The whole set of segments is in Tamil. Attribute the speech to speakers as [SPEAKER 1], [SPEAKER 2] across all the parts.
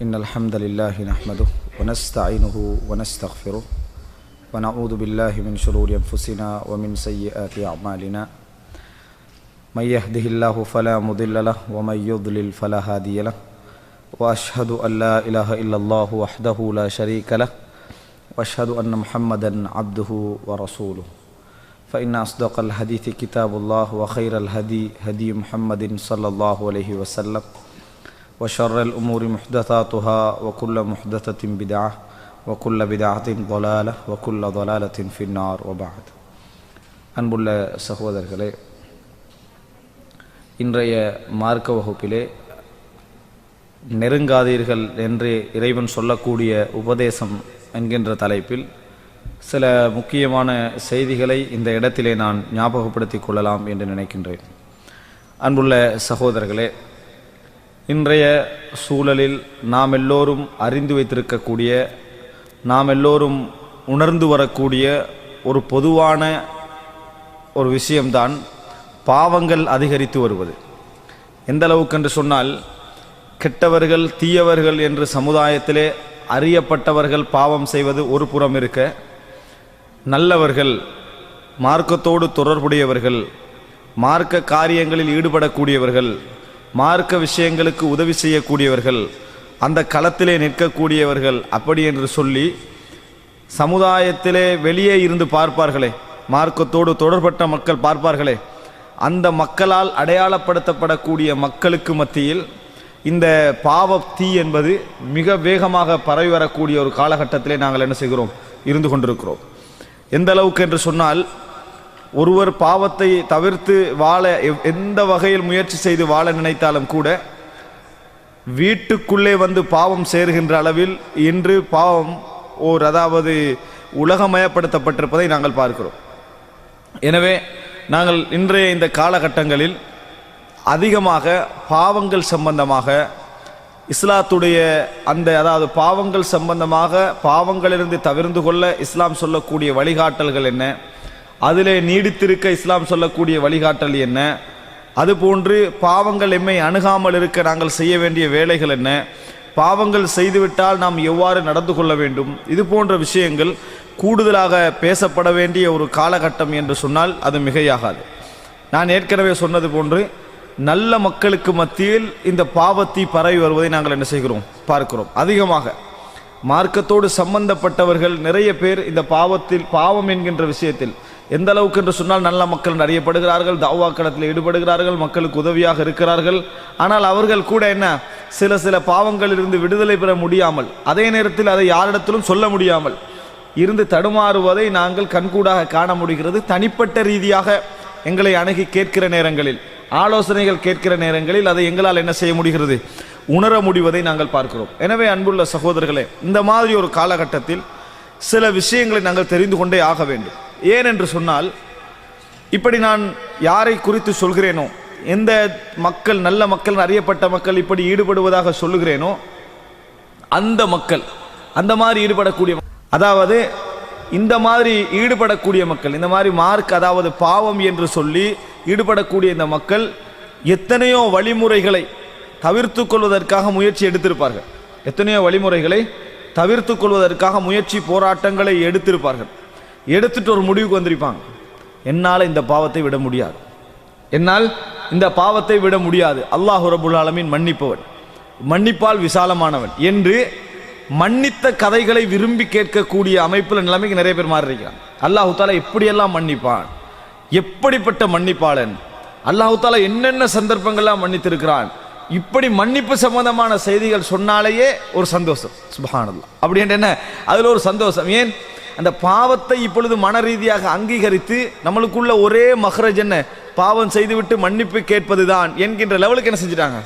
[SPEAKER 1] إن الحمد لله نحمده ونستعينه ونستغفره ونعوذ بالله من شرور أنفسنا ومن سيئات أعمالنا من يهده الله فلا مضل له ومن يضلل فلا هادي له وأشهد أن لا إله إلا الله وحده لا شريك له وأشهد أن محمدا عبده ورسوله فإن أصدق الحديث كتاب الله وخير الهدي هدي محمد صلى الله عليه وسلم وشر الأمور محدثاتها وكل محدثة بدعة وكل بدعة ضلالة وكل ضلالة في النار وبعد அன்புள்ள சகோதரர்களே, இன்றைய மார்க்க வகுப்பிலே நெருங்காதீர்கள் என்று இறைவன் சொல்லக்கூடிய உபதேசம் என்கின்ற தலைப்பில் சில முக்கியமான செய்திகளை இந்த இடத்திலே நான் ஞாபகப்படுத்திக் கொள்ளலாம் என்று நினைக்கின்றேன். அன்புள்ள சகோதரர்களே, இன்றைய சூழலில் நாம் எல்லோரும் அறிந்து வைத்திருக்கக்கூடிய, நாம் எல்லோரும் உணர்ந்து வரக்கூடிய ஒரு பொதுவான ஒரு விஷயம்தான் பாவங்கள் அதிகரித்து வருவது. எந்த அளவுக்கு என்று சொன்னால், கெட்டவர்கள் தீயவர்கள் என்று சமுதாயத்திலே அறியப்பட்டவர்கள் பாவம் செய்வது ஒரு புறம் இருக்க, நல்லவர்கள் மார்க்கத்தோடு தொடர்புடையவர்கள், மார்க்க காரியங்களில் ஈடுபடக்கூடியவர்கள், மார்க்க விஷயங்களுக்கு உதவி செய்யக்கூடியவர்கள், அந்த களத்திலே நிற்கக்கூடியவர்கள் அப்படி என்று சொல்லி சமுதாயத்திலே வெளியே இருந்து பார்ப்பார்களே, மார்க்கத்தோடு தொடர்பட்ட மக்கள் பார்ப்பார்களே, அந்த மக்களால் அடையாளப்படுத்தப்படக்கூடிய மக்களுக்கு மத்தியில் இந்த பாவ தீ என்பது மிக வேகமாக பரவி வரக்கூடிய ஒரு காலகட்டத்திலே நாங்கள் என்ன செய்கிறோம், இருந்து கொண்டிருக்கிறோம். எந்த அளவுக்கு என்று சொன்னால், ஒருவர் பாவத்தை தவிர்த்து வாழ எந்த வகையில் முயற்சி செய்து வாழ நினைத்தாலும் கூட வீட்டுக்குள்ளே வந்து பாவம் சேர்கின்ற அளவில் இன்று பாவம் அதாவது உலகமயப்படுத்தப்பட்டிருப்பதை நாங்கள் பார்க்கிறோம். எனவே நாங்கள் இன்றைய இந்த காலகட்டங்களில் அதிகமாக பாவங்கள் சம்பந்தமாக இஸ்லாத்துடைய அதாவது பாவங்கள் சம்பந்தமாக பாவங்களிலிருந்து தவிர்ந்து கொள்ள இஸ்லாம் சொல்லக்கூடிய வழிகாட்டல்கள் என்ன, அதிலே நீடித்திருக்க இஸ்லாம் சொல்லக்கூடிய வழிகாட்டல் என்ன, அதுபோன்று பாவங்கள் எம்மை அணுகாமல் இருக்க நாங்கள் செய்ய வேண்டிய வேலைகள் என்ன, பாவங்கள் செய்துவிட்டால் நாம் எவ்வாறு நடந்து கொள்ள வேண்டும், இது போன்ற விஷயங்கள் கூடுதலாக பேசப்பட வேண்டிய ஒரு காலகட்டம் என்று சொன்னால் அது மிகையாகாது. நான் ஏற்கனவே சொன்னது போன்று நல்ல மக்களுக்கு மத்தியில் இந்த பாவத்தை பரவி வருவதை நாங்கள் என்ன செய்கிறோம், பார்க்கிறோம். அதிகமாக மார்க்கத்தோடு சம்பந்தப்பட்டவர்கள் நிறைய பேர் இந்த பாவம் என்கின்ற விஷயத்தில் எந்த அளவுக்கு என்று சொன்னால் நல்ல மக்கள் அறியப்படுகிறார்கள், தாவா களத்தில் ஈடுபடுகிறார்கள், மக்களுக்கு உதவியாக இருக்கிறார்கள். ஆனால் அவர்கள் கூட என்ன சில பாவங்களிலிருந்து விடுதலை பெற முடியாமல், அதே நேரத்தில் அதை யாரிடத்திலும் சொல்ல முடியாமல் இருந்து தடுமாறுவதை நாங்கள் கண்கூடாக காண முடிகிறது. தனிப்பட்ட ரீதியாக எங்களை அணுகி கேட்கிற நேரங்களில், ஆலோசனைகள் கேட்கிற நேரங்களில் அதை எங்களால் என்ன செய்ய முடிகிறது, உணர முடிவதை நாங்கள் பார்க்கிறோம். எனவே அன்புள்ள சகோதரர்களே, இந்த மாதிரி ஒரு காலகட்டத்தில் சில விஷயங்களை நாங்கள் தெரிந்து கொண்டே ஆக வேண்டும். ஏன் என்று சொன்னால், இப்படி நான் யாரை குறித்து சொல்கிறேனோ, எந்த மக்கள் நல்ல மக்கள் அறியப்பட்ட மக்கள் இப்படி ஈடுபடுவதாக சொல்லுகிறேனோ, அந்த மக்கள் அந்த மாதிரி ஈடுபடக்கூடிய, அதாவது இந்த மாதிரி ஈடுபடக்கூடிய மக்கள், இந்த மாதிரி அதாவது பாவம் என்று சொல்லி ஈடுபடக்கூடிய இந்த மக்கள் எத்தனையோ வழிமுறைகளை தவிர்த்து கொள்வதற்காக முயற்சி எடுத்திருப்பார்கள். எத்தனையோ வழிமுறைகளை தவிர்த்து கொள்வதற்காக முயற்சி போராட்டங்களை எடுத்திருப்பார்கள். எடுத்துட்டு ஒரு முடிவுக்கு வந்திருப்பாங்க, என்னால் இந்த பாவத்தை விட முடியாது, என்னால் இந்த பாவத்தை விட முடியாது, அல்லாஹ் ரப்புல் ஆலமீன் மன்னிப்பவன், மன்னிப்பால் விசாலமானவன் என்று மன்னித்த கதைகளை விரும்பி கேட்கக்கூடிய அமைப்புல நிலைமைக்கு நிறைய பேர் மாறி இருக்கிறாங்க. அல்லாஹு தாலா எப்படியெல்லாம் மன்னிப்பான், எப்படிப்பட்ட மன்னிப்பாளன், அல்லாஹு தாலா என்னென்ன சந்தர்ப்பங்கள்லாம் மன்னித்திருக்கிறான், இப்படி மன்னிப்பு சம்பந்தமான செய்திகள் சொன்னாலேயே ஒரு சந்தோஷம். சுப்ஹானல்லாஹ். அப்படி என்ன, அதுல ஒரு சந்தோஷம். ஏன், அந்த பாவத்தை இப்பொழுது மன ரீதியாக அங்கீகரித்து நம்மளுக்குள்ள ஒரே மஹ்ரஜ் என்ன, பாவம் செய்துவிட்டு மன்னிப்பு கேட்பதுதான் என்கின்ற லெவலுக்கு என்ன செஞ்சிட்டாங்க,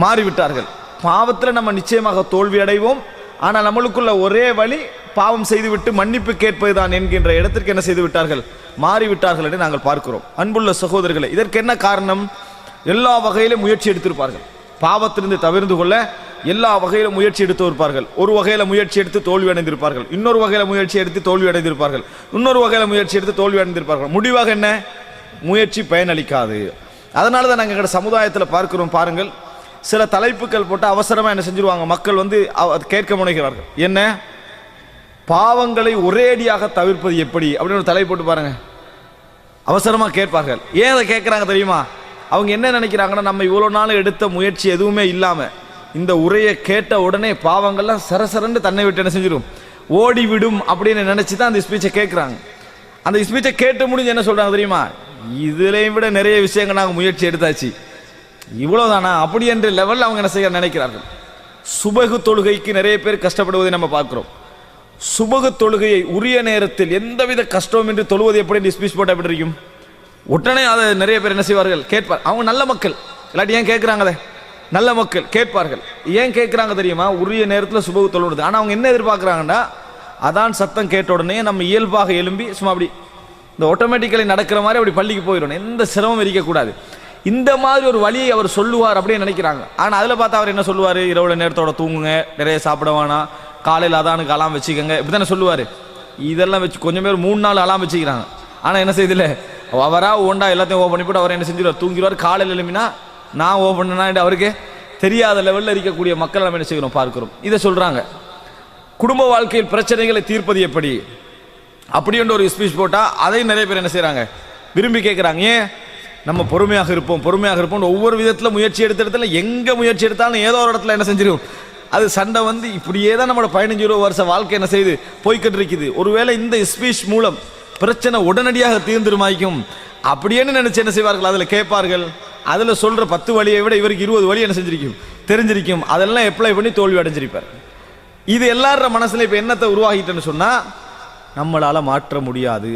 [SPEAKER 1] மாறிவிட்டார்கள். பாவத்தில் நம்ம நிச்சயமாக தோல்வி அடைவோம், ஆனால் நம்மளுக்குள்ள ஒரே வழி பாவம் செய்துவிட்டு மன்னிப்பு கேட்பதுதான் என்கின்ற இடத்திற்கு என்ன செய்து விட்டார்கள், மாறிவிட்டார்கள் என்று நாங்கள் பார்க்கிறோம். அன்புள்ள சகோதரர்களே, இதற்கு என்ன காரணம், எல்லா வகையிலும் முயற்சி எடுத்திருப்பார்கள், பாவத்திலிருந்து தவிர்த்து கொள்ள எல்லா வகையிலும் முயற்சி எடுத்து இருப்பார்கள். ஒரு வகையில முயற்சி எடுத்து தோல்வி அடைந்திருப்பார்கள், இன்னொரு வகையில முயற்சி எடுத்து தோல்வி அடைந்திருப்பார்கள், இன்னொரு வகையில முயற்சி எடுத்து தோல்வி அடைந்திருப்பார்கள். முடிவாக என்ன, முயற்சி பயனளிக்காது. அதனால தான் நாங்கள் எங்களோட சமுதாயத்தில் பார்க்கிறோம். பாருங்கள், சில தலைப்புகள் போட்டு அவசரமாக என்ன செஞ்சிருவாங்க, மக்கள் வந்து கேட்க முனைகிறார்கள். என்ன, பாவங்களை ஒரேடியாக தவிர்ப்பது எப்படி அப்படின்னு ஒரு தலைப்பு போட்டு பாருங்க, அவசரமாக கேட்பார்கள். ஏன் அதை கேட்குறாங்க தெரியுமா? அவங்க என்ன நினைக்கிறாங்கன்னா, நம்ம இவ்வளோ நாள் எடுத்த முயற்சி எதுவுமே இல்லாமல் இந்த உரையை கேட்ட உடனே பாவங்கள்லாம் சரசரன்னு தன்னை விட்டு என்ன செஞ்சிடும், ஓடிவிடும் அப்படின்னு நினச்சி தான் அந்த ஸ்பீச்சை கேட்குறாங்க. அந்த ஸ்பீச்சை கேட்டு முடிஞ்சு என்ன சொல்கிறாங்க தெரியுமா, இதுலையும் விட நிறைய விஷயங்கள் நாங்கள் முயற்சி எடுத்தாச்சு, இவ்வளோதானா அப்படி என்ற லெவலில் அவங்க என்ன செய்ய நினைக்கிறார்கள். சுபகு தொழுகைக்கு நிறைய பேர் கஷ்டப்படுவதை நம்ம பார்க்குறோம். சுபகு தொழுகையை உரிய நேரத்தில் எந்தவித கஷ்டமும் என்று தொழுவது எப்படி ஸ்பீச் போட்டால் எப்படி இருக்கும்? உடனே அதை நிறைய பேர் என்ன செய்வார்கள், கேட்பார். அவங்க நல்ல மக்கள், இல்லாட்டி ஏன் கேட்குறாங்களே, நல்ல மக்கள் கேட்பார்கள். ஏன் கேட்குறாங்க தெரியுமா? உரிய நேரத்தில் சுபகு தொழுவது. ஆனால் அவங்க என்ன எதிர்பார்க்குறாங்கன்னா, அதான் சத்தம் கேட்ட உடனே நம்ம இயல்பாக எழும்பி சும்மா அப்படி இந்த ஆட்டோமேட்டிக்கலி நடக்கிற மாதிரி அப்படி பள்ளிக்கு போயிடணும், எந்த சிரமம் இருக்கக்கூடாது. இந்த மாதிரி ஒரு வழியை அவர் சொல்லுவார் அப்படின்னு நினைக்கிறாங்க. ஆனால் அதில் பார்த்தா அவர் என்ன சொல்லுவார், இரவு நேரத்தோட தூங்குங்க, நிறைய சாப்பிட வேணாம், காலையில் அதானுக்கு அலாம் வச்சுக்கோங்க, இப்படி தானே சொல்லுவார். இதெல்லாம் வச்சு கொஞ்சம் பேர் 3 நாள் அலாம் வச்சுக்கிறாங்க. ஆனால் என்ன செய்யதில்ல, அவராக ஒண்டா எல்லாத்தையும் ஓப்பன் பண்ணிவிட்டு அவர் என்ன செஞ்சிருவார், தூங்கிடுவார். காலையில் எழுப்பினா நான் ஓப்பன் பண்ணா அவருக்கு தெரியாத லெவலில் இருக்கக்கூடிய மக்கள் நம்ம என்ன செய்கிறோம் பார்க்கிறோம். இதை சொல்கிறாங்க. குடும்ப வாழ்க்கையில் பிரச்சனைகளை தீர்ப்பது எப்படி அப்படின்ற ஒரு ஸ்பீச் போட்டால் அதையும் நிறைய பேர் என்ன செய்கிறாங்க, விரும்பி கேட்குறாங்க. ஏன், நம்ம பொறுமையாக இருப்போம் பொறுமையாக இருப்போம், ஒவ்வொரு விதத்தில் முயற்சி எடுத்த இடத்துல எங்கே முயற்சி எடுத்தாலும் ஏதோ ஒரு இடத்துல என்ன செஞ்சிடும், அது சண்டை வந்து இப்படியே தான் நம்மளோட 15-20 வருஷ வாழ்க்கை என்ன செய்யுது, போய்கிட்டு இருக்குது. ஒருவேளை இந்த ஸ்பீச் மூலம் பிரச்சனை உடனடியாக தீர்ந்துருமாய்க்கும் அப்படின்னு நினைச்சு என்ன செய்வார்கள், அதில் கேட்பார்கள். அதில் சொல்கிற 10 வழியை விட இவருக்கு 20 வழி என்ன செஞ்சிருக்கும், தெரிஞ்சிருக்கும். அதெல்லாம் அப்ளை பண்ணி தோல்வி அடைஞ்சிருப்பார். இது எல்லார மனசுல இப்போ என்னத்தை உருவாகிட்டேன்னு சொன்னால், நம்மளால் மாற்ற முடியாது,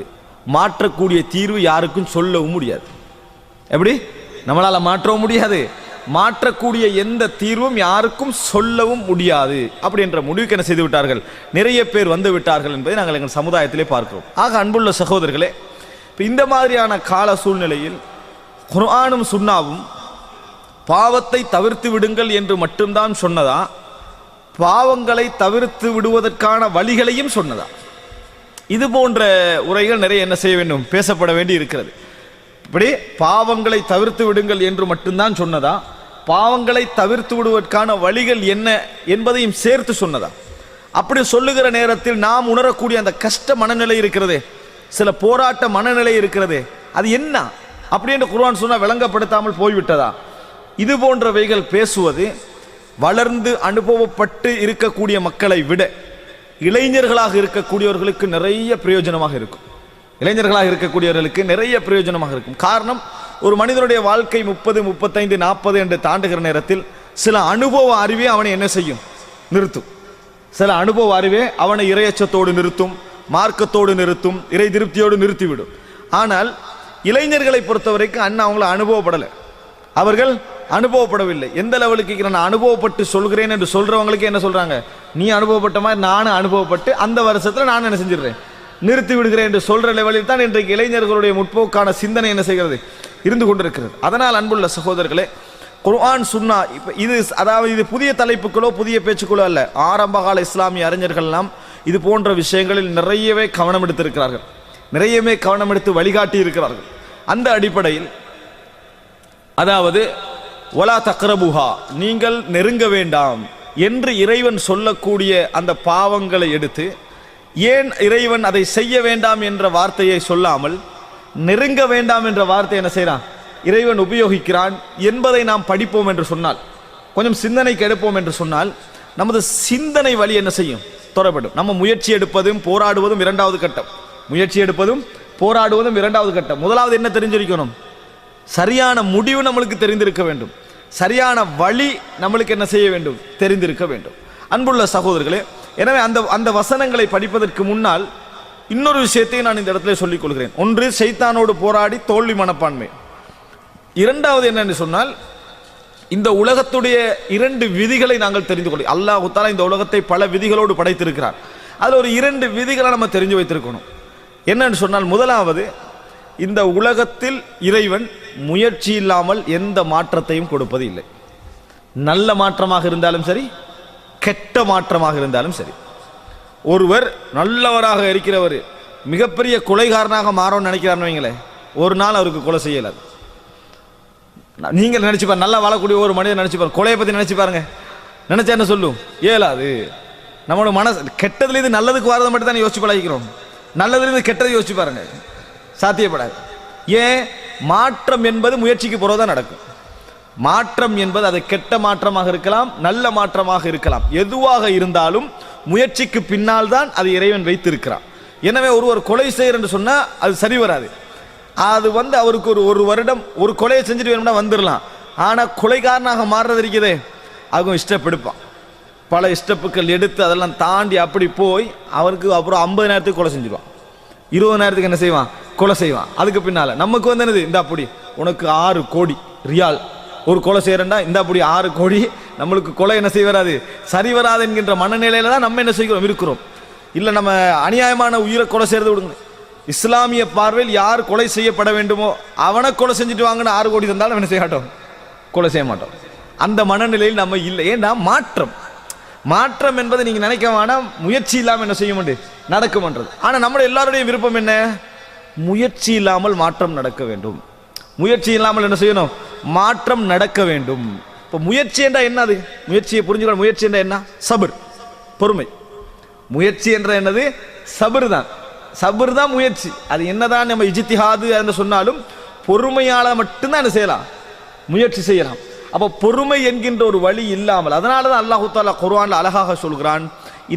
[SPEAKER 1] மாற்றக்கூடிய தீர்வு யாருக்கும் சொல்லவும் முடியாது. எப்படி, நம்மளால் மாற்றவும் முடியாது, மாற்றக்கூடிய எந்த தீர்வும் யாருக்கும் சொல்லவும் முடியாது அப்படின்ற முடிவுக்கு என்ன செய்து விட்டார்கள், நிறைய பேர் வந்து விட்டார்கள் என்பதை நாங்கள் எங்கள் சமுதாயத்திலே பார்க்கிறோம். ஆக அன்புள்ள சகோதரர்களே, இப்போ இந்த மாதிரியான கால சூழ்நிலையில் குர்ஆனும் சுன்னாவும் பாவத்தை தவிர்த்து விடுங்கள் என்று மட்டும்தான் சொன்னதா, பாவங்களை தவிர்த்து விடுவதற்கான வழிகளையும் சொன்னதா? இது போன்ற உரைகள் நிறைய என்ன செய்ய வேண்டும், பேசப்பட வேண்டி இருக்கிறது. இப்படி பாவங்களை தவிர்த்து விடுங்கள் என்று மட்டும்தான் சொன்னதா, பாவங்களை தவிர்த்து விடுவதற்கான வழிகள் என்ன என்பதையும் சேர்த்து சொன்னதா? அப்படி சொல்லுகிற நேரத்தில் நாம் உணரக்கூடிய அந்த கஷ்ட மனநிலை இருக்கிறதே, சில போராட்ட மனநிலை இருக்கிறதே, அது என்ன அப்படின்னு குர்ஆன் சொன்னா விளங்கப்படுத்தாமல் போய்விட்டதா? இது போன்றவைகள் பேசுவது வளர்ந்து அனுபவப்பட்டு இருக்கக்கூடிய மக்களை விட இளைஞர்களாக இருக்கக்கூடியவர்களுக்கு நிறைய பிரயோஜனமாக இருக்கும். இளைஞர்களாக இருக்கக்கூடியவர்களுக்கு நிறைய பிரயோஜனமாக இருக்கும். காரணம், ஒரு மனிதனுடைய வாழ்க்கை 30, 35, 40 என்று தாண்டுகிற நேரத்தில் சில அனுபவ அறிவே அவனை என்ன செய்யும், நிறுத்தும். சில அனுபவ அறிவே அவனை இறையச்சத்தோடு நிறுத்தும், மார்க்கத்தோடு நிறுத்தும், இறை திருப்தியோடு நிறுத்திவிடும். ஆனால் இளைஞர்களை பொறுத்தவரைக்கும் அண்ணா அவங்கள அனுபவப்படலை, அவர்கள் அனுபவப்படவில்லை. எந்த லெவலுக்கு நான் அனுபவப்பட்டு சொல்கிறேன் என்று சொல்றவங்களுக்கு என்ன சொல்றாங்க, நீ அனுபவப்பட்ட மாதிரி நானும் அனுபவப்பட்டு அந்த வருஷத்துல நான் என்ன செஞ்சிடறேன், நிறுத்தி விடுகிறேன் என்று சொல்ற லெவலில் தான் இன்றைக்கு இளைஞர்களுடைய முற்போக்கான சிந்தனை என்ன செய்கிறது, இருந்து கொண்டிருக்கிறது. அதனால் அன்புள்ள சகோதரர்களே, குர்ஆன் சுன்னா இது அதாவது இது புதிய தலைப்புகளோ புதிய பேச்சுக்களோ அல்ல. ஆரம்பகால இஸ்லாமிய அறிஞர்கள் எல்லாம் இது போன்ற விஷயங்களில் நிறையவே கவனம் எடுத்திருக்கிறார்கள், நிறையவே கவனம் எடுத்து வழிகாட்டி இருக்கிறார்கள். அந்த அடிப்படையில் அதாவது வலா தக்ரபுஹா, நீங்கள் நெருங்க வேண்டாம் என்று இறைவன் சொல்லக்கூடிய அந்த பாவங்களை எடுத்து, ஏன் இறைவன் அதை செய்ய வேண்டாம் என்ற வார்த்தையை சொல்லாமல் நெருங்க வேண்டாம் என்ற வார்த்தை என்ன செய்யறான், இறைவன் உபயோகிக்கிறான் என்பதை நாம் படிப்போம் என்று சொன்னால், கொஞ்சம் சிந்தனைக்கு எடுப்போம் என்று சொன்னால், நமது சிந்தனை வழி என்ன செய்யும், தொடரப்படும். நம்ம முயற்சி எடுப்பதும் போராடுவதும் 2வது கட்டம், முயற்சி எடுப்பதும் போராடுவதும் 2வது கட்டம். முதலாவது என்ன தெரிஞ்சிருக்கணும், சரியான முடிவு நம்மளுக்கு தெரிந்திருக்க வேண்டும், சரியான வழி நம்மளுக்கு என்ன செய்ய வேண்டும், தெரிந்திருக்க வேண்டும். அன்புள்ள சகோதரர்களே, எனவே அந்த வசனங்களை படிப்பதற்கு முன்னால் இன்னொரு விஷயத்தை நான் இந்த இடத்துல சொல்லிக் கொள்கிறேன். ஒன்று, ஷைத்தானோடு போராடி தோல்வி மனப்பான்மை. 2வது என்னன்னு சொன்னால், இந்த உலகத்துடைய 2 விதிகளை நாங்கள் தெரிந்து கொள்ள. அல்லாஹ் தஆலா இந்த உலகத்தை பல விதிகளோடு படைத்திருக்கிறார். அதில் ஒரு 2 விதிகளை நம்ம தெரிஞ்சு வைத்திருக்கணும். என்னன்னு சொன்னால், முதலாவது, இந்த உலகத்தில் இறைவன் முயற்சி இல்லாமல் எந்த மாற்றத்தையும் கொடுப்பது இல்லை. நல்ல மாற்றமாக இருந்தாலும் சரி, கெட்ட மாற்றமாக இருந்தாலும் சரி. ஒருவர் நல்லவராக இருக்கிறவர் மிகப்பெரிய கொலைகாரனாக மாறணும்னு நினைக்கிறார்னு வைங்களேன், ஒரு நாள் அவருக்கு கொலை செய்யலாது. நீங்கள் நினைச்சு பாருங்க, நல்லா வாழக்கூடிய ஒரு மனிதன் நினைச்சு பாருங்க, கொலையை பத்தி நினைச்சு பாருங்க, நினைச்சா என்ன சொல்லும்? ஏலாது. நம்மளோட மனசு கெட்டதுலேருந்து நல்லதுக்கு வரதை மட்டும் தான் யோசிச்சு பழகிக்கிறோம். நல்லதுலேருந்து கெட்டதை யோசிச்சு பாருங்க, சாத்தியப்படாது. ஏன்? மாற்றம் என்பது முயற்சிக்கு போறதான் நடக்கும். மாற்றம் என்பது அது கெட்ட மாற்றமாக இருக்கலாம், நல்ல மாற்றமாக இருக்கலாம். எதுவாக இருந்தாலும் முயற்சிக்கு பின்னால் தான் அது இறைவன் வைத்திருக்கிறான். எனவே ஒருவர் கொலை செய்யற என்று சொன்னா அது சரி வராது. அது அவருக்கு ஒரு வருடம் ஒரு கொலையை செஞ்சுட்டு வேணும்னா வந்துடலாம். ஆனா கொலைகாரனாக மாறுறது இருக்குதே, அவங்க இஷ்டப்படுப்பான். பல ஸ்டெப்புகள் எடுத்து அதெல்லாம் தாண்டி அப்படி போய் அவருக்கு அப்புறம் 50 நேரத்துக்கு கொலை செஞ்சிருவான், 20 நேரத்துக்கு என்ன செய்வான்? கொலை செய்வான். அதுக்கு பின்னால நமக்கு என்னது? இந்த அப்படி உனக்கு 6 கோடி ரியால் ஒரு கொலை செய்யறா, இந்த அப்படி 6 கோடி, நம்மளுக்கு கொலை என்ன செய்ய வராது, சரி வராது என்கின்ற மனநிலையில தான் நம்ம என்ன செய்கிறோம், இருக்கிறோம். இல்ல நம்ம அநியாயமான உயிரை கொலை செய்யறது விடுங்க. இஸ்லாமிய பார்வையில் யார் கொலை செய்யப்பட வேண்டுமோ அவனை கொலை செஞ்சுட்டு வாங்கன்னு 6 கோடி தந்தாலும் என்ன செய்ய மாட்டோம், கொலை செய்ய மாட்டோம். அந்த மனநிலையில் நம்ம இல்லை. ஏன்னா மாற்றம் என்பதை நீங்க நினைக்க வேணாம், முயற்சி இல்லாமல் என்ன செய்ய மாட்டேன், நடக்கும்ன்றது. ஆனா நம்மளுடைய எல்லாருடைய விருப்பம் என்ன? முயற்சி இல்லாமல் மாற்றம் நடக்க வேண்டும். முயற்சி இல்லாமல் என்ன செய்யணும்? மாற்றம் நடக்க வேண்டும். இப்போ முயற்சி என்றா என்னது? முயற்சியை புரிஞ்சுக்கணும். முயற்சி என்ற என்ன? சபர், பொறுமை. முயற்சி என்ற என்னது? சபர் தான். சபர் தான் முயற்சி. அது என்னதான் நம்ம இஜ்திஹாது என்று சொன்னாலும் பொறுமையால மட்டும்தான் என்ன செய்யலாம், முயற்சி செய்யலாம். அப்போ பொறுமை என்கின்ற ஒரு வழி இல்லாமல், அதனால தான் அல்லாஹ் தஆலா குர்ஆன்ல அழகாக சொல்கிறான்,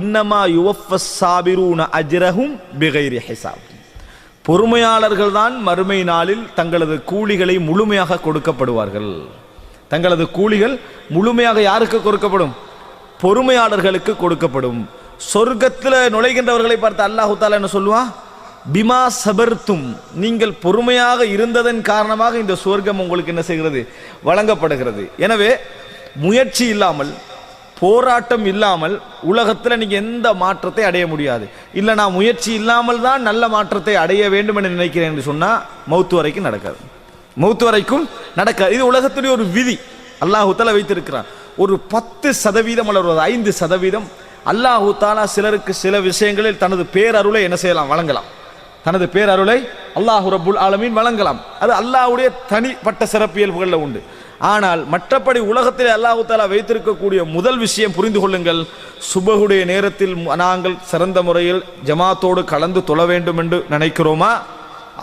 [SPEAKER 1] இன்னமா யுவஃபஸ் சாபிரூன அஜ்ரஹும் பிகைரி ஹிசாப். பொறுமையாளர்கள் தான் மறுமை நாளில் தங்களது கூலிகளை முழுமையாக கொடுக்கப்படுவார்கள். தங்களது கூலிகள் முழுமையாக யாருக்கு கொடுக்கப்படும்? பொறுமையாளர்களுக்கு கொடுக்கப்படும். சொர்க்கத்தில் நுழைகின்றவர்களை பார்த்து அல்லாஹ் தஆலா என்ன சொல்லுவான்? பிமா சபர்த்தும், நீங்கள் பொறுமையாக இருந்ததன் காரணமாக இந்த சொர்க்கம் உங்களுக்கு என்ன செய்கிறது, வழங்கப்படுகிறது. எனவே முயற்சி இல்லாமல், போராட்டம் இல்லாமல் உலகத்தில் நீங்க எந்த மாற்றத்தை அடைய முடியாது. இல்லை நான் முயற்சி இல்லாமல் தான் நல்ல மாற்றத்தை அடைய வேண்டும் என்று நினைக்கிறேன் என்று சொன்னா மௌத்து வரைக்கும் நடக்காது. மௌத்து வரைக்கும் நடக்காது. இது உலகத்துடைய ஒரு விதி, அல்லாஹ் தஆலா வைத்திருக்கிறான். ஒரு 10% அல்லது 5% அல்லாஹ் தஆலா சிலருக்கு சில விஷயங்களில் தனது பேரருளை என்ன செய்யலாம், வழங்கலாம். தனது பேரருளை அல்லாஹ் ரப்புல் ஆலமீன் வழங்கலாம். அது அல்லாஹ்வுடைய தனிப்பட்ட சிறப்பியல்புகளில் உண்டு. ஆனால் மற்றபடி உலகத்தில் அல்லாஹ் தஆலா வைத்திருக்கக்கூடிய முதல் விஷயம் புரிந்து கொள்ளுங்கள், சுபஹுடைய நேரத்தில் நாங்கள் சிறந்த முறையில் ஜமாத்தோடு கலந்து தொழ வேண்டும் என்று நினைக்கிறோமா,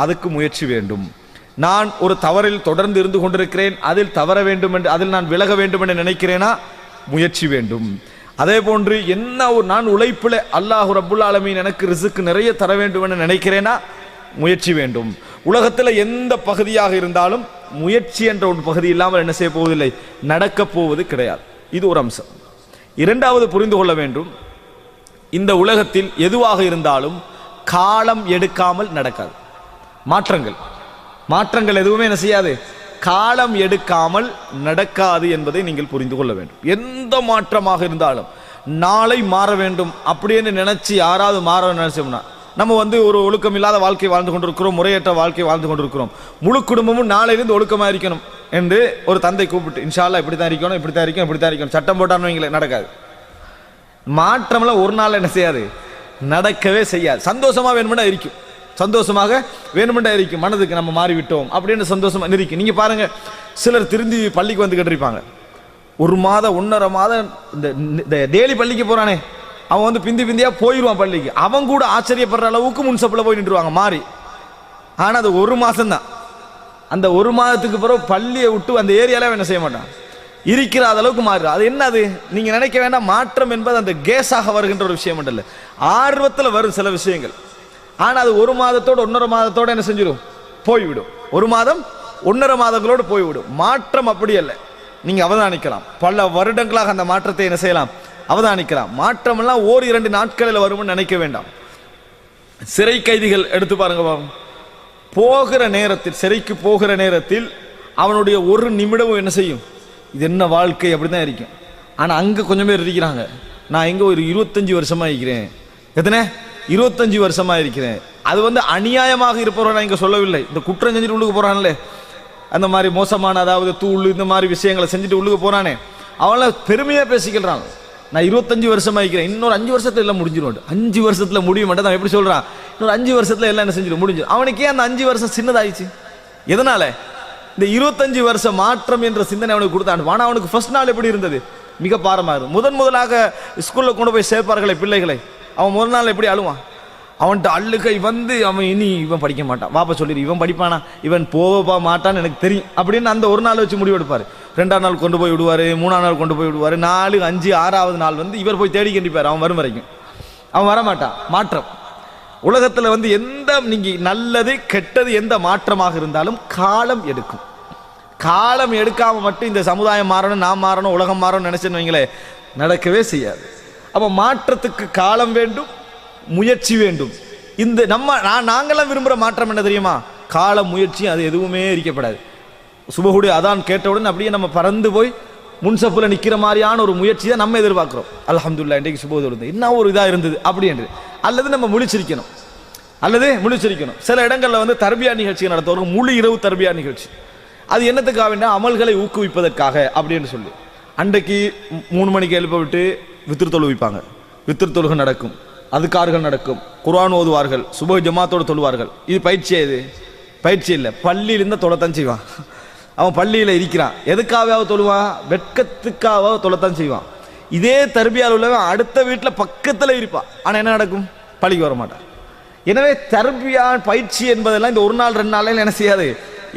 [SPEAKER 1] அதுக்கு முயற்சி வேண்டும். நான் ஒரு தவறில் தொடர்ந்து இருந்து கொண்டிருக்கிறேன், அதில் தவற வேண்டும் என்று, அதில் நான் விலக வேண்டும் என்று நினைக்கிறேனா, முயற்சி வேண்டும். அதே போன்று என்ன ஒரு நான் உழைப்பில் அல்லாஹ் ரப்புல் ஆலமீன் எனக்கு ரிஸ்க் நிறைய தர வேண்டும் என்று நினைக்கிறேனா, முயற்சி வேண்டும். உலகத்தில் எந்த பகுதியாக இருந்தாலும் முயற்சி என்ற ஒரு பகுதி இல்லாமல் என்ன செய்ய போவதில்லை, நடக்கப் போவது கிடையாது. இது ஒரு அம்சம். இரண்டாவது புரிந்து கொள்ள வேண்டும், இந்த உலகத்தில் எதுவாக இருந்தாலும் காலம் எடுக்காமல் நடக்காது. மாற்றங்கள் எதுவுமே என்ன செய்யாது, காலம் எடுக்காமல் நடக்காது என்பதை நீங்கள் புரிந்து கொள்ள வேண்டும். எந்த மாற்றமாக இருந்தாலும் நாளை மாற வேண்டும் அப்படின்னு நினைச்சு யாராவது மாற நினைச்சோம்னா, நம்ம ஒரு ஒழுக்கம் இல்லாத வாழ்க்கை வாழ்ந்து கொண்டிருக்கிறோம், முறையற்ற வாழ்க்கை வாழ்ந்து கொண்டிருக்கிறோம். முழு குடும்பமும் நாளையிலிருந்து ஒழுக்கமாக இருக்கணும் என்று ஒரு தந்தை கூப்பிட்டு இன்ஷா அல்லாஹ் இப்படித்தான் இருக்கணும், இப்படித்தான் இருக்கணும், இப்படித்தான் இருக்கணும் சட்டம் போட்டான்னு வைங்களே, நடக்காது. மாற்றம்லாம் ஒரு நாள் என்ன செய்யாது, நடக்கவே செய்யாது. சந்தோஷமா வேணுமெண்டா இருக்கும், சந்தோஷமாக வேணுமெண்டா இருக்கும், மனதுக்கு நம்ம மாறிவிட்டோம் அப்படின்னு சந்தோஷமா இருக்கும். நீங்க பாருங்க, சிலர் திருந்தி பள்ளிக்கு வந்து கேட்டிருப்பாங்க, 1 மாதம் 1.5 மாதம் இந்த டெய்லி பள்ளிக்கு போறானே அவன் பிந்தியா போயிடுவான் பள்ளிக்கு, அவன் கூட ஆச்சரியப்படுற அளவுக்கு முன்சப்பில் போய் நின்றுவாங்க மாறி. ஆனா அது 1 மாசம் தான். அந்த 1 மாதத்துக்கு பிறகு பள்ளியை விட்டு அந்த ஏரியால என்ன செய்ய மாட்டான், இருக்கிற அளவுக்கு மாறு. அது என்னது, நீங்க நினைக்க வேண்டாம், மாற்றம் என்பது அந்த கேஸாக வருகின்ற ஒரு விஷயம் இல்ல, ஆர்வத்தில் வரும் சில விஷயங்கள். ஆனா அது 1 மாதத்தோட 1.5 மாதத்தோட என்ன செஞ்சிடும், போய்விடும். 1 மாதம் 1.5 மாதங்களோடு போய்விடும். மாற்றம் அப்படி அல்ல, நீங்க அவதானிக்கலாம். பல வருடங்களாக அந்த மாற்றத்தை என்ன செய்யலாம், அவதானிக்கலாம். மாற்றம் எல்லாம் 1-2 நாட்களில் வரும்னு நினைக்க வேண்டாம். சிறை கைதிகள் எடுத்து பாருங்க, போகிற நேரத்தில், சிறைக்கு போகிற நேரத்தில் அவனுடைய 1 நிமிடமும் என்ன செய்யும், இது என்ன வாழ்க்கை அப்படிதான் இருக்கும். ஆனா அங்க கொஞ்சம் பேர் இருக்கிறாங்க, நான் எங்க ஒரு 25 வருஷமா இருக்கிறேன், எத்தனை 25 வருஷமா இருக்கிறேன். அது அநியாயமாக இருப்பவர்கள் நான் இங்க சொல்லவில்லை, இந்த குற்றம் செஞ்சுட்டு உள்ளுக்கு போறான்ல, அந்த மாதிரி மோசமான அதாவது தூள் இந்த மாதிரி விஷயங்களை செஞ்சுட்டு உள்ளுக்கு போறானே, அவங்கள பெருமையா பேசிக்கிறாங்க, நான் 25 வருஷமா இருக்கிறேன், இன்னொரு 5 வருஷத்துல எல்லாம் முடிஞ்சிடும். 5 வருஷத்துல முடிய மாட்டேன் தான் எப்படி சொல்றான், இன்னொரு 5 வருஷத்துல எல்லாம் என்ன செஞ்சிடும், முடிஞ்சிடும். அவனுக்கே அந்த 5 வருஷம் சின்னதாயிடுச்சு. எதனால, இந்த 25 வருஷ மாற்றம் என்ற சிந்தனை அவனுக்கு கொடுத்தான். ஆனால் அவனுக்கு ஃபர்ஸ்ட் நாள் எப்படி இருந்தது? மிக பாரமாக இருந்தது. முதலாக ஸ்கூலில் கொண்டு போய் சேர்ப்பார்களே பிள்ளைகளை, அவன் முதல் நாள் எப்படி அழுவான்? அவன்கிட்ட அழுகை வந்து அவன் இவன் படிக்க மாட்டான், வாப்பா சொல்லிடு, இவன் படிப்பானா, இவன் போக மாட்டான்னு எனக்கு தெரியும் அப்படின்னு அந்த ஒரு நாள் வச்சு முடிவெடுப்பார். 2ஆம் நாள் கொண்டு போய் விடுவார், 3ஆம் நாள் கொண்டு போய் விடுவார், 4, 5, 6வது நாள் வந்து இவர் போய் தேடி கண்டிப்பார். அவன் வரும் வரைக்கும் அவன் வரமாட்டான். மாற்றம் உலகத்தில் வந்து எந்த நீங்கள் நல்லது கெட்டது எந்த மாற்றமாக இருந்தாலும் காலம் எடுக்கும். காலம் எடுக்காமல் மட்டும் இந்த சமுதாயம் மாறணும், நாம் மாறணும், உலகம் மாறணும் நினைச்சேன்னு வைங்களே, நடக்கவே செய்யாது. அப்போ மாற்றத்துக்கு காலம் வேண்டும், முயற்சி வேண்டும். இந்த நாங்கெல்லாம் விரும்புகிற மாற்றம் என்ன தெரியுமா? கால முயற்சி, அது எதுவுமே இருக்கப்படாது. சுபகுடைய அதான் கேட்டவுடன் அப்படியே நம்ம பறந்து போய் முன்சப்புல நிற்கிற மாதிரியான ஒரு முயற்சி தான் நம்ம எதிர்பார்க்கிறோம். அல்ஹம்துலில்லாஹ் இன்றைக்கு சுபகுது இருந்தது, என்ன ஒரு இதாக இருந்தது அப்படி என்று. அல்லது நம்ம முழிச்சிருக்கணும். சில இடங்களில் வந்து தர்பியா நிகழ்ச்சி நடத்துவார்கள், முழு இரவு தர்பியா நிகழ்ச்சி. அது என்னத்துக்காக வேண்டாம்? அமல்களை ஊக்குவிப்பதற்காக அப்படின்னு சொல்லி அன்றைக்கு 3 மணிக்கு எழுப்ப விட்டு வித்திரு தொழுவிப்பாங்க. வித்திரு தொழுகை நடக்கும், அதுக்கார்கள் நடக்கும், குர்ஆன் ஓதுவார்கள், சுபஹ் ஜமாத்தோடு தொழுவார்கள். இது பயிற்சி, இது பயிற்சி இல்லை. பள்ளியிலிருந்து தொலைத்தான் செய்வான். அவன் பள்ளியில் இருக்கிறான், எதுக்காக தொழுவான்? வெட்கத்துக்காக தொலைத்தான் செய்வான். இதே தர்பியால் உள்ளவன் அடுத்த வீட்டில் பக்கத்தில் இருப்பான், ஆனால் என்ன நடக்கும்? பள்ளிக்கு வர மாட்டான். எனவே தர்பியா பயிற்சி என்பதெல்லாம் இந்த ஒரு நாள் 2 நாளில் என்ன செய்யாது,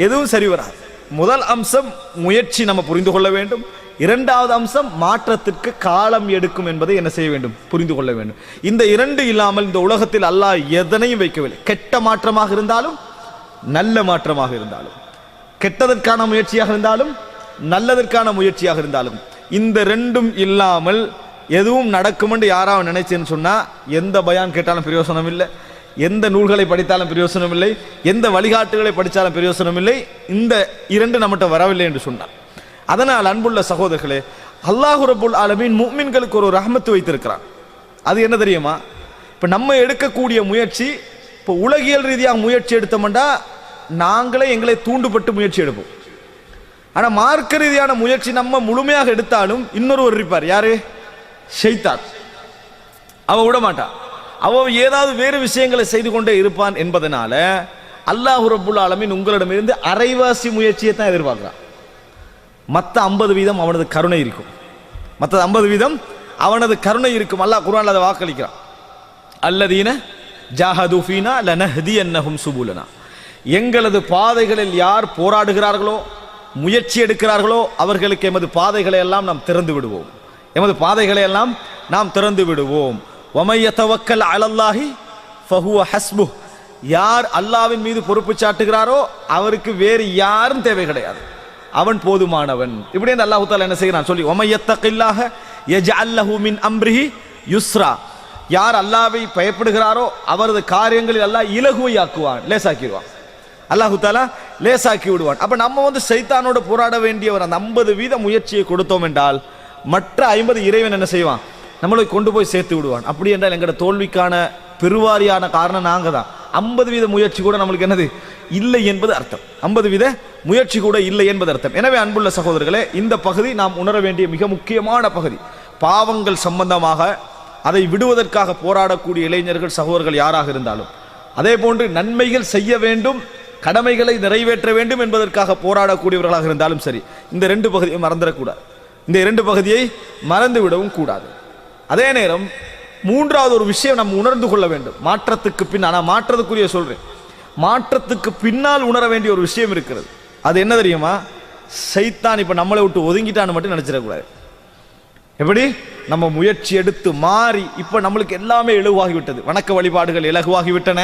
[SPEAKER 1] எதுவும் சரி வராது. முதல் அம்சம் முயற்சி நம்ம புரிந்து கொள்ள வேண்டும். 2வது அம்சம் மாற்றத்திற்கு காலம் எடுக்கும் என்பதை என்ன செய்ய வேண்டும்? புரிந்து கொள்ள வேண்டும். இந்த 2 இல்லாமல் இந்த உலகத்தில் அல்லாஹ் எதனையும் வைக்கவில்லை. கெட்ட மாற்றமாக இருந்தாலும் நல்ல மாற்றமாக இருந்தாலும், கெட்டதற்கான முயற்சியாக இருந்தாலும் நல்லதற்கான முயற்சியாக இருந்தாலும், இந்த 2ம் இல்லாமல் எதுவும் நடக்கும் என்று யாராவது நினைச்சேன்னு சொன்னா எந்த பயான் கேட்டாலும் பிரயோசனம் இல்லை, எந்த நூல்களை படித்தாலும் பிரயோசனம் இல்லை, எந்த வழிகாட்டுகளை படித்தாலும் பிரயோசனம் இல்லை. இந்த 2 நம்மகிட்ட வரவில்லை என்று சொன்னார். அதனால் அன்புள்ள சகோதரர்களே, அல்லாஹ் ரப்புல் ஆலமீன் முஃமின்களுக்கு ஒரு ரஹ்மத்து வைத்திருக்கிறான். அது என்ன தெரியுமா? இப்போ நம்ம எடுக்கக்கூடிய முயற்சி, இப்போ உலகியல் ரீதியாக முயற்சி எடுத்தோம்னா நாங்களே எங்களை தூண்டுபட்டு முயற்சி எடுப்போம். ஆனால் மார்க்க ரீதியான முயற்சி நம்ம முழுமையாக எடுத்தாலும் இன்னொருவர் இருப்பார். யாரு? ஷைத்தான். அவன் விட மாட்டான். அவன் ஏதாவது வேறு விஷயங்களை செய்து கொண்டே இருப்பான். என்பதனால அல்லாஹ் ரப்புல் ஆலமீன் உங்களிடமிருந்து அரைவாசி முயற்சியை தான் எதிர்பார்க்கிறான். மற்ற 50% அவனது கருணை இருக்கும். மற்ற 50% அவனது கருணை இருக்கும். அல்லாஹ் குர்ஆன்ல அதை வாக்களிக்கிறான். அல்லதீன ஜாஹது ஃபீனா லனஹ்தியன்னஹும் சுபுலனா. எங்களது பாதைகளில் யார் போராடுகிறார்களோ, முயற்சி எடுக்கிறார்களோ, அவர்களுக்கு எமது பாதைகளை எல்லாம் நாம் திறந்து விடுவோம். எமது பாதைகளை எல்லாம் நாம் திறந்து விடுவோம். வமை யதவக்கல் அலல்லாஹி ஃபஹுவ ஹஸ்புஹ். யார் அல்லாஹ்வின் மீது பொறுப்பு சாட்டுகிறாரோ அவருக்கு வேறு யாரும் தேவை கிடையாது, அவன் போதுமானவன். இப்படி அல்லாஹ் தஆலா என்ன செய்கிறான் சொல்லி, வமை யத்தகில்லாஹ யஜ்அல் லஹு மின் அம்ரிஹி யுஸ்ரா. யார் அல்லாஹ்வை பயப்படுகிறாரோ அவரது காரியங்களில் அல்லாஹ் இலகுவையாக்குவான், லேசாக்கிடுவான். அல்லாஹ் தஆலா லேசாக்கி விடுவான். அப்ப நம்ம வந்து சைத்தானோட போராட வேண்டியவர் அந்த 50% முயற்சியை கொடுத்தோம் என்றால் மற்ற 50 இறைவன் என்ன செய்வான்? நம்மளை கொண்டு போய் சேர்த்து விடுவான். அப்படி என்றால் எங்களோட தோல்விக்கான பெருவாரியான காரணம் நாங்கள் தான். 50% முயற்சி கூட நம்மளுக்கு என்னது இல்லை என்பது அர்த்தம். 50% முயற்சி கூட இல்லை என்பது அர்த்தம். எனவே அன்புள்ள சகோதரர்களே, இந்த பகுதி நாம் உணர வேண்டிய மிக முக்கியமான பகுதி. பாவங்கள் சம்பந்தமாக அதை விடுவதற்காக போராடக்கூடிய இளைஞர்கள் சகோதரர்கள் யாராக இருந்தாலும், அதே போன்று நன்மைகள் செய்ய வேண்டும், கடமைகளை நிறைவேற்ற வேண்டும் என்பதற்காக போராடக்கூடியவர்களாக இருந்தாலும் சரி, இந்த 2 பகுதியை மறந்துடக்கூடாது. இந்த 2 பகுதியை மறந்து விடவும் கூடாது. அதே நேரம் 3வது ஒரு விஷயம் நம்ம உணர்ந்து கொள்ள வேண்டும். மாற்றத்துக்கு பின்னால், நான் மாற்றத்துக்குரிய சொல்றேன், மாற்றத்துக்கு பின்னால் உணர வேண்டிய ஒரு விஷயம் இருக்கிறது. அது என்ன தெரியுமா? சைத்தான் இப்ப நம்மளை விட்டு ஒதுங்கிட்டான்னு மட்டும் நினைச்சிடக்கூடாது. எப்படி நம்ம முயற்சி எடுத்து மாறி இப்ப நம்மளுக்கு எல்லாமே இலகுவாகிவிட்டது, வணக்க வழிபாடுகள் இலகுவாகிவிட்டன,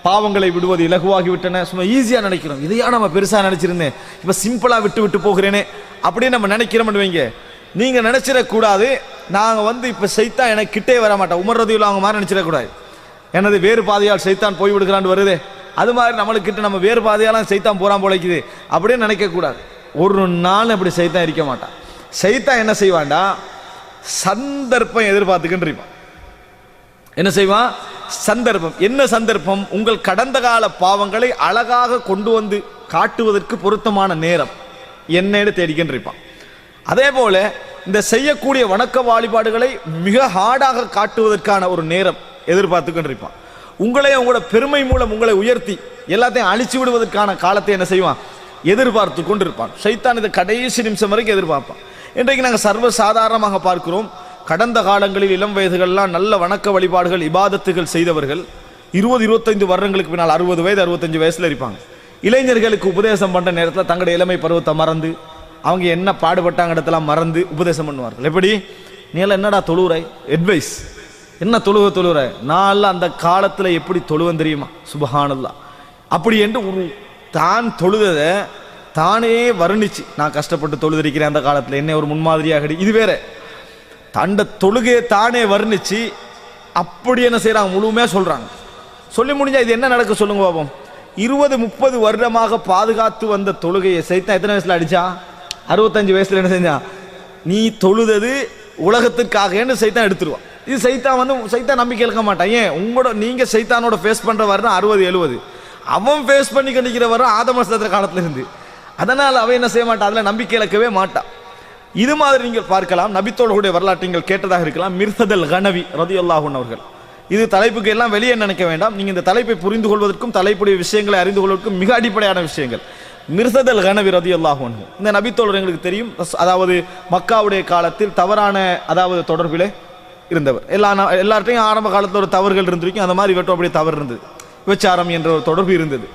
[SPEAKER 1] பாவங்களை விடுவது இலகுவாகிவிட்டன, சும்மா ஈஸியா நினைக்கிறோம். இதையா நம்ம பெருசா நினைச்சிருந்தேன், இப்ப சிம்பிளா விட்டு விட்டு போகிறேனே அப்படின்னு நம்ம நினைக்கிறோம். வைங்க, நீங்க நினைச்சிடக்கூடாது நாங்க வந்து இப்ப சைத்தான் எனக்கு கிட்டே வர மாட்டேன், உமர் ரதியுல்லாஹு அவங்க மாதிரி நினைச்சிடக்கூடாது. எனது வேறு பாதையால் சைத்தான் போய் விடுகிறான்னு வருது, அது மாதிரி நம்மளுக்கு கிட்ட நம்ம வேறு பாதையாலாம் சைத்தான் போறான் போலைக்குது அப்படின்னு நினைக்க கூடாது. ஒரு நாள் அப்படி சைத்தான் இருக்க மாட்டான். சைத்தான் என்ன செய்வான்டா, சந்தர்ப்பம் எதிர்பார்த்துக்கிட்டு இருப்பான். என்ன செய்வான்? சந்தர்ப்பம். என்ன சந்தர்ப்பம்? உங்கள் கடந்த கால பாவங்களை அழகாக கொண்டு வந்து காட்டுவதற்கு பொருத்தமான நேரம் என்னன்னு தேடிக்கிட்டு இருப்பான். அதே போல இந்த செய்யக்கூடிய வணக்க வழிபாடுகளை மிக ஹார்டாக காட்டுவதற்கான ஒரு நேரம் எதிர்பார்த்துக்கிட்டு இருப்பான். உங்களை உங்களோட பெருமை மூலம் உங்களை உயர்த்தி எல்லாத்தையும் அழிச்சு விடுவதற்கான காலத்தை என்ன செய்வான்? எதிர்பார்த்து கொண்டு இருப்பான். ஷைத்தான் இதை கடைசி நிமிஷம் வரைக்கும் எதிர்பார்ப்பான். இன்றைக்கு நாங்கள் சர்வ சாதாரணமாக பார்க்கிறோம். கடந்த காலங்களில் இளம் வயதுகள்லாம் நல்ல வணக்க வழிபாடுகள் இபாதத்துகள் செய்தவர்கள் 20-25 வருடங்களுக்கு பின்னால் 60 வயது 65 வயசுல இருப்பாங்க. இளைஞர்களுக்கு உபதேசம் பண்ற நேரத்தில் தங்களுடைய இளமை பருவத்தை மறந்து அவங்க என்ன பாடுபட்டாங்க இடத்தெல்லாம் மறந்து உபதேசம் பண்ணுவார்கள். எப்படி நீ எல்லாம் என்னடா தொழுவுரை அட்வைஸ் என்ன தொழுவுரை நான் அந்த காலத்தில் எப்படி தொழுவன் தெரியுமா சுபஹானல்லாஹ் அப்படி என்று ஒரு தான் தொழுதை தானே வர்ணிச்சு நான் கஷ்டப்பட்டு தொழுதிருக்கிறேன் அந்த காலத்தில் என்ன ஒரு முன்மாதிரியாக இது வேற தண்ட தொழுகையை தானே வர்ணிச்சு அப்படி என்ன செய்யறாங்க முழுமையா சொல்றாங்க. சொல்லி முடிஞ்சா இது என்ன நடக்க சொல்லுங்க பாப்போம். 20-30 வருடமாக பாதுகாத்து வந்த தொழுகையை சைத்தான் எத்தனை வயசுல அடிச்சா 65 வயசுல என்ன செஞ்சா நீ தொழுதது உலகத்திற்காக சைத்தான் எடுத்துருவான். இது சைத்தான் நம்பிக்கை இழக்க மாட்டான். ஏன் உங்களோட நீங்க சைத்தானோட ஃபேஸ் பண்ற வருடம் 60-70 அவன் ஃபேஸ் பண்ணி கண்டிக்கிற வரும் ஆதம காலத்துல இருந்து. அதனால அவன் என்ன செய்ய மாட்டான் அதுல நம்பிக்கை இழக்கவே மாட்டான். இது மாதிரி நீங்கள் பார்க்கலாம். நபித்தோழர்களுடைய வரலாற்றை நீங்கள் கேட்டதாக இருக்கலாம். மிர்சதல் கனவி ரலியல்லாஹு அன்ஹு அவர்கள். இது தலைப்புக்கு எல்லாம் வெளியே நினைக்க வேண்டாம். நீங்க இந்த தலைப்பை புரிந்து கொள்வதற்கும் தலைப்புடைய விஷயங்களை அறிந்து கொள்வதற்கும் மிக அடிப்படையான விஷயங்கள். மிர்சதல் கனவி ரலியல்லாஹு அன்ஹு இந்த நபித்தோழர் எங்களுக்கு தெரியும். அதாவது மக்காவுடைய காலத்தில் தவறான அதாவது தொடர்பிலே இருந்தவர். எல்லார்ட்டையும் ஆரம்ப காலத்தில் ஒரு தவறுகள் இருந்திருக்கும். அந்த மாதிரி இவற்றும் அப்படியே தவறு இருந்தது. விபச்சாரம் என்ற ஒரு தொடர்பு இருந்தது.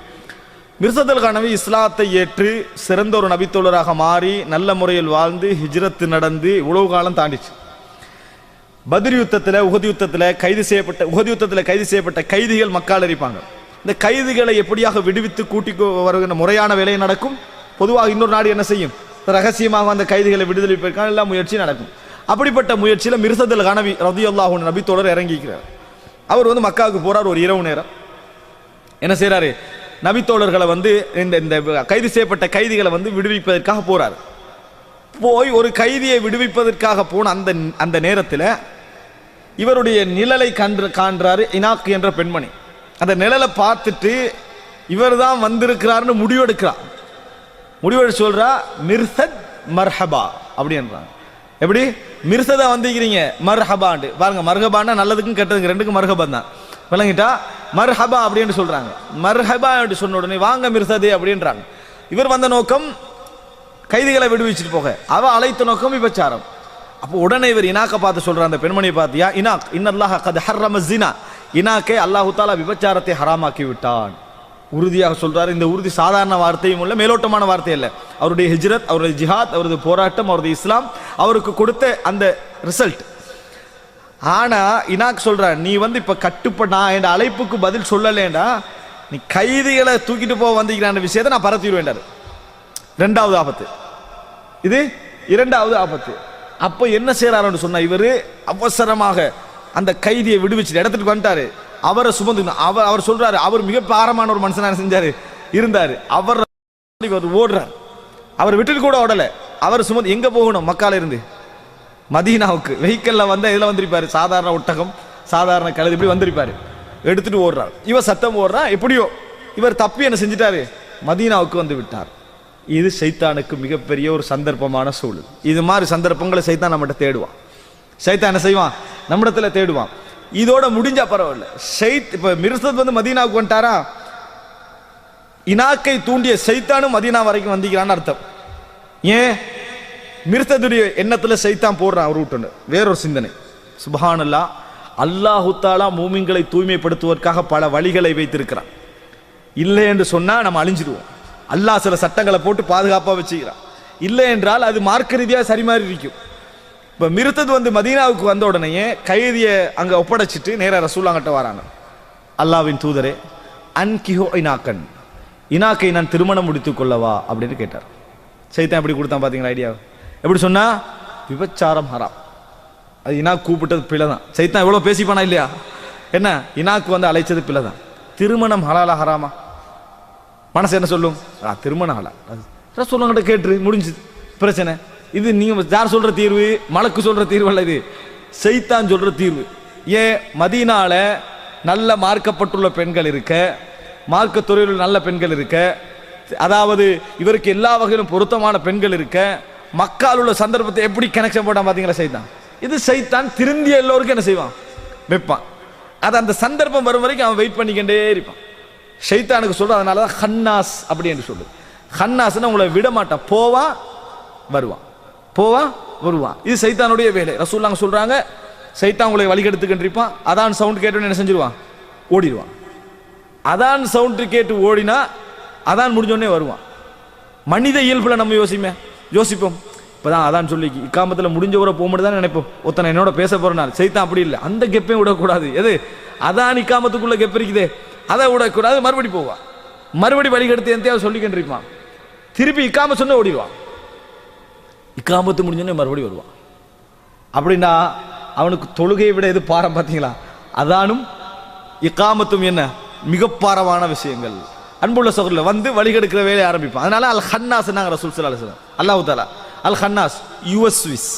[SPEAKER 1] மிர்சதல் கனவி இஸ்லாத்தை ஏற்று சிறந்த ஒரு நபித்தோழராக மாறி நல்ல முறையில் வாழ்ந்து ஹிஜ்ரத் நடந்து இவ்வளவு காலம் தாண்டிச்சு. பத்ர் யுத்தத்தில் உஹது யுத்தத்தில் கைது செய்யப்பட்ட கைதிகள் மக்கால் இருப்பாங்க. இந்த கைதிகளை எப்படியாக விடுவித்து கூட்டி வருகின்ற முறையான வேலை நடக்கும். பொதுவாக இன்னொரு நாடு என்ன செய்யும் ரகசியமாக அந்த கைதிகளை விடுதலைப்பதற்கான எல்லா முயற்சியும் நடக்கும். அப்படிப்பட்ட முயற்சியில் மிர்சதல் கனவி ரலியல்லாஹு அன்ஹு நபித்தோழர் இறங்கிக்கிறார். அவர் மக்காவுக்கு போறார். ஒரு இரவு நேரம் என்ன செய்யறாரு நபித்தோழர்களை இந்த கைது செய்யப்பட்ட கைதிகளை விடுவிப்பதற்காக போறார். போய் ஒரு கைதியை விடுவிப்பதற்காக போன அந்த நேரத்தில் இவருடைய நிழலை காண்றாரு இனாக் என்ற பெண்மணி. அந்த நிழலை பார்த்துட்டு இவர் தான் வந்திருக்கிறார்னு முடிவெடுக்கிறார். முடிவெடுத்து சொல்றா மிர்சத் மர்ஹபா அப்படின்றாங்க. எப்படி மிர்சதா வந்திருக்கிறீங்க மர்ஹபாண்டு பாருங்க. மர்ஹபான்னா நல்லதுக்கும் கெட்டதுக்கு ரெண்டுக்கும் மர்ஹபா தான் விளங்கிட்டா. மர்ஹபா அப்படின்னு சொல்றாங்க. மர்ஹபா என்று சொன்ன உடனே வாங்க மிர்சதே அப்படின்றாங்க. இவர் வந்த நோக்கம் கைதிகளை விடுவிச்சுட்டு போக, அவ அழைத்த நோக்கம் விபச்சாரம். அப்போ உடனே இவர் இனாக்க பார்த்து சொல்ற அந்த பெண்மணியை பார்த்தியா இனாக் இன்னல்லாஹ கத் ஹர்ரம ஸினா இனாக்கே அல்லாஹ் தஆலா விபச்சாரத்தை ஹராமாக்கி விட்டான் உறுதியாக சொல்றாரு. இந்த உறுதி சாதாரண வார்த்தையும் இல்ல மேலோட்டமான வார்த்தை இல்ல. அவருடைய ஹிஜ்ரத் அவருடைய ஜிஹாத் அவருடைய போராட்டம் அவருடைய இஸ்லாம் அவருக்கு கொடுத்த அந்த ரிசல்ட். ஆனா இனாக் சொல்ற நீ இப்ப கட்டுப்படா என்ற அழைப்புக்கு பதில் சொல்லலேண்டா நீ கைதிகளை தூக்கிட்டு போக வந்திருக்கிற விஷயத்தை நான் பரத்திடுவேன். இரண்டாவது ஆபத்து இது. இரண்டாவது ஆபத்து. அப்ப என்ன செய்யறாரு சொன்னா இவரு அவசரமாக அந்த கைதியை விடுவிச்சு இடத்துக்கு வந்துட்டாரு. அவரை சுமந்து அவர் சொல்றாரு அவர் மிக பாரமான ஒரு மனுஷனா செஞ்சாரு இருந்தாரு. அவர் ஓடுறார். அவர் விட்டுட்டு கூட ஓடல. அவர் சுமந்து எங்க போகணும் மக்கால இருந்து மதீனாவுக்கு வெஹிக்கல்ல இதுல வந்திருப்பாரு. சாதாரண ஒட்டகம் சாதாரண கழுது இப்படி வந்திருப்பாரு. எடுத்துட்டு ஓடுறார். இவர் சத்தம் ஓடுறா. எப்படியோ இவர் தப்பி என்ன செஞ்சிட்டாரு மதீனாவுக்கு வந்து விட்டார். இது சைத்தானுக்கு மிகப்பெரிய ஒரு சந்தர்ப்பமான சூழல். இது மாதிரி சந்தர்ப்பங்களை சைத்தான் நம்மகிட்ட தேடுவான். சைத்தான் என்ன செய்வான் நம்மிடத்துல தேடுவான். இதோட முடிஞ்சா பரவாயில்ல. இப்ப மிர்சத் மதீனாவுக்கு வந்துட்டாரா இனாக்கை தூண்டிய சைத்தானும் மதீனா வரைக்கும் வந்திக்கிறான்னு அர்த்தம். ஏன் மிர்சதுடைய எண்ணத்துல சைத்தான் போடுறான் ரூட்டு வேறொரு சிந்தனை. சுப்ஹானல்லாஹ் அல்லாஹு தஆலா மூமின்களை தூய்மைப்படுத்துவதற்காக பல வழிகளை வைத்திருக்கிறான். இல்லை என்று சொன்னா நம்ம அழிஞ்சிடுவோம். அல்லாஹ் சில சட்டங்களை போட்டு பாதுகாப்பா வச்சுக்கிறான். இல்லை என்றால் அது மார்க்க ரீதியாக சரி மாதிரி இருக்கும். இப்ப மிர்சத் மதீனாவுக்கு வந்த உடனே கைதியை அங்க ஒப்படைச்சிட்டு நேரா ரசூலுல்லாஹ்கிட்ட வராங்க. அல்லாஹ்வின் தூதரே அன்கிஹு இனாக்கன் இனாக்கை நான் திருமணம் முடித்துக் கொள்ளவா அப்படின்னு கேட்டார். சைத்தான் எப்படி கொடுத்தான் பாத்தீங்களா ஐடியா. எப்படி சொன்னா விபச்சாரம் ஹராம். அது இனாக் கூப்பிட்டது பிழை தான். சைத்தான் எவ்வளவு பேசிப்பானா இல்லையா. என்ன இனாக்கு அழைச்சது பிழை தான். திருமணம் ஹலாலா ஹராமா மனசு என்ன சொல்லும் திருமணம் ஹலால். ரசூலுல்லாஹ்கிட்ட கேட்டு முடிஞ்சது பிரச்சனை. இது நீங்க யார் சொல்ற தீர்வு மலக்கு சொல்ற தீர்வு அல்ல. இது சைத்தான் சொல்ற தீர்வு. ஏன் மதீனால நல்ல மார்க்கப்பட்டுள்ள பெண்கள் இருக்க மார்க்க துறையில் நல்ல பெண்கள் இருக்க அதாவது இவருக்கு எல்லா வகையிலும் பொருத்தமான பெண்கள் இருக்க மக்கால் உள்ள சந்தர்ப்பத்தை எப்படி கனெக்ஷன் போட்டான் பாத்தீங்களா சைத்தான். இது சைத்தான் திருந்திய எல்லோருக்கும் என்ன செய்வான் வைப்பான். அது அந்த சந்தர்ப்பம் வரும் வரைக்கும் அவன் வெயிட் பண்ணிக்கிட்டே இருப்பான். ஷைத்தானுக்கு சொல்ற அதனாலதான் ஹன்னாஸ் அப்படி என்று சொல்லு. ஹன்னாஸ்னா உங்களை விட மாட்டான், போவான் வருவான், போவான் வருவான். இது சைத்தானுடைய வேலை. ரசூலுல்லாஹ் சொல்றாங்க, சைத்தான் உங்களை வழிகெடுத்துக்கின்றிருப்பான். அதான் சவுண்ட் கேட்டு என்ன செஞ்சிருவான், ஓடிடுவான். அதான் சவுண்ட் கேட்டு ஓடினா அதான் முடிஞ்சோடனே வருவான். மனித இயல்புல நம்ம யோசிப்போம். இப்பதான் அதான் சொல்லி இக்காமத்தில் முடிஞ்சவரை போக மட்டும் தான் நினைப்போம். ஒருத்தனை என்னோட பேச போறேன். சைத்தான் அப்படி இல்லை, அந்த கெப்பையும் விடக்கூடாது. எது அதான் இக்காமத்துக்குள்ள கெப் இருக்குதே அதை விடக்கூடாது. மறுபடி போவான், மறுபடி வழிகெடுத்து எந்தையாவது சொல்லிக்கின்றிருப்பான். திருப்பி இக்காம சொன்ன ஓடிடுவான். இக்காமத்து முடிஞ்சோடனே மறுபடி வருவான். அப்படின்னா அவனுக்கு தொழுகையை விட எது பாரம் பார்த்தீங்களா? அதானும் இக்காமத்தும் என்ன மிக பாரமான விஷயங்கள். அன்புள்ள சகோதரர்கள் வந்து வழிகெடுக்கிற வேலையை ஆரம்பிப்பான். அதனால அல் ஹன்னாஸ் நாங்கள் ரசூல் ஸல்லல்லாஹு அலைஹி வஸல்லம் அல்லாஹ் தஆலா அல் ஹன்னாஸ் யுவஸ்விஸ்,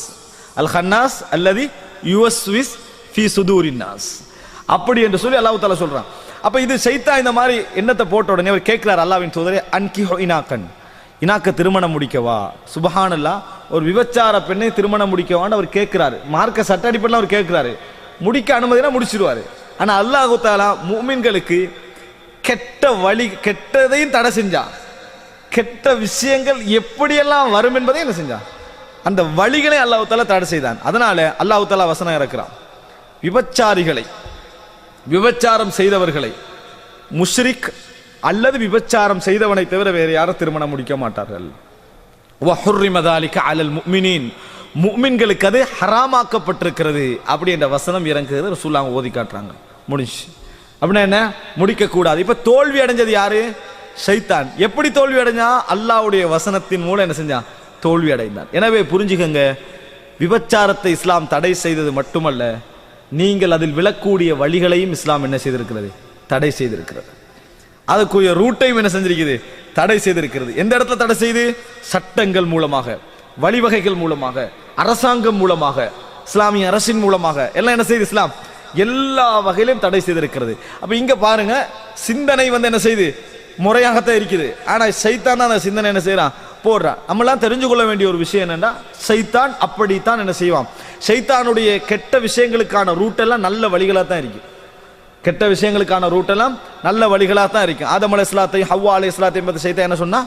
[SPEAKER 1] அல் ஹன்னாஸ் அல்லதி யுவஸ்விஸ் ஃபீ சுதூரின் நாஸ், அப்படி என்று சொல்லி அல்லாஹ் தஆலா சொல்றான். அப்ப இது சைத்தான் இந்த மாதிரி எண்ணத்தை போட்ட உடனே அவர் கேட்கிறார், அல்லாஹ்வின் தூதரே அன்கிஹு இனாக்கன், இனாக்க திருமணம் முடிக்கவா? சுபஹானல்லாஹ், ஒரு விபச்சார பெண்ணை திருமணம் முடிக்கவான்னு அவர் கேட்கிறாரு. மார்க்க சட்ட அடிப்படையில் அவர் கேட்கிறாரு. முடிக்க அனுமதினா முடிச்சிருவாரு. ஆனா அல்லாஹ் தஆலா முஃமின்களுக்கு கெட்ட வழி, கெட்டதையும் தடை செஞ்சான். கெட்ட விஷயங்கள் எப்படியெல்லாம் வரும் என்பதை என்ன செஞ்சான், அந்த வழிகளை அல்லாஹ் தஆலா தடை செய்தான். அதனால அல்லாஹ் தஆலா வசனம் இறக்குறான், விபச்சாரிகளை, விபச்சாரம் செய்தவர்களை, முஷ்ரிக் அல்லது விபச்சாரம் செய்தவனை தவிர வேறு யாரும் திருமணம் முடிக்க மாட்டார்கள். வஹுர்ரிம ذلك على المؤمنين, முஃமின்களுக்கு அது ஹராமாக்கப்பட்டிருக்கிறது. அப்படி என்ற வசனம் இறங்குகிறது. ரசூலுல்லாஹ் ஓதி காட்டுறாங்க. முடிஞ்சு. அப்படின்னா என்ன, முடிக்க கூடாது. இப்ப தோல்வி அடைஞ்சது யாரு? ஷைத்தான். எப்படி தோல்வி அடைஞ்சா? அல்லாஹ்வுடைய வசனத்தின் மூலம் என்ன செஞ்சான், தோல்வி அடைந்தான். எனவே புரிஞ்சுக்கங்க, விபச்சாரத்தை இஸ்லாம் தடை செய்தது மட்டுமல்ல, நீங்கள் அதில் விழக்கூடிய வழிகளையும் இஸ்லாம் என்ன செய்திருக்கிறது, தடை செய்திருக்கிறது. அதுக்குரிய ரூட்டையும் என்ன செஞ்சிருக்கிறது, தடை செய்திருக்கிறது. எந்த இடத்துல தடை செய்து? சட்டங்கள் மூலமாக, வழிவகைகள் மூலமாக, அரசாங்கம் மூலமாக, இஸ்லாமிய அரசின் மூலமாக எல்லாம் என்ன செய்து இஸ்லாம் எல்லா வகையிலும் தடை செய்திருக்கிறது. அப்ப இங்க பாருங்க, சிந்தனை வந்து என்ன செய்து முறையாகத்தான் இருக்குது. ஆனா சைத்தான் தான் அந்த சிந்தனை என்ன செய்யறான், போடுறான். நம்மளாம் தெரிஞ்சு கொள்ள வேண்டிய ஒரு விஷயம் என்னன்னா, சைத்தான் அப்படித்தான் என்ன செய்வான். சைத்தானுடைய கெட்ட விஷயங்களுக்கான ரூட் எல்லாம் நல்ல வழிகளாக தான் இருக்கு. கெட்ட விஷயங்களுக்கான ரூட் எல்லாம் நல்ல வழிகளாக தான் இருக்கு. ஆதம் அலைஹிஸ்ஸலாத்தையும் ஹவ்வா அலைஹிஸ்ஸலாத்தையும் பத்தி சைத்தான் என்ன சொன்னா,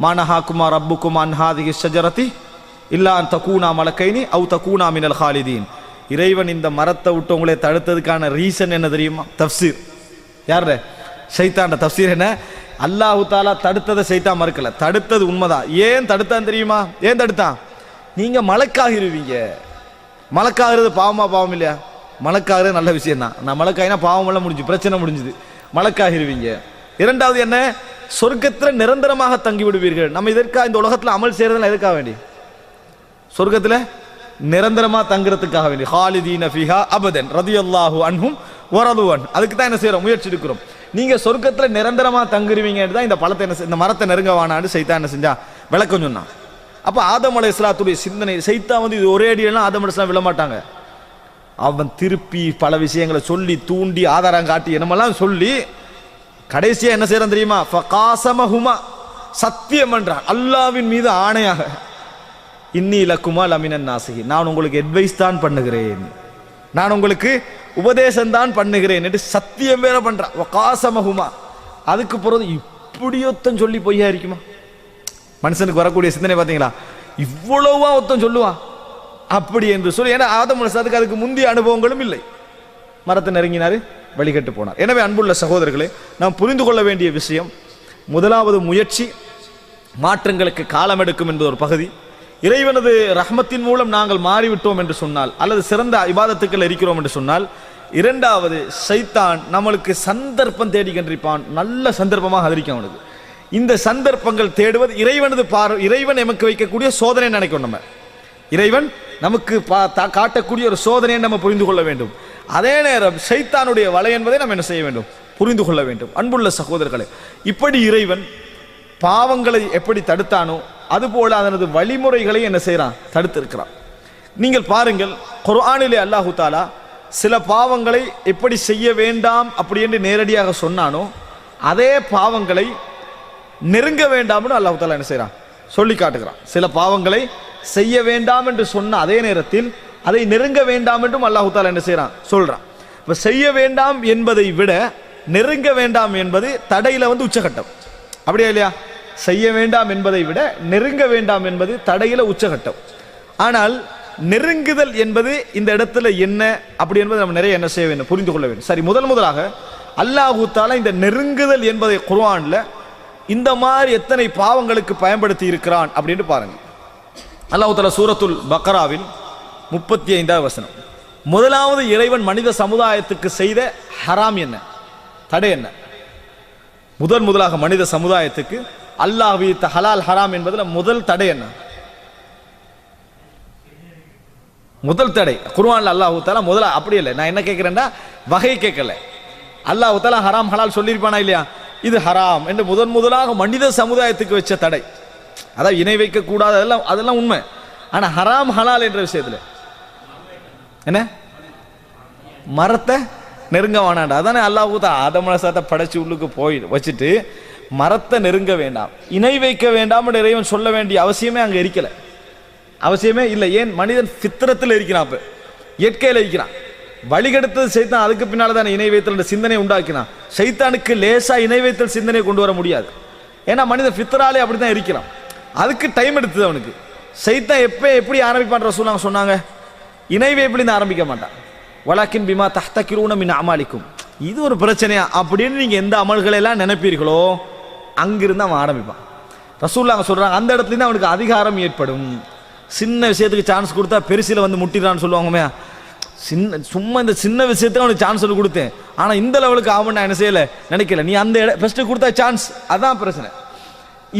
[SPEAKER 1] மானஹாகுமா ரப்புகுமா அன் ஹாதிஹி ஷஜரதி இல்லா அன் தகூனா மலக்கைனி அவ் தகூனா மினல் ஹாலிதீன். இறைவன் இந்த மரத்தை விட்டு உங்களை தடுத்ததுக்கான ரீசன் என்ன தெரியுமா? தஃப்சீர். யார்? ஷைத்தான்ட தஃப்சீர் என்ன? அல்லாஹ் தஆலா தடுத்ததை சைத்தான் மறுக்கல, தடுத்தது உண்மைதான். ஏன் தடுத்தான் தெரியுமா? ஏன் தடுத்தான்? நீங்க மலக்காகிருவீங்க. மலக்காகிறது பாவமா பாவம் இல்லையா? மலக்காகிறது நல்ல விஷயம் தான். நான் மலக்காயினா பாவம் எல்லாம் முடிஞ்சு, பிரச்சனை முடிஞ்சுது. மலக்காகிருவீங்க. இரண்டாவது என்ன, சொர்க்கத்தில் நிரந்தரமாக தங்கி விடுவீர்கள். நம்ம இதற்காக இந்த உலகத்தில் அமல் செய்யறதுல எதுக்காக வேண்டி? சொர்க்கத்தில் நிரந்தரமா தங்குறதுக்காக வேண்டி. ஹாலிதீன ஃபீஹா அபதன் ரலியல்லாஹு அன்ஹும் வரதுவன். அதுக்கு தான் என்ன செய்யறோம், முயற்சி எடுக்கிறோம். நீங்க சொர்க்கத்துல நிரந்தரமா தங்குருவீங்கன்னு தான் இந்த பழத்தை என்ன, இந்த மரத்தை நெருங்க வானான்னு சைத்தான் என்ன செஞ்சா விளக்கம் சொன்னான். அப்ப ஆதம் அலைஹிஸ்ஸலாத்துடைய சிந்தனை, சைத்தான் வந்து இது ஒரே அடியெல்லாம் ஆதம் அலைஹிஸ்ஸலாம் விழ மாட்டாங்க. அவன் திருப்பி பல விஷயங்களை சொல்லி தூண்டி ஆதாரம் காட்டி என்னமெல்லாம் சொல்லி கடைசியா என்ன செய்யறான் தெரியுமா? ஃபகாஸமஹுமா, சத்தியம் பண்றான் அல்லாஹ்வின் மீது ஆணையாக, இன்னி லக்குமா லமினன் நாசிஹி, நான் உங்களுக்கு அட்வைஸ் தான் பண்ணுகிறேன், நான் உங்களுக்கு உபதேசம் தான் பண்ணுகிறேன் என்று சத்தியம் வேற பண்றான். வகாஸமஹுமா. அதுக்கு பிறகு இப்படி ஒத்தம் சொல்லி பொய்யா இருக்குமா? மனுஷனுக்கு வரக்கூடிய சிந்தனை பார்த்தீங்களா? இவ்வளவா ஒத்தம் சொல்லுவான் அப்படி என்று சொல்லி. ஏன்னா ஆதம் அலைஹிஸ்ஸலாத்துக்கு அதுக்கு முந்தைய அனுபவங்களும் இல்லை. மரத்தை நெருங்கினாரு, வழிகட்டு போனார். எனவே அன்புள்ள சகோதரர்களே, நாம் புரிந்து கொள்ள வேண்டிய விஷயம், முதலாவது முயற்சி மாற்றங்களுக்கு காலம் எடுக்கும் என்பது ஒரு பகுதி. இறைவனது ரஹ்மத்தின் மூலம் நாங்கள் மாறிவிட்டோம் என்று சொன்னால், அல்லது சிறந்த இபாதத்துக்கள் இருக்கிறோம் என்று சொன்னால், இரண்டாவது ஷைத்தான் நம்மளுக்கு சந்தர்ப்பம் தேடிக்கின்றிருப்பான். நல்ல சந்தர்ப்பமாக அதிரிக்கும் அவனுக்கு. இந்த சந்தர்ப்பங்கள் தேடுவது இறைவனது இறைவன் நமக்கு வைக்கக்கூடிய சோதனை நினைக்கும். நம்ம இறைவன் நமக்கு காட்டக்கூடிய ஒரு சோதனையை நம்ம புரிந்து கொள்ள வேண்டும். அதே நேரம் ஷைத்தானுடைய வலை என்பதை நம்ம என்ன செய்ய வேண்டும், புரிந்து கொள்ள வேண்டும். அன்புள்ள சகோதரர்களே, இப்படி இறைவன் பாவங்களை எப்படி தடுத்தானோ அதுபோல அதனது வழிமுறைகளை என்ன செய்யறான், தடுத்திருக்கிறான். நீங்கள் பாருங்கள், குர்ஆனிலே அல்லாஹு தஆலா சில பாவங்களை எப்படி செய்ய வேண்டாம் அப்படி என்று நேரடியாக சொன்னானோ, அதே பாவங்களை நெருங்க வேண்டாம்னு அல்லாஹு தஆலா என்ன செய்யறான், சொல்லி காட்டுகிறான். சில பாவங்களை செய்ய வேண்டாம் என்று சொன்ன அதே நேரத்தில் அதை நெருங்க வேண்டாம் என்றும் அல்லாஹு தஆலா என்ன செய்யறான், சொல்றான். இப்ப செய்ய வேண்டாம் என்பதை விட நெருங்க வேண்டாம் என்பது தடையில வந்து உச்சகட்டம். அப்படியா இல்லையா? செய்ய வேண்டாம் என்பதை விட நெருங்க வேண்டாம் என்பது தடையில உச்சகட்டம். ஆனால் நெருங்குதல் என்பது இந்த இடத்துல என்ன அப்படி என்பது நம்ம நிறைய என்ன செய்ய வேண்டும், புரிந்து கொள்ள வேண்டும். சரி, முதலாக அல்லாஹ் தஆலா இந்த நெருங்குதல் என்பதை குர்ஆன்ல இந்த மாதிரி எத்தனை பாவங்களுக்கு பயன்படுத்தி இருக்கிறான் அப்படின்னு பாருங்க. அல்லாஹ் தஆலா சூரத்துல் பக்ராவில் 35வது வசனம், முதலாவது இறைவன் மனித சமுதாயத்துக்கு செய்த ஹராம் என்ன, தடை என்ன? முதலாக மனித சமுதாயத்துக்கு அல்லாஹ் விதித்த ஹலால் ஹராம் என்பதில் முதல் தடை என்ன? முதல் தடை குர்ஆன்ல அல்லாஹ் தஆலா முதல்ல அப்படி இல்லை, நான் என்ன கேட்கிறேன்னா வகை கேட்கல. அல்லாஹ் தஆலா ஹராம் ஹலால் சொல்லியிருப்பானா இல்லையா? இது ஹராம் என்று முதலாக மனித சமுதாயத்துக்கு வச்ச தடை. அதாவது இணை வைக்க கூடாது, அதெல்லாம் உண்மை. ஆனா ஹராம் ஹலால் என்ற விஷயத்துல என்ன, மரத்தை நெருங்க வேணாண்டா. அதானே அல்லாஹ் தஆலா ஆதம் அலைஹிஸ்ஸலாத்தை படைச்சு உள்ளுக்கு போய் வச்சுட்டு மரத்தை நெருங்க வேண்டாம், இணை வைக்க வேண்டாம் என்று இறைவன் சொல்ல வேண்டிய அவசியமே அங்க இருக்கல, அவசியமே இல்லை. ஏன்? மனிதன் ஃபித்ரத்தில் இருக்கிறான், அப்ப இயற்கையில் இருக்கிறான். வழிகெடுத்தது சைத்தான், அதுக்கு பின்னால தான் இணை வைத்தல் சிந்தனை உண்டாக்கினான். சைத்தானுக்கு லேசா இணை வைத்தல் சிந்தனை கொண்டு வர முடியாது. ஏன்னா மனிதன் ஃபித்ராலே அப்படித்தான் இருக்கிறான். அதுக்கு டைம் எடுத்தது அவனுக்கு. சைத்தான் எப்படி ஆரம்பிப்பான் ரசூலுல்லாஹ் சொன்னாங்க, இணை வைப்பிலிருந்து ஆரம்பிக்க மாட்டான். வலாக்கின் பிமா தஹ்தகிரூன மின் அமாலிக்கும், இது ஒரு பிரச்சனையா அப்படின்னு நீங்க எந்த அமல்களை எல்லாம் நினைப்பீர்களோ அங்கிருந்து அவன் ஆரம்பிப்பான். ரசூலுல்லாஹ் சொல்றாங்க, அந்த இடத்துல இருந்து அவனுக்கு அதிகாரம் ஏற்படும். சின்ன விஷயத்துக்கு சான்ஸ் கொடுத்தா பெருசில வந்து முட்டிடான்னு சொல்லுவாங்க. சும்மா இந்த சின்ன விஷயத்துக்கு அவனுக்கு சான்ஸ் சொல்லி கொடுத்தேன், ஆனா இந்த லெவலுக்கு ஆகும் நான் என்ன செய்யல நினைக்கல. நீ அந்த ஃபர்ஸ்ட் கொடுத்தா சான்ஸ், அதான் பிரச்சனை.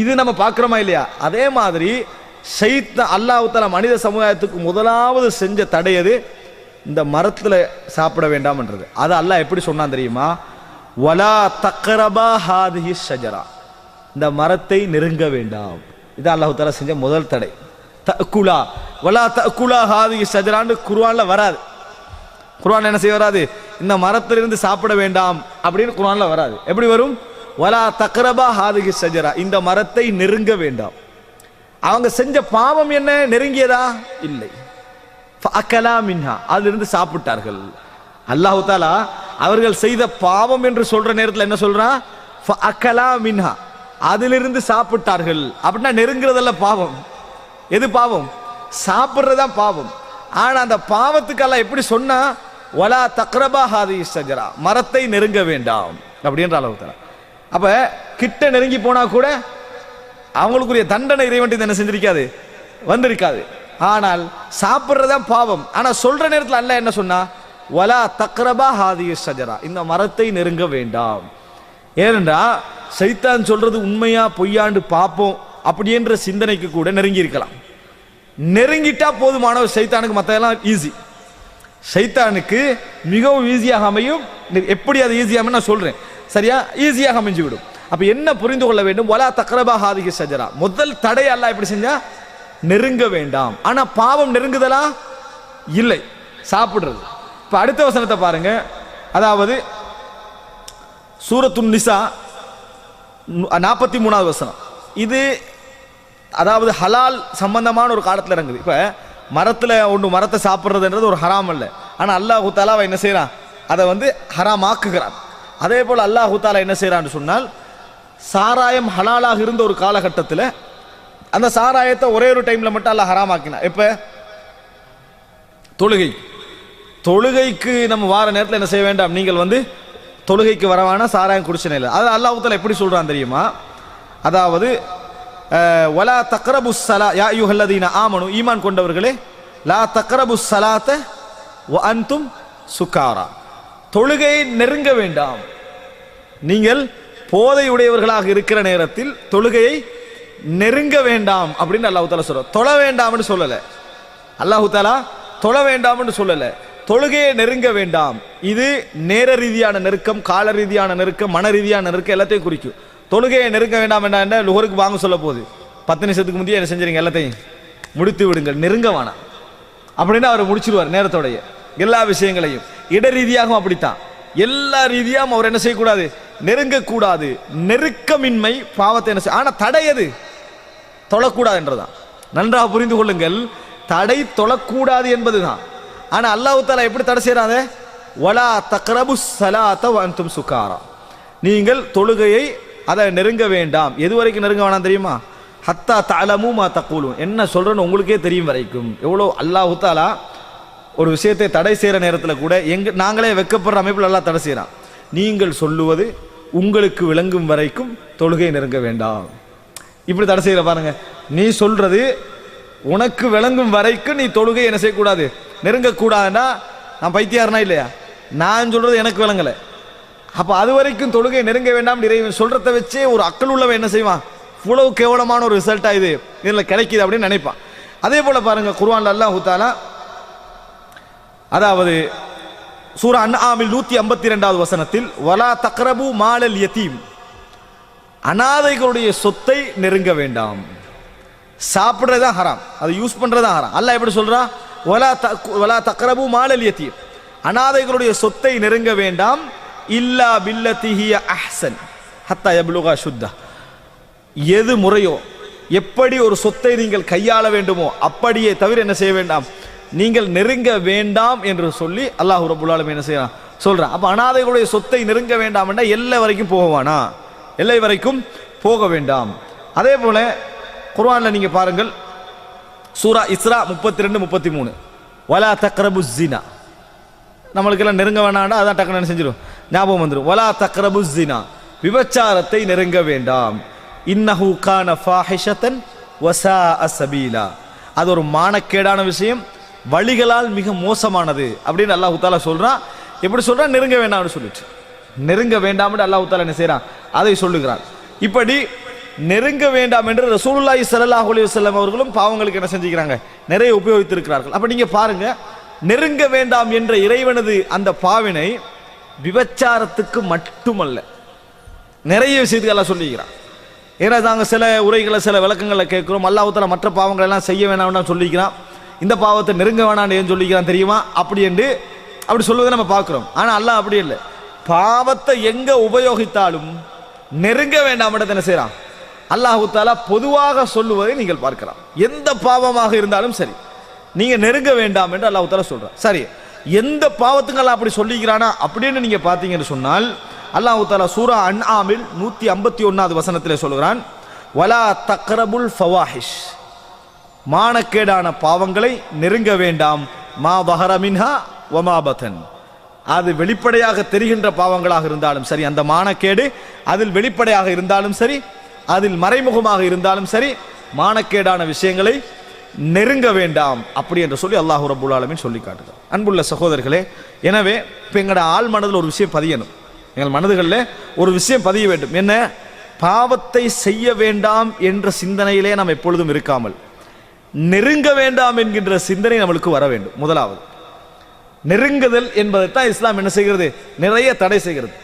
[SPEAKER 1] இது நம்ம பார்க்கிறோமா இல்லையா? அதே மாதிரி ஷைத்தான் அல்லாஹ் தஆலா மனித சமுதாயத்துக்கு முதலாவது செஞ்ச தடையது இந்த மரத்துல சாப்பிட வேண்டாம்ன்றது. அது அல்லாஹ் எப்படி சொன்னான் தெரியுமா? வலா தக்ரபா ஹாதிஹி ஷஜரா, இந்த மரத்தை நெருங்க வேண்டாம். இது அல்லாஹ் தஆலா செஞ்ச முதல் தடை. தஅக்குலா வலா தஅக்குலா ஹாதிஹி ஷஜரான்னு குர்ஆன்ல வராது. குர்ஆன் என்ன செய்ய வராது, இந்த மரத்திலிருந்து சாப்பிட வேண்டாம் அப்படின்னு குர்ஆன்ல வராது. எப்படி வரும்? வலா தக்ரபா ஹாதிஹி ஷஜரா, இந்த மரத்தை நெருங்க வேண்டாம். அவங்க செஞ்ச பாவம் என்ன, நெருங்கியதா? இல்லை. ஃபஅகலா மின்ஹா, அதிலிருந்து சாப்பிட்டார்கள். அல்லாஹ் தஆலா அவர்கள் செய்த பாவம் என்று சொல்ற நேரத்தில் என்ன சொல்றான்? ஃபஅகலா மின்ஹா, அதிலிருந்து சாப்பிட்டார்கள். அப்படின்னா நெருங்குறதல்ல பாவம். எது பாவம்? சாப்பிட்றதுதான் பாவம். ஆனா அந்த பாவத்துக்கு அல்லாஹ் எப்படி சொன்னா, வலா தக்ரபா ஹாதிஹி ஷஜரா, மரத்தை நெருங்க வேண்டாம் அப்படின்ற அல்லாஹ் தஆலா. அப்ப கிட்ட நெருங்கி போனா கூட அவங்களுக்குரிய தண்டனை இறைவன் என்ன செஞ்சிருக்காது, வந்திருக்காது. ஆனால் சாப்பிட்றதான் பாவம். ஆனா சொல்ற நேரத்தில் அல்லாஹ் என்ன சொன்னா, வலா தக்ரபா ஹாதிஹி ஷஜரா, இந்த மரத்தை நெருங்க வேண்டாம். ஏனென்றா சைத்தான் சொல்றது உண்மையா பொய்யாண்டு பார்ப்போம் அப்படி என்ற சிந்தனைக்கு கூட நெருங்கி இருக்கலாம். நெருங்கிட்டா போதுமானவர் சைத்தானுக்கு, மற்றதெல்லாம் ஈஸி. சைத்தானுக்கு மிகவும் ஈஸியாக அமையும். எப்படி அது ஈஸியாக நான் சொல்றேன், சரியா? ஈஸியாக அமைஞ்சு விடும். அப்ப என்ன புரிந்து கொள்ள வேண்டும்? வலா தக்ரபா ஹாதிஹி ஷஜரா, முதல் தடை அல்லாஹ் எப்படி செஞ்சா, நெருங்க வேண்டாம். ஆனா பாவம் நெருங்குதலா? இல்லை, சாப்பிடுறது. இப்ப அடுத்த வசனத்தை பாருங்க. அதாவது சூரத்துன் நிசா 43வது வசனம். இது அதாவது ஹலால் சம்பந்தமான ஒரு காலத்தில் இறங்குது. இப்ப மரத்துல ஒன்று மரத்தை சாப்பிட்றதுன்றது ஒரு ஹராம் அல்ல. ஆனா அல்லாஹ் தஆலா என்ன செய்யறான், அதை வந்து ஹராம் ஆக்குகிறான். அதே போல அல்லாஹ் தஆலா என்ன செய்யறான்னு சொன்னால், சாராயம் ஹலாலாக இருந்த ஒரு காலகட்டத்தில் அந்த சாராயத்தை ஒரே ஒரு டைம்ல மட்டும் அல்லாஹ் ஹராம் ஆக்கினான். இப்ப தொழுகைக்கு நம்ம வார நேரத்தில் என்ன செய்ய வேண்டாம், நீங்கள் வந்து தொழுகைக்கு வரவான சாராயம் குடிச்சனே இல்லை. அது அல்லாஹ் தஆலா எப்படி சொல்றான் தெரியுமா? அதாவது வலா தக்ரபுஸ் ஸலா யா அய்யுஹல்லதீன ஆமனு, ஈமான் கொண்டவர்களே, லா தக்ரபுஸ் ஸலாத்த வ அன்தும் சுகாரா, தொழுகையை நெருங்க வேண்டாம். நீங்கள் போதை உடையவர்களாக இருக்கிற நேரத்தில் தொழுகையை நெருங்க வேண்டாம் அப்படின்னு அல்லாஹ் தஆலா சொல்றார். தொழ வேண்டாம்னு சொல்லல. அல்லாஹ் தஆலா தொழ வேண்டாம்னு சொல்லல, தொழுகையை நெருங்க வேண்டாம். இது நேர ரீதியான நெருக்கம், கால ரீதியான நெருக்கம், மன ரீதியான நெருக்கம் எல்லாத்தையும் குறிக்கும். தொழுகையை நெருங்க வேண்டாம் என்ன, லுஹருக்கு வாங்க சொல்ல போகுது, 10 நிமிஷத்துக்கு முந்தைய என்ன செஞ்சிருங்க, எல்லாத்தையும் முடித்து விடுங்கள், நெருங்க வேணாம் அப்படின்னா அவர் முடிச்சிருவார் நேரத்தோடைய எல்லா விஷயங்களையும். இட ரீதியாகவும் அப்படித்தான், எல்லா ரீதியாகவும் அவர் என்ன செய்யக்கூடாது, நெருங்கக்கூடாது. நெருக்கமின்மை பாவத்தை என்ன செய்ய, ஆனா தடை எது, தொழக்கூடாது என்றுதான். நன்றாக புரிந்து கொள்ளுங்கள், தடை தொழக்கூடாது என்பதுதான். ஆனா அல்லாஹ் தஆலா எப்படி தடை செய்யறாங்க, வலா தக்ரபுஸ் ஸலாத்த வ அன்தும் சுகாரா, நீங்கள் தொழுகையை அதை நெருங்க வேண்டாம். எது வரைக்கும் நெருங்க வேணாம் தெரியுமா? ஹத்தா தஅலமு மா தக்கூலுன், என்ன சொல்றேன்னு உங்களுக்கே தெரியும் வரைக்கும். எவ்வளோ அல்லாஹ் தஆலா ஒரு விஷயத்தை தடை செய்கிற நேரத்தில் கூட நாங்களே வெக்கப்படுற அமைப்பில் எல்லாம் தடை செய்கிறான். நீங்கள் சொல்லுவது உங்களுக்கு விளங்கும் வரைக்கும் தொழுகை நெருங்க வேண்டாம். இப்படி தடை செய்கிற பாருங்க. நீ சொல்றது உனக்கு விளங்கும் வரைக்கும் நீ தொழுகை என்ன செய்யக்கூடாது, நெருங்கக்கூடாதுன்னா நான் பைத்தியாரனா இல்லையா? நான் சொல்றது எனக்கு விளங்கலை, அப்போ அது வரைக்கும் தொழுகை நெருங்க வேண்டாம் இறைவன் சொல்றதை வச்சே ஒரு அக்கல் உள்ளவன் என்ன செய்வான், இவ்வளவு கேவலமான ஒரு ரிசல்ட்டா இது இதில் கிடைக்குது அப்படின்னு நினைப்பான். அதே போல பாருங்க குர்ஆன்ல அல்லாஹ் தஆலா அதாவது சூரா அன்ஆமில் 152வது வசனத்தில் வலா தக்ரபு மாலல் யதீம், அனாதைகளுடைய சொத்தை நெருங்க வேண்டாம். சாப்பிட்றதா ஹராம், அது யூஸ் பண்றதா ஹராம். அல்லாஹ் எப்படி சொல்றா? வலா தக்ரபு மாலல் யதீம், அனாதைகளுடைய சொத்தை நெருங்க வேண்டாம். இல்லா பில்லதி ஹிய அஹ்சன் ஹத்தா யப்லுகா ஷுத்தா, எது முறையோ எப்படி ஒரு சொத்தை நீங்கள் கையாள வேண்டுமோ அப்படியே தவிர என்ன செய்ய வேண்டாம், நீங்கள் நெருங்க வேண்டாம் என்று சொல்லி அல்லாஹ் ரப்பல் ஆலமீன் என்ன செய்யறான் சொல்றான். அப்ப அனாதைகளுடைய சொத்தை நெருங்க வேண்டாம் என்றால் எல்லை வரைக்கும் போகவானா, எல்லை வரைக்கும் போக வேண்டாம். அதே போல குர்ஆன்ல நீங்க பாருங்கள் சூரா இஸ்ரா 32-33 வலா தக்ரபு ஸினா, நம்மளுக்கு எல்லாம் நெருங்க வேணாம்னா அதான் டக்குன்னு என்ன செஞ்சிடும், ஞாபகம் வந்துடும். வலா தக்ரபு ஸினா, விபச்சாரத்தை நெருங்க வேண்டாம். இன்னஹு கான ஃபாஹிஷத்தன் வஸாஅ ஸபீலா, அது ஒரு மானக்கேடான விஷயம், வழிகளால் மிக மோசமானது அப்படின்னு அல்லாஹ் தஆலா சொல்றான். எப்படி சொல்றான்? நெருங்க வேண்டாம்னு சொல்லிட்டு, நெருங்க வேண்டாம் என்று அல்லாஹ் தஆலா என்ன செய்றான், அதை சொல்லுகிறான். இப்படி நெருங்க வேண்டாம் என்று ரசூலுல்லாஹி ஸல்லல்லாஹு அலைஹி வஸல்லம் அவர்களும் பாவங்களுக்கு என்ன செஞ்சுக்கிறாங்க, நிறைய உபயோகித்திருக்கிறார்கள். அப்ப நீங்க பாருங்க, நெருங்க வேண்டாம் என்ற இறைவனது அந்த பாவினை விபச்சாரத்துக்கு மட்டுமல்ல, நிறைய விஷயத்துக்கு எல்லாம் சொல்லிக்கிறான். ஏன்னா நாங்கள் சில உரைகளை சில விளக்கங்களை கேட்கிறோம், அல்லாஹ் தஆலா மற்ற பாவங்கள் எல்லாம் செய்ய வேணாம்னு சொல்லிக்கிறான், இந்த பாவத்தை நெருங்க வேணாம்னு ஏன் சொல்லிக்கிறான் தெரியுமா அப்படி என்று அப்படி சொல்வதை நம்ம பார்க்கிறோம். ஆனா அல்லாஹ் அப்படி இல்லை, பாவத்தை எங்க உபயோகித்தாலும் நெருங்க வேண்டாம் என்ன செய்யறான் அல்லாஹ் தஆலா பொதுவாக சொல்லுவதை நீங்கள் பார்க்கலாம். எந்த பாவமாக இருந்தாலும் சரி நீங்க நெருங்க வேண்டாம் என்று அல்லாஹ் தஆலா சொல்றான். சரி, எந்த பாவத்துக்கு அல்லாஹ் அப்படி சொல்லிக்கிறானா அப்படின்னு நீங்க பார்த்தீங்கன்னு சொன்னால் அல்லாஹ் தஆலா சூரா அன்ஆமில் 151வது வசனத்திலே சொல்கிறான், வலா தக்ரபுல் ஃபவாஹிஷ், மானக்கேடான பாவங்களை நெருங்க வேண்டாம். மா வஹர மின்ஹா வமா பதன், அது வெளிப்படையாக தெரிகின்ற பாவங்களாக இருந்தாலும் சரி, அந்த மானக்கேடு அதில் வெளிப்படையாக இருந்தாலும் சரி, அதில் மறைமுகமாக இருந்தாலும் சரி, மானக்கேடான விஷயங்களை நெருங்க வேண்டாம் அப்படி என்று சொல்லி அல்லாஹ் ரப்பல் ஆலமீன் சொல்லி காட்டுகிறார். அன்புள்ள சகோதரர்களே, எனவே இப்போ எங்களோட ஆள் மனதில் ஒரு விஷயம் பதியணும், எங்கள் மனதுகளில் ஒரு விஷயம் பதிய வேண்டும். என்ன? பாவத்தை செய்ய வேண்டாம் என்ற சிந்தனையிலே நாம் எப்பொழுதும் இருக்காமல் நெருங்க வேண்டாம் என்கின்ற சிந்தனை நம்மளுக்கு வர வேண்டும். முதலாவது நெருங்குதல் என்பதைத்தான் இஸ்லாம் என்ன செய்கிறது, நிறைய தடை செய்கிறது.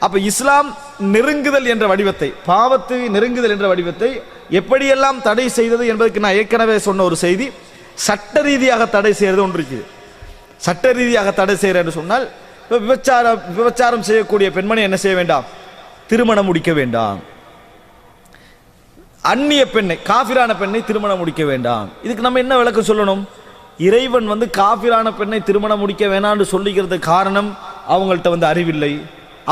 [SPEAKER 1] அப்ப இஸ்லாம் நெருங்குதல் என்ற வடிவத்தை, பாவத்தை நெருங்குதல் என்ற வடிவத்தை எப்படியெல்லாம் தடை செய்தது என்பதற்கு நான் ஏற்கனவே சொன்ன ஒரு செய்தி, சட்ட ரீதியாக தடை செய்யறது ஒன்று இருக்குது. சட்ட ரீதியாக தடை செய்யற என்று சொன்னால் விபச்சாரம் செய்யக்கூடிய பெண்மணி என்ன செய்ய வேண்டாம், திருமணம் முடிக்க வேண்டாம். அந்நிய பெண்ணை, காஃபிரான பெண்ணை திருமணம் முடிக்க வேண்டாம். இதுக்கு நம்ம என்ன விளக்கம் சொல்லணும்? இறைவன் காஃபிரான பெண்ணை திருமணம் முடிக்க வேணாம்னு சொல்லிக்கிறதுக்கு காரணம் அவங்கள்ட்ட அறிவில்லை,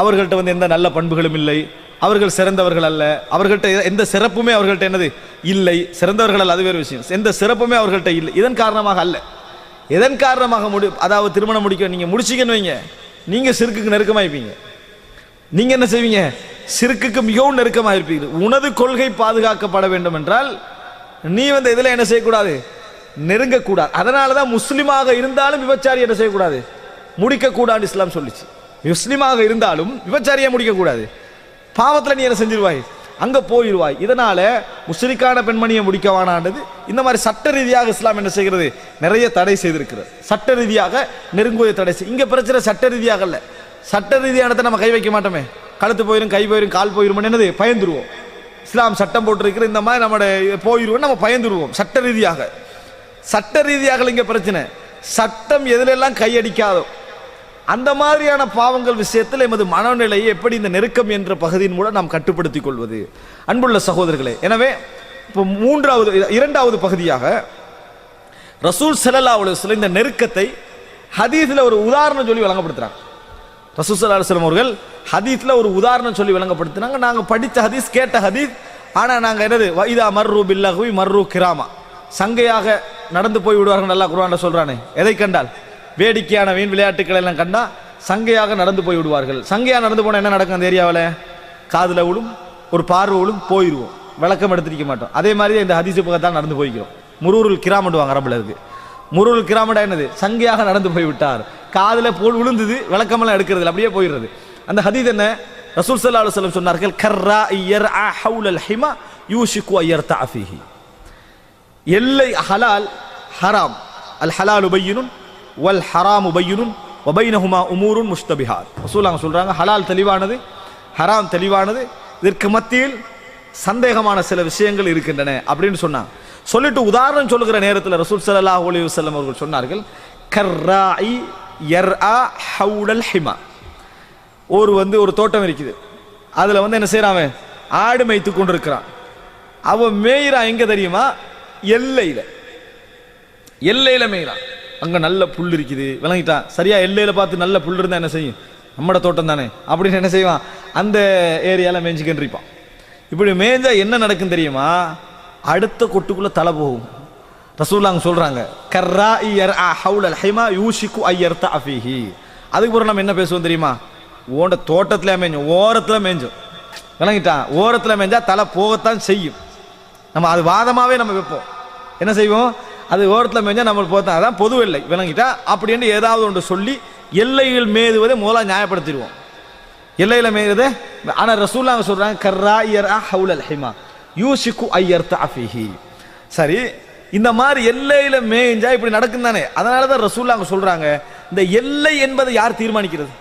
[SPEAKER 1] அவர்கள்ட்ட எந்த நல்ல பண்புகளும் இல்லை, அவர்கள் சிறந்தவர்கள் அல்ல, அவர்கள்ட்ட எந்த சிறப்புமே அவர்கள்ட்ட என்னது இல்லை, சிறந்தவர்கள் அல்ல அது வேறு விஷயம், எந்த சிறப்புமே அவர்கள்ட்ட இல்லை. இதன் காரணமாக அல்ல, எதன் காரணமாக அதாவது திருமணம் முடிக்க நீங்க முடிச்சிக்கன்னு வைங்க, நீங்க சிறுக்குக்கு நெருக்கமாயிருப்பீங்க. நீங்க என்ன செய்வீங்க? சிறுக்குக்கு மிகவும் நெருக்கமாக இருப்பீங்க. உனது கொள்கை பாதுகாக்கப்பட வேண்டும் என்றால் நீ இதுல என்ன செய்யக்கூடாது, நெருங்கக்கூடாது. அதனாலதான் முஸ்லிமாக இருந்தாலும் விபச்சாரி என்ன செய்யக்கூடாது, முடிக்கக்கூடாது இஸ்லாம் சொல்லிச்சு. முஸ்லிமாக இருந்தாலும் விபச்சாரியை முடிக்கக்கூடாது, பாவத்தில் நீ என்ன செஞ்சிருவாய், அங்க போயிடுவாய். இதனால முஸ்லிக்கான பெண்மணியை முடிக்க வேணாண்டது இந்த மாதிரி சட்ட ரீதியாக இஸ்லாம் என்ன செய்கிறது, நிறைய தடை செய்திருக்கிறது. சட்ட ரீதியாக நெருங்குவதை தடை செய். இங்க பிரச்சனை சட்ட ரீதியாக அல்ல, சட்ட ரீதியானதை நம்ம கை வைக்க மாட்டோமே, கழுத்து போயிடும், கை போயிடும், கால் போயிடும், என்னது பயந்துருவோம். இஸ்லாம் சட்டம் போட்டிருக்கிற இந்த மாதிரி நம்மளோட போயிடுவோம், நம்ம பயந்துருவோம். சட்ட ரீதியாக, சட்ட ரீதியாக இங்க பிரச்சனை. சட்டம் எதிலெல்லாம் கையடிக்காதோ அந்த மாதிரியான பாவங்கள் விஷயத்தில் எமது மனநிலையை எப்படி இந்த நெருக்கம் என்ற பகுதியின் மூலம் நாம் கட்டுப்படுத்திக் கொள்வது? அன்புள்ள சகோதரர்களே, எனவே இப்போ இரண்டாவது பகுதியாக ரசூல் ஸல்லல்லாஹு அலைஹி வஸல்லம் இந்த நெருக்கத்தை ஹதீஸ்ல ஒரு உதாரணம் சொல்லி வழங்கப்படுத்துறாங்க. ரசூல் ஸல்லல்லாஹு அலைஹி வஸல்லம் அவர்கள் ஹதீஸ்ல ஒரு உதாரணம் சொல்லி விளங்கப்படுத்தினாங்க. நாங்க படித்த ஹதீஸ், கேட்ட ஹதீஸ். ஆனா நாங்க என்னது, இதா மர்ரு பில்லஹ்வி மர்ரு கிராமா, சங்கையாக நடந்து போய் விடுவார்கள். நல்லா குர்ஆன்ல சொல்றானே, எதை கண்டால் வேடிக்கையான வீண் விளையாட்டுக்கள் எல்லாம் கண்டா சங்கையாக நடந்து போய் விடுவார்கள். சங்கையாக நடந்து போனால் என்ன நடக்கும் அந்த ஏரியாவில்? காதில் விழும், ஒரு பார்வை விழும், போயிடுவோம், விளக்கம் எடுத்துக்க மாட்டோம். அதே மாதிரி இந்த ஹதீஸ் பக்கத்தான் நடந்து போய்க்கிறோம். முரூருல் கிராமண்டுவாங்க அரபுல இருக்கு. முரூருல் கிராமண்டா என்னது? சங்கையாக நடந்து போய் விட்டார், காதில் போல் விழுந்தது, விளக்கமெல்லாம் எடுக்கிறது அப்படியே போயிடுறது. அந்த ஹதீஸ் என்ன? ரசூல் ஸல்லல்லாஹு அலைஹி வஸல்லம் சொன்னார்கள், கர்ரா யர்ஆ ஹவுலல் ஹிமா யூஷிகு அய்யர்தா ஃபீஹி. எல்லை ஹலால் ஹராம், அல் ஹலாலு பையினுன் வல் ஹராமு பையினுன் வ பைனஹுமா உமூருன் முஷ்தபிஹாத். ரசூலுல்லாஹ் சொல்றாங்க, ஹலால் தெளிவானது, ஹராம் தெளிவானது, இதற்கு மத்தியில் சந்தேகமான சில விஷயங்கள் இருக்கின்றன அப்படின்னு சொன்னாங்க. சொல்லிட்டு உதாரணம் சொல்லுகிற நேரத்தில் ரசூல் ஸல்லல்லாஹு அலைஹி வஸல்லம் அவர்கள் சொன்னார்கள், கர்ராஇ யர்ஆ ஹவுலல் ஹிமா. ஒரு தோட்டம் இருக்குது, அதுல என்ன செய்யறான்? ஆடு மேய்த்து கொண்டிருக்கிறான். அவன் மேயிறான் எங்க தெரியுமா? எல்லையில மேயிறான். அங்க நல்ல புல் இருக்குது, விளங்கிட்டான். சரியா எல்லையில பார்த்து நல்ல புல் இருந்தா என்ன செய்யும்? நம்மட தோட்டம் தானே அப்படின்னு என்ன செய்வான்? அந்த ஏரியால மேய்ஞ்சிக்கிட்டு இருப்பான். இப்படி மேய்ஞ்சா என்ன நடக்கும் தெரியுமா? அடுத்த கொட்டுக்குள்ள தலை போகும். ரசூலுல்லாஹ் சொல்றாங்க, கர்ராஇ யர்ஆ ஹவுலல் ஹிமா யூஷிகு அய்யர்தா ஃபீஹி. அதுக்கு பிறகு நம்ம என்ன பேசுவோம் தெரியுமா? ஓண்ட தோட்டத்துல மேய்ஞ்சோம், ஓரத்துல மேய்ஞ்சோம், விளங்கிட்டான். ஓரத்துல மேய்ஞ்சா தலை போகத்தான் செய்யும். நம்ம அது வாதமாவே நம்ம வைப்போம். என்ன செய்வோம்? அது ஓரத்தில் மேய்ஞ்சா நம்ம போத்தான், அதான் பொது எல்லை, விளங்கிட்டா அப்படின்னு ஏதாவது ஒன்று சொல்லி எல்லையில் மேய்வதை முதல்ல நியாயப்படுத்திடுவோம். எல்லையில மேய்வதே. ஆனா ரசூலுல்லாஹ் சொல்றாங்க, கர்ரா யர்ஆ ஹவுலல் ஹிமா யூஷிகு அய்யர்தா ஃபீஹி. சரி, இந்த மாதிரி எல்லையில மேய்ஞ்சா இப்படி நடக்கும் தானே. அதனாலதான் ரசூலுல்லாஹ் சொல்றாங்க, இந்த எல்லை என்பதை யார் தீர்மானிக்கிறது?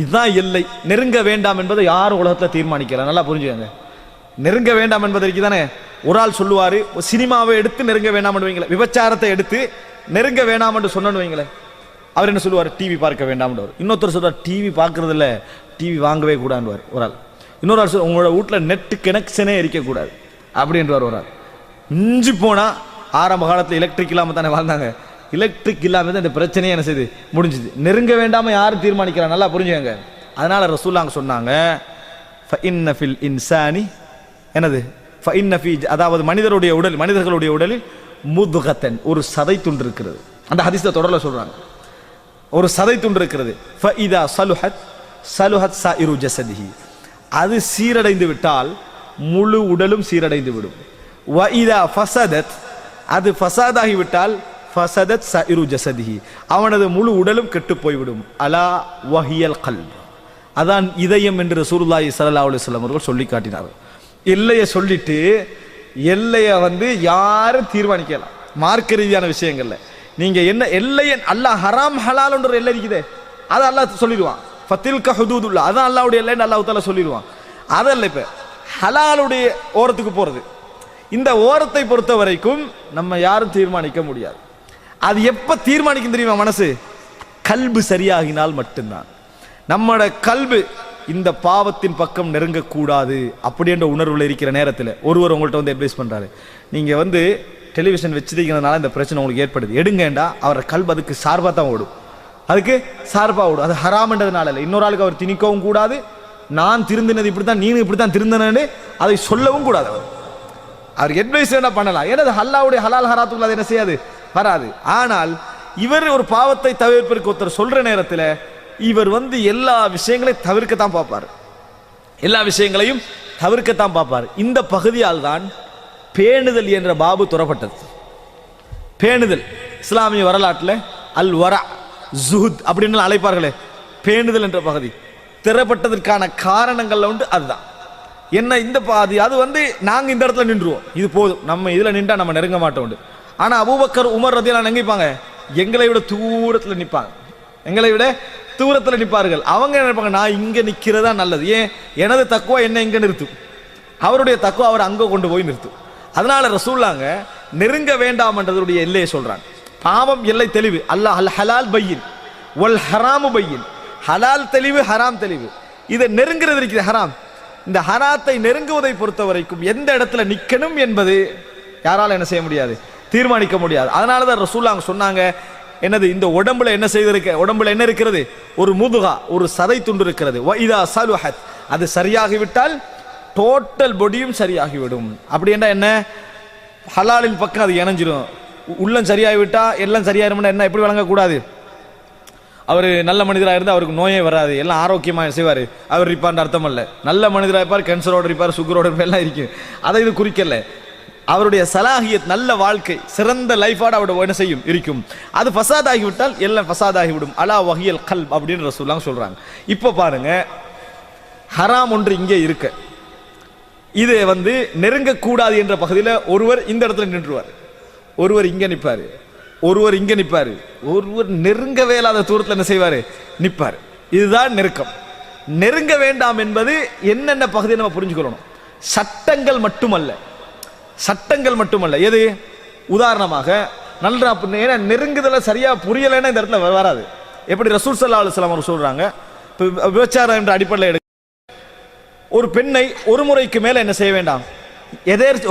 [SPEAKER 1] இதுதான் எல்லை. நெருங்க வேண்டாம் என்பதை யார் உலகத்துல தீர்மானிக்கிறார்? நல்லா புரிஞ்சுக்கங்க. நெருங்க வேண்டாம் என்பதற்கு தானே ஒரு ஆள் சொல்லுவாரு, சினிமாவை எடுத்து நெருங்க வேண்டாம் வைங்களேன், விபச்சாரத்தை எடுத்து நெருங்க வேண்டாம் என்று சொன்னு வைங்களேன், அவர் என்ன சொல்லுவார்? டிவி பார்க்க வேண்டாம். இன்னொருத்தர் சொல்றார், டிவி பார்க்கறது இல்ல, டிவி வாங்கவே கூடாதுன்னு ஒரு ஆள். இன்னொரு ஆள் சொல்ல, உங்களோட வீட்டில் நெட் கனெக்ஷனே இருக்கக்கூடாது அப்படின்றார் ஒரு ஆள். மிஞ்சி போனா ஆரம்ப காலத்தில் எலக்ட்ரிக் இல்லாம தானே வாழ்ந்தாங்க, எலக்ட்ரிக் இல்லாம தான் இந்த பிரச்சனையே என்ன செய்யுது, முடிஞ்சுது. நெருங்க வேண்டாம யாரும் தீர்மானிக்கிறாங்க, நல்லா புரிஞ்சுங்க. அதனால ரசூலுல்லாஹ் சொன்னாங்க, ஃபஇன்ன ஃபில் இன்சானி என்னது, அதாவது மனிதர்களுடைய உடலில் முதுகத்தன், ஒரு சதை துண்டு இருக்கிறது. அந்த ஹதீஸ்ல தொடர்ல சொல்றாங்க, ஒரு சதை துண்டு இருக்கிறது. ஃபஇதா சலுஹத் சலுஹத் சாயிரு ஜஸதிஹி, அது சீரடைந்து விட்டால் முழு உடலும் சீரடைந்து விடும். வஇதா ஃபஸதத், அது ஃபஸாதாகி விட்டால் ஃபஸதத் சாயிரு ஜஸதிஹி, அவனது முழு உடலும் கெட்டு போய்விடும். அலா வஹியல் கல்ப், அதான் இதயம் என்று ரசூலுல்லாஹி ஸல்லல்லாஹு அலைஹி வஸல்லம் அவர்கள் சொல்லி காட்டினார்கள். எல்லையை சொல்லிட்டு எல்லையை யாரும் தீர்மானிக்கலாம் மார்க்க ரீதியான விஷயங்கள்ல. நீங்க என்ன எல்லையை, அல்லாஹ் ஹராம் ஹலால் என்ற எல்லை இருக்குதே, அதை அல்லாஹ் சொல்லிடுவான். ஃபத்தில்க ஹுதூதுல்லா, அதான் அல்லாஹ்வுடைய எல்லைன்னு அல்லாஹ் தஆலா சொல்லிடுவான். அதல்ல இப்ப ஹலாலுடைய ஓரத்துக்கு போறது. இந்த ஓரத்தை பொறுத்த வரைக்கும் நம்ம யாரும் தீர்மானிக்க முடியாது. அது எப்ப தீர்மானிக்கும் தெரியுமா? மனசு கல்பு சரியாகினால் மட்டும்தான். நம்மட கல்பு இந்த பாவத்தின் பக்கம் நெருங்கக்கூடாது அப்படின்ற உணர்வுல இருக்கிற நேரத்தில் ஒருவர் உங்கள்கிட்ட அட்வைஸ் பண்றாரு, நீங்க டெலிவிஷன் வச்சிருக்கிறதுனால இந்த பிரச்சனை உங்களுக்கு ஏற்படுது, எடுங்கண்டா, அவரை கல்பு அதுக்கு சார்பா தான் ஓடும், அதுக்கு சார்பா ஓடும். அது ஹராம்ன்றதுனால இல்லை, இன்னொரு ஆளுக்கு அவர் திணிக்கவும் கூடாது, நான் திருந்தினது இப்படித்தான், நீனும் இப்படித்தான் திருந்தனு அதை சொல்லவும் கூடாது. அவர் அட்வைஸ் என்ன பண்ணலாம், ஏன்னா அல்லாஹ்வுடைய ஹலால் ஹராத்துக்குள்ள அது என்ன செய்யாது, வராது. ஆனால் இவர் ஒரு பாவத்தை தவிர்ப்பதற்கு ஒருத்தர் சொல்ற நேரத்தில் இவர் எல்லா விஷயங்களையும் தவிர்க்கத்தான் பார்ப்பார், எல்லா விஷயங்களையும் தவிர்க்கத்தான் பார்ப்பார். இந்த பகுதியால் தான் பேணுதல் என்ற பாபு துறப்பட்டது. பேணுதல் இஸ்லாமிய வரலாற்றில் அல் வரா ஜுஹுத் அப்படின்னு அழைப்பார்களே, பேணுதல் என்ற பகுதி திறப்பட்டதற்கான காரணங்கள்ல உண்டு. அதுதான் என்ன, இந்த பாதி அது நாங்க இந்த இடத்துல நின்றுவோம், இது போதும், நம்ம இதுல நின்றா நம்ம நெருங்க மாட்டோம். ஆனா அபூபக்கர் உமர் ரலியல்லாஹு நினைப்பாங்க, எங்களை விட தூரத்துல நிற்பாங்க, எங்களை விட தூரத்தில் நிற்பார்கள். அவங்க நினைப்பாங்க, நான் இங்க நிக்கிறதா நல்லது, ஏன் எனது தக்குவா என்ன இங்க நிறுத்தும், அவருடைய தக்குவா அவர் அங்க கொண்டு போய் நிறுத்தும். அதனால ரசூலுல்லாஹ் நெருங்க வேண்டாம் என்றதுடைய எல்லையை சொல்றாங்க. பாவம் எல்லை தெளிவு, அல்லாஹ் அல் ஹலால் பையின் வல் ஹராமு பையின், ஹலால் தெளிவு ஹராம் தெளிவு. இதை நெருங்கிறது இருக்குது ஹராம். இந்த ஹராத்தை நெருங்குவதை பொறுத்த வரைக்கும் எந்த இடத்துல நிக்கணும் என்பது யாரால என்ன செய்ய முடியாது, தீர்மானிக்க முடியாது. அதனாலதான் ரசூலுல்லாஹ் சொன்னாங்க, என்னது இந்த உடம்புல என்ன செய்திருக்க, உடம்புல என்ன இருக்கிறது, ஒரு முதுகா, ஒரு சதை துண்டு இருக்கிறது. இதா சலுஹத், அது சரியாகிவிட்டால் டோட்டல் பொடியும் சரியாகிவிடும். அப்படி என்றால் என்ன, ஹலாலின் பக்கம் அது இணைஞ்சிடும். உள்ளம் சரியாகிவிட்டா எல்லாம் சரியாயிரும்னா என்ன, எப்படி வழங்கக்கூடாது. அவர் நல்ல மனிதராக இருந்தால் அவருக்கு நோயே வராது, எல்லாம் ஆரோக்கியமாக செய்வார், அவர் இருப்பார்ன்ற அர்த்தம் அல்ல. நல்ல மனிதராக இருப்பார், கேன்சரோடு இருப்பார், சுகரோடு இருப்பார், எல்லாம் இருக்கும். அதை இது குறிக்கல. அவருடைய சலாஹியத், நல்ல வாழ்க்கை, சிறந்த லைஃபோட அவருடைய என்ன செய்யும், இருக்கும். அது ஃபசாத் ஆகிவிட்டால் எல்லாம் ஃபசாத் ஆகிவிடும். அலா வஹியல் கல்ப் அப்படின்னு ரசூலுல்லாஹ் சொல்றாங்க. இப்போ பாருங்க, ஹராம் ஒன்று இங்கே இருக்க, இது நெருங்கக்கூடாது என்ற பகுதியில் ஒருவர் இந்த இடத்துல நின்றுவார், ஒருவர் இங்கே நிற்பார், ஒருவர் இங்கே நிற்பார், ஒருவர் நெருங்கவே இல்லாத தூரத்தில் என்ன செய்வார், நிற்பார். இதுதான் நெருக்கம். நெருங்க வேண்டாம் என்பது என்னென்ன பகுதியை நம்ம புரிஞ்சுக்கணும். சட்டங்கள் மட்டுமல்ல, சட்டங்கள் மட்டுமல்ல. எது, உதாரணமாக நல்லா நெருங்குதல சரியா புரியலைன்னா இந்த இடத்துல வராது. எப்படி ரசூல் ஸல்லல்லாஹு அலைஹி வஸல்லம் அவர் சொல்றாங்க, விபச்சாரம் என்ற அடிப்படையில் ஒரு பெண்ணை ஒரு முறைக்கு மேல என்ன செய்ய வேண்டாம்,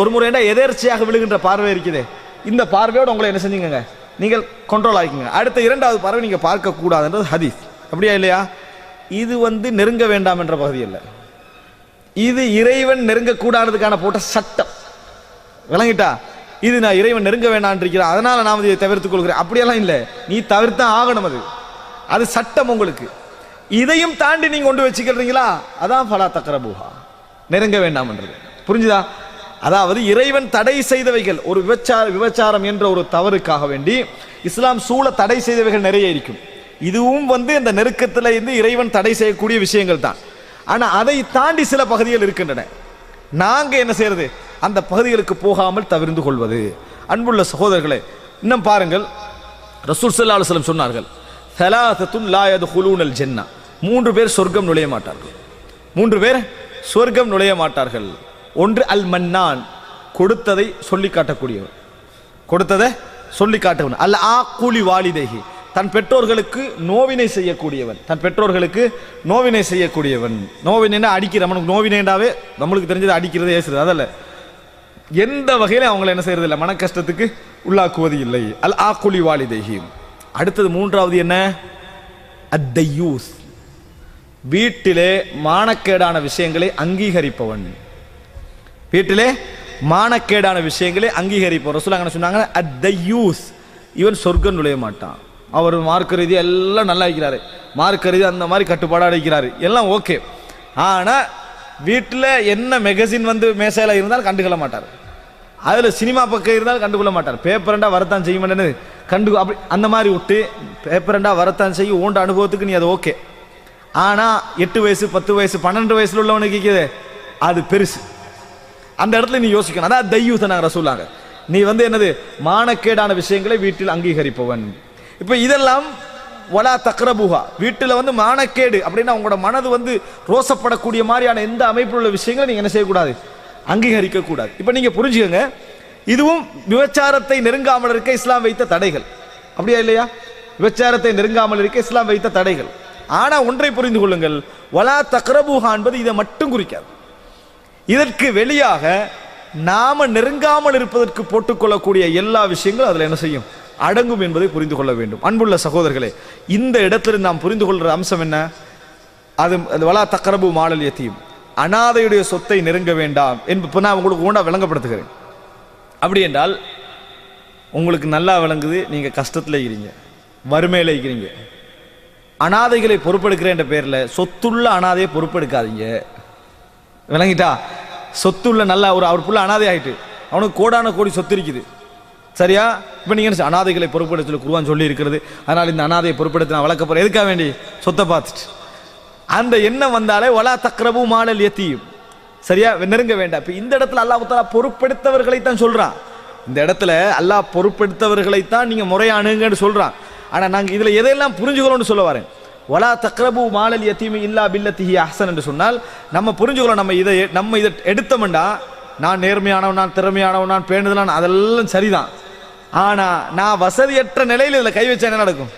[SPEAKER 1] ஒரு முறை எதேர்ச்சியாக விழுகின்ற பார்வை இருக்குது, இந்த பார்வையோடு உங்களை என்ன செஞ்சீங்க, நீங்கள் கண்ட்ரோல் ஆகிக்கங்க. அடுத்த இரண்டாவது பார்வை நீங்க பார்க்க கூடாதுன்றது ஹதீஸ். அப்படியா இல்லையா? இது நெருங்க வேண்டாம் என்ற பகுதி அல்ல, இது இறைவன் நெருங்கக்கூடாததுக்கான போட்ட சட்டம். விளங்கிட்டா? இது நான் இறைவன் நெருங்க வேண்டாம் இருக்கிறேன், அதனால நான் இதை தவிர்த்துக் கொள்கிறேன், அப்படியெல்லாம் இல்லை. நீ தவிர்த்தான் ஆகணும், அது சட்டம் உங்களுக்கு. இதையும் தாண்டி நீங்க கொண்டு வச்சுக்கிறீங்களா, அதான் ஃபலா தக்ரபூஹா, நெருங்க வேண்டாம் என்றது. புரிஞ்சுதா? அதாவது இறைவன் தடை செய்தவைகள், ஒரு விபச்சாரம் என்ற ஒரு தவறுக்காக வேண்டி இஸ்லாம் சூழ தடை செய்தவைகள் நிறைய இருக்கும். இதுவும் இந்த நெருக்கத்தில் இருந்து இறைவன் தடை செய்யக்கூடிய விஷயங்கள் தான். ஆனா அதை தாண்டி சில பகுதிகள் இருக்கின்றன. நாங்க என்ன செய்யறது, அந்த பகுதிகளுக்கு போகாமல் தவிர்த்து கொள்வது. அன்புள்ள சகோதரர்களே, இன்னும் பாருங்கள், ரசூல் ஸல்லல்லாஹு அலைஹி வஸல்லம் சொன்னார்கள், ஸலாஸத்துன் லா யதுகுலூனல் ஜன்னah, 3 பேர் சொர்க்கம் நுழைய மாட்டார்கள். 3 பேர் சொர்க்கம் நுழைய மாட்டார்கள். ஒன்று அல் மன்னான், கொடுத்ததை சொல்லி காட்டக்கூடியவன், கொடுத்ததை சொல்லி காட்டுவன். அல் ஆக்குலி வாலிதைஹி, தன் பெற்றோர்களுக்கு நோவினை செய்யக்கூடியவன், தன் பெற்றோர்களுக்கு நோவினை செய்யக்கூடியவன். நோவினை அடிக்கிறவனுக்கு, நோவினைண்டாவே நம்மளுக்கு தெரிஞ்சது அடிக்கிறது, ஏசுறது, அதல்ல. எந்த வகையில அவங்களை என்ன செய்யறது இல்லை, மன கஷ்டத்துக்கு உள்ளாக்குவது இல்லை. அல் ஆக்குலி வாலிதைஹி. அடுத்தது மூன்றாவது என்ன, அத்தையூஸ், வீட்டிலே மானக்கேடான விஷயங்களை அங்கீகரிப்பவன். வீட்டிலே மானக்கேடான விஷயங்களை அங்கீகரிப்பவன். ரசூலுல்லாஹ் சொன்னாங்க, அத்தையூஸ், இவன் சொர்க்கம் நுழைய மாட்டான். அவர் மார்க்க ரீதியா எல்லாம் நல்லா இருக்கிறாரு, மார்க்க ரீதியா அந்த மாதிரி கட்டுப்பாடாக இருக்கிறாரு, எல்லாம் ஓகே. ஆனா வீட்டில் என்ன மெகசின் மேசையில இருந்தாலும் கண்டுகொள்ள மாட்டார், அதுல சினிமா பக்கம் இருந்தாலும் கண்டுகொள்ள மாட்டார். பேப்பரண்டா வரத்தான் செய்ய மாட்டேன்னு அப்படி அந்த மாதிரி விட்டு, பேப்பரண்டா வரத்தான் செய்யும் ஓண்ட அனுபவத்துக்கு நீ அது ஓகே. ஆனா 8 வயசு 10 வயசு 12 வயசுல உள்ளவனுக்கு இருக்குது, அது பெருசு. அந்த இடத்துல நீ யோசிக்கணும். அதான் தையூஸ் நாங்கள் ரசூலுல்லாஹ், நீ என்னது, மானக்கேடான விஷயங்களை வீட்டில் அங்கீகரிப்பவன். இப்ப இதெல்லாம் வலா தக்ரபுஹா, வீட்டில் மானக்கேடு அப்படின்னா உங்களோட மனது ரோசப்படக்கூடிய மாதிரியான எந்த அமைப்பில் உள்ள விஷயங்களை நீங்க என்ன செய்யக்கூடாது, அங்கீகரிக்க கூடாது. இப்ப நீங்க புரிஞ்சுக்கங்க, இதுவும் விபச்சாரத்தை நெருங்காமல் இருக்க இஸ்லாம் வைத்த தடைகள். அப்படியா இல்லையா? விபச்சாரத்தை நெருங்காமல் இருக்க இஸ்லாம் வைத்த தடைகள். ஆனா ஒன்றை புரிந்து கொள்ளுங்கள், வலா தக்ரபுஹா என்பது இதை மட்டும் குறிக்காது. இதற்கு வெளியாக நாம நெருங்காமல் இருப்பதற்கு போட்டுக்கொள்ளக்கூடிய எல்லா விஷயங்களும் அதுல என்ன செய்யும், அடங்கும் என்பதை புரிந்து கொள்ள வேண்டும். அன்புள்ள சகோதரர்களே, இந்த இடத்துல நாம் புரிந்து கொள்ற அம்சம் என்ன, அது வலா தக்ரபு மாலல் யதீம், அனாதையுடைய சொத்தை நெருங்க வேண்டாம் என்பது நான் உங்களுக்கு ஊண்டா விளங்கப்படுத்துகிறேன். அப்படி என்றால் உங்களுக்கு நல்லா விளங்குது, நீங்க கஷ்டத்தில் இருக்கிறீங்க, வறுமையில் இருக்கிறீங்க, அனாதைகளை பொறுப்பெடுக்கிற என்ற பேர்ல சொத்துள்ள அனாதையை பொறுப்பெடுக்காதீங்க. விளங்கிட்டா? சொத்துள்ள நல்லா அவர் புள்ள அனாதை ஆயிட்டு, அவனுக்கு கோடான கோடி சொத்து இருக்குது, சரியா? இப்போ நீங்கள் அனாதைகளை பொறுப்பெடுத்து சொல்லி குர்ஆன் சொல்லி இருக்கிறது, அதனால் இந்த அனாதையை பொறுப்பெடுத்து நான் வளர்க்க போறேன், எதுக்காக வேண்டி, சொத்தை பார்த்துட்டு. அந்த எண்ணம் வந்தாலே வலா தக்ரபு மாலல் யதீம், சரியா, நெருங்க வேண்டாம். இப்போ இந்த இடத்துல அல்லாஹ் தஆலா பொறுப்பெடுத்தவர்களை தான் சொல்றான். இந்த இடத்துல அல்லாஹ் பொறுப்பெடுத்தவர்களை தான் நீங்க முறையானுங்கன்னு சொல்றான். ஆனா நாங்க இதுல எதையெல்லாம் புரிஞ்சுக்கணும்னு சொல்ல வரேன். வலா தக்ரபு மாலல் யதீம் இல்லா பில்லத்திஹி அஹ்சன் என்று சொன்னால் நம்ம புரிஞ்சுக்கணும், நம்ம இதை எடுத்தோம்டா, நான் நேர்மையானவன், நான் திறமையானவன், நான் பேணுதலான, அதெல்லாம் சரிதான். ஆனா நான் வசதியற்ற நிலையில் இதுல கை வச்சா என்ன நடக்கும்,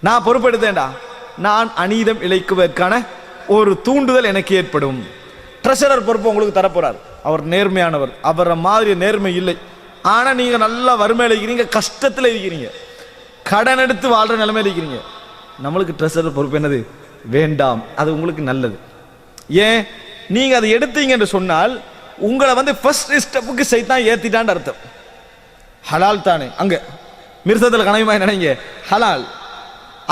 [SPEAKER 1] நான் பொறுப்பெடுத்தேன்டா, நான் அநீதம் இழைக்குவதற்கான ஒரு தூண்டுதல் எனக்கு ஏற்படும். ட்ரெஷரர் பொறுப்பு உங்களுக்கு தரப்போறார், அவர் நேர்மையானவர், அவரை மாதிரி நேர்மை இல்லை. ஆனா நீங்க நல்லா வறுமையில் இருக்கிறீங்க, கஷ்டத்தில் இருக்கிறீங்க, கடன் எடுத்து வாழ்ற நிலைமையில இருக்கிறீங்க. நம்மளுக்கு ட்ரெஷரர் பொறுப்பு என்னது? வேண்டாம், அது உங்களுக்கு நல்லது. ஏன் நீங்க அதை எடுத்தீங்க என்று சொன்னால் உங்களை வந்து ஃபர்ஸ்ட் ஸ்டெப்புக்கு சைத்தான் ஏத்திட்டான்னு அர்த்தம். ஹலால் தானே அங்க மிர்சத்தில் கனவுமாய் நினைங்க, ஹலால்.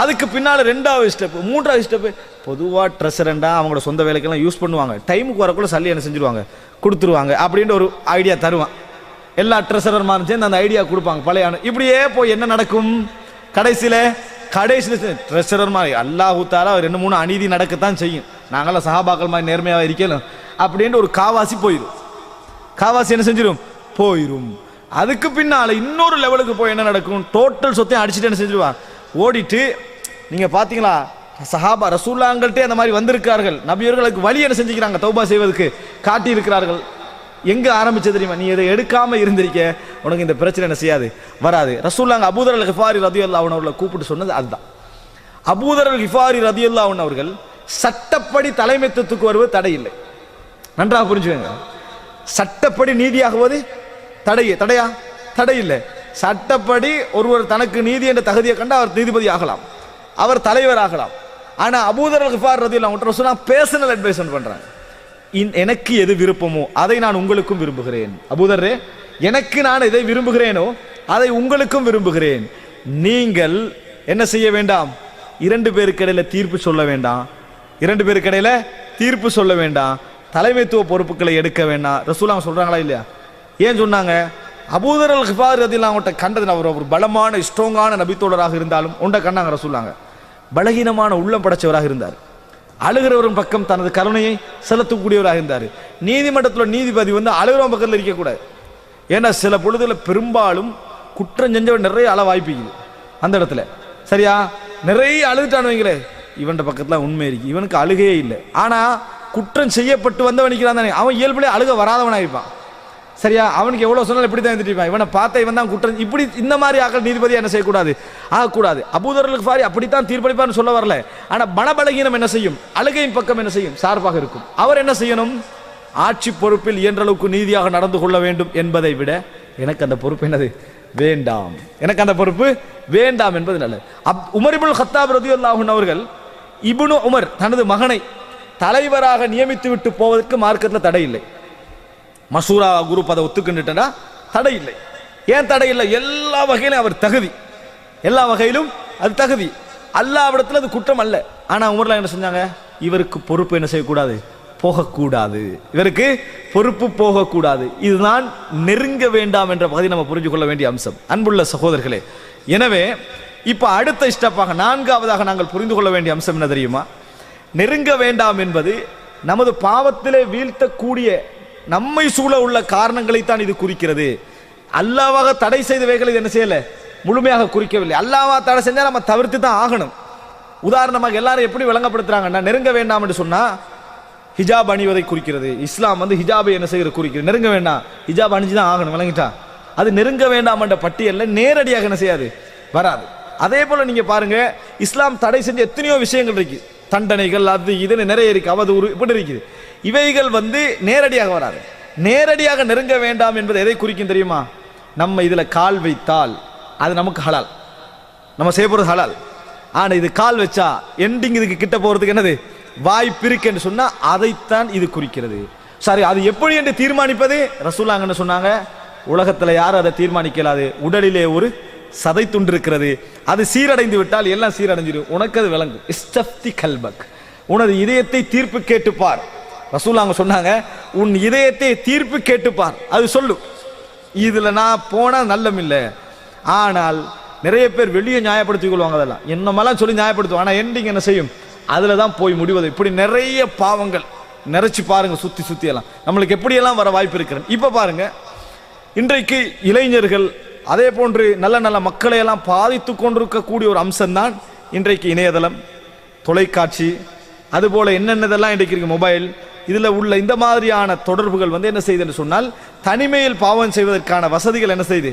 [SPEAKER 1] அதுக்கு பின்னால் ரெண்டாவது ஸ்டெப், மூன்றாவது ஸ்டெப். பொதுவாக ட்ரெஷரண்டா அவங்களோட சொந்த வேலைக்கெல்லாம் யூஸ் பண்ணுவாங்க, டைமுக்கு வரக்குள்ள சல்லி என்ன செஞ்சிருவாங்க, கொடுத்துருவாங்க அப்படின்ற ஒரு ஐடியா தருவான். எல்லா ட்ரெஷரர் மாதிரி சேர்ந்து அந்த ஐடியா கொடுப்பாங்க பழைய. இப்படியே போய் என்ன நடக்கும், கடைசியில் ட்ரெஷரர் மாதிரி அல்லாஹ் தஆலா 2-3 அநீதி நடக்கத்தான் செய்யும். நாங்களாம் சஹாபாக்கள் மாதிரி நேர்மையாக இருக்கணும் அப்படின்ட்டு ஒரு காவாசி போயிடும். காவாசி என்ன செஞ்சிடும், போயிடும். அதுக்கு பின்னால இன்னொரு லெவலுக்கு போய் என்ன நடக்கும், டோட்டல் சொத்தையும் அடிச்சுட்டு என்ன செஞ்சிருவான், ஓடிட்டு. நீங்க பாத்தீங்களா சஹாபா ரசூலுல்லாஹ்கிட்டே அந்த மாதிரி வந்திருக்கார்கள். நபியர்களுக்கு வழி என்ன செஞ்சுக்கிறாங்க, தௌபா செய்வதற்கு காட்டி இருக்கிறார்கள். எங்க ஆரம்பிச்சது தெரியுமா, நீ இதை எடுக்காம இருந்திருக்க உனக்கு இந்த பிரச்சனை என்ன செய்யாது, வராது. ரசூலுல்லாஹ் அபூதர் அல் கிஃபாரி ரலியல்லாஹு அன்ஹு அவர்களை கூப்பிட்டு சொன்னது அதுதான். அபூதர் அல் கிஃபாரி ரலியல்லாஹு அன்ஹு அவர்கள் சட்டப்படி தலைமைத்துவத்துக்கு வருவது தடை இல்லை. நன்றாக புரிஞ்சுக்கங்க. சட்டப்படி நீதியாகுவது தடையா? தடை இல்லை. சட்டப்படி ஒருவர் தனக்கு நீதி என்ற தகுதியை கண்டு அவர் நீதிபதி ஆகலாம், அவர் தலைவர் ஆகலாம். ஆனா அபூதர் அல் கிஃபார் ரலியல்லாஹு அன்ஹு சொன்னா பர்சனல் அட்வைஸ் பண்றாங்க. எனக்கு எது விருப்பமோ அதை நான் உங்களுக்கும் விரும்புகிறேன். அபூதரே, எனக்கு நான் எதை விரும்புகிறேனோ அதை உங்களுக்கும் விரும்புகிறேன். நீங்கள் என்ன செய்ய வேண்டாம், 2 பேருக்கு இடையில தீர்ப்பு சொல்ல வேண்டாம். 2 பேருக்கு இடையில தீர்ப்பு சொல்ல வேண்டாம். தலைமைத்துவ பொறுப்புகளை எடுக்க வேண்டாம். ரசூலுல்லாஹ் சொல்றாங்களா இல்லையா? ஏன் சொன்னாங்க? அபூதர் அல் கிஃபார் ரலியல்லாஹு அன்ஹு கண்டது அவர் ஒரு பலமான ஸ்ட்ராங்கான நபித்தோழராக இருந்தாலும் உண்ட கண்ணாங்க ரசூலுல்லாஹ் பலகீனமான உள்ளம் படைச்சவராக இருந்தார். அழுகிறவரின் பக்கம் தனது கருணையை செலுத்தக்கூடியவராக இருந்தார். நீதிமன்றத்தில் நீதிபதி வந்து அழுகிறவன் பக்கத்தில் இருக்கக்கூடாது. ஏன்னா சில பொழுதுல பெரும்பாலும் குற்றம் செஞ்சவன் நிறைய அழ வாய்ப்பிக்குது அந்த இடத்துல. சரியா? நிறைய அழுதுட்டான்னு வைங்களே, இவன் பக்கத்துல உண்மை இருக்கு, இவனுக்கு அழுகையே இல்லை. ஆனா குற்றம் செய்யப்பட்டு வந்தவன் நிற்கிறான் தானே, அவன் இயல்புலேயே அழுக வராதவனா இருப்பான். சரியா? அவனுக்கு எவ்வளவு சொன்னாலும் இப்படி தான் இருந்துட்டு இவனை பார்த்த இவன் தான் குற்றம். இப்படி இந்த மாதிரி ஆக்கள் நீதிபதியா என்ன செய்யக்கூடாது, ஆகக்கூடாது. அபூதர் அல் கிஃபாரி அப்படித்தான் தீர்ப்பளிப்பார்னு சொல்ல வரல. ஆனா மனபலகீனம் என்ன செய்யும், அழுகையின் பக்கம் என்ன செய்யும், சார்பாக இருக்கும். அவர் என்ன செய்யணும், ஆட்சி பொறுப்பில் இயன்ற அளவுக்கு நீதியாக நடந்து கொள்ள வேண்டும் என்பதை விட எனக்கு அந்த பொறுப்பு என்னது வேண்டாம், எனக்கு அந்த பொறுப்பு வேண்டாம் என்பது நல்லது. உமர் இப்னுல் கத்தாப் ரலியல்லாஹு அன்ஹு அவர்கள் இப்னு உமர் தனது மகனை தலைவராக நியமித்து விட்டு போவதற்கு மார்க்கத்தில் தடை இல்லை. மசூரா குரூப் அதை ஒத்துக்கிட்டுட்டா தடை இல்லை. ஏன் தடை இல்லை? எல்லா வகையிலும் அவர் தகுதி, எல்லா வகையிலும் அது தகுதி. அல்லாஹ்விடத்தில் அது குற்றம் அல்ல. ஆனா உமர்லாம் என்ன செஞ்சாங்க, இவருக்கு பொறுப்பு என்ன செய்யக்கூடாது, போகக்கூடாது, இவருக்கு பொறுப்பு போகக்கூடாது. இதுதான் நெருங்க வேண்டாம் என்ற பகுதி நம்ம புரிஞ்சு கொள்ள வேண்டிய அம்சம். அன்புள்ள சகோதரர்களே, எனவே இப்ப அடுத்த ஸ்டெப்பாக 4ஆவதாக நாங்கள் புரிந்து கொள்ள வேண்டிய அம்சம் என்ன தெரியுமா, நெருங்க வேண்டாம் என்பது நமது பாவத்திலே வீழ்த்தக்கூடிய நம்மை சூழ உள்ள காரணங்களை தான் இது குறிக்கிறது. அல்லாஹ்வாக தடை செய்தவைகளை என்ன செய்யல, முழுமையாக குறிக்கவில்லை. அல்லாஹ்வாக தடை செஞ்சா நம்ம தவிர்த்து தான் ஆகணும். உதாரணமாக எல்லாரும் எப்படி விளங்கப்படுத்துறாங்கன்னா, நெருங்க வேண்டாம் என்று சொன்னா ஹிஜாப் அணிவதை குறிக்கிறது. இஸ்லாம் வந்து ஹிஜாபை என்ன செய்கிறது குறிக்கிறது. நெருங்க வேண்டாம், ஹிஜாப் அணிஞ்சு தான் ஆகணும், விளங்கிட்டா? அது நெருங்க வேண்டாம் என்ற பட்டியலில் நேரடியாக என்ன செய்யாது, வராது. அதே போல நீங்க பாருங்க, இஸ்லாம் தடை செஞ்ச எத்தனையோ விஷயங்கள் இருக்கு, தண்டனைகள் அது இதுன்னு நிறைய இருக்கு, அவதூறு இப்படி இருக்குது. இவைகள் வந்து நேரடியாக வராது. நேரடியாக நெருங்க வேண்டாம் என்பது எதை குறிக்கும் தெரியுமா, நம்ம இதுல கால் வைத்தால் அது நமக்கு ஹலால், நம்ம செய்ய போறது ஹலால். ஆனா இது கால் வச்சா எண்டிங் இதுக்கு கிட்ட போறதுக்கு என்னது வாய்ப்பு இருக்கு என்று சொன்னா அதைத்தான் இது குறிக்கிறது. சரி, அது எப்படி என்று தீர்மானிப்பது? ரசூலுல்லாஹ் என்ன சொன்னாங்க, உலகத்துல யாரும் அதை தீர்மானிக்கலாது. உடலிலே ஒரு சதை துண்டு இருக்கிறது, அது சீரடைந்து விட்டால் எல்லாம் சீரடைஞ்சிடும். உனக்கு அது விளங்கும். இஸ்தஃப்தி கல்பக், உனது இதயத்தை தீர்ப்பு கேட்டுப்பார். ரசூலுல்லாஹ் சொன்னாங்க, உன் இதயத்தை தீர்ப்பு கேட்டுப்பார், அது சொல்லும். இதுல நான் போனா நல்லம் இல்லை. ஆனால் நிறைய பேர் வெளியே நியாயப்படுத்திக் கொள்வாங்க, அதெல்லாம் என்னமெல்லாம் சொல்லி நியாயப்படுத்துவாங்க. ஆனா எண்டிங் என்ன செய்யும், அதுல தான் போய் முடிவது. இப்படி நிறைய பாவங்கள் நிறைச்சு பாருங்க, சுத்தி சுத்தி எல்லாம் நம்மளுக்கு எப்படியெல்லாம் வர வாய்ப்பு இருக்கிறது. இப்ப பாருங்க, இன்றைக்கு இளைஞர்கள் அதே போன்று நல்ல நல்ல மக்களை எல்லாம் பாதித்து கொண்டிருக்கக்கூடிய ஒரு அம்சம்தான் இன்றைக்கு இணையதளம், தொலைக்காட்சி, அதுபோல என்னென்னதெல்லாம் இன்றைக்கு இருக்கு, மொபைல். இதுல உள்ள இந்த மாதிரியான தொடர்புகள் வந்து என்ன செய்யுதுன்னு சொன்னால், தனிமையில் பாவம் செய்வதற்கான வசதிகள் என்ன செய்து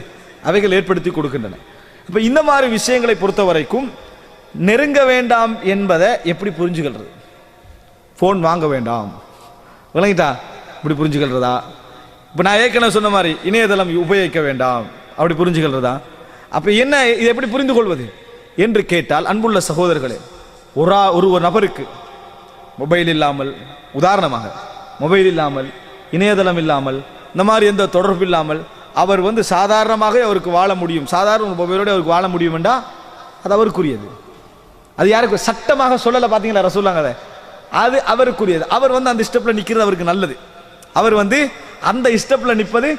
[SPEAKER 1] அவைகள் ஏற்படுத்தி கொடுக்கின்றன. இப்ப இந்த மாதிரி விஷயங்களை பொறுத்த வரைக்கும் நெருங்க வேண்டாம் என்பதை எப்படி புரிஞ்சுக்கிறது? போன் வாங்க வேண்டாம், விளங்கிட்டா? இப்படி புரிஞ்சுக்கிறதா? இப்ப நான் ஏற்கனவே சொன்ன மாதிரி இணையதளம் உபயோகிக்க வேண்டாம், அப்படி புரிஞ்சுக்கிறதா? அப்ப என்ன, இதை எப்படி புரிந்து கொள்வது என்று கேட்டால், அன்புள்ள சகோதரர்களே, ஒரு நபருக்கு மொபைல் இல்லாமல், உதாரணமாக மொபைல் இல்லாமல், இணையதளம் இல்லாமல், இந்த மாதிரி எந்த தொடர்பு இல்லாமல் அவர் சாதாரணமாக அவருக்கு வாழ முடியும், சாதாரண மொபைலோடு அவருக்கு வாழ முடியும் என்றா அது அவருக்குரியது. அது யாருக்கு சட்டமாக சொல்லலை, பார்த்தீங்களா ரசூலுல்லாஹ், அது அவருக்குரியது. அவர் அந்த ஸ்டெப்பில் நிற்கிறது அவருக்கு நல்லது. அவர் அந்த ஸ்டெப்பில் நிற்பது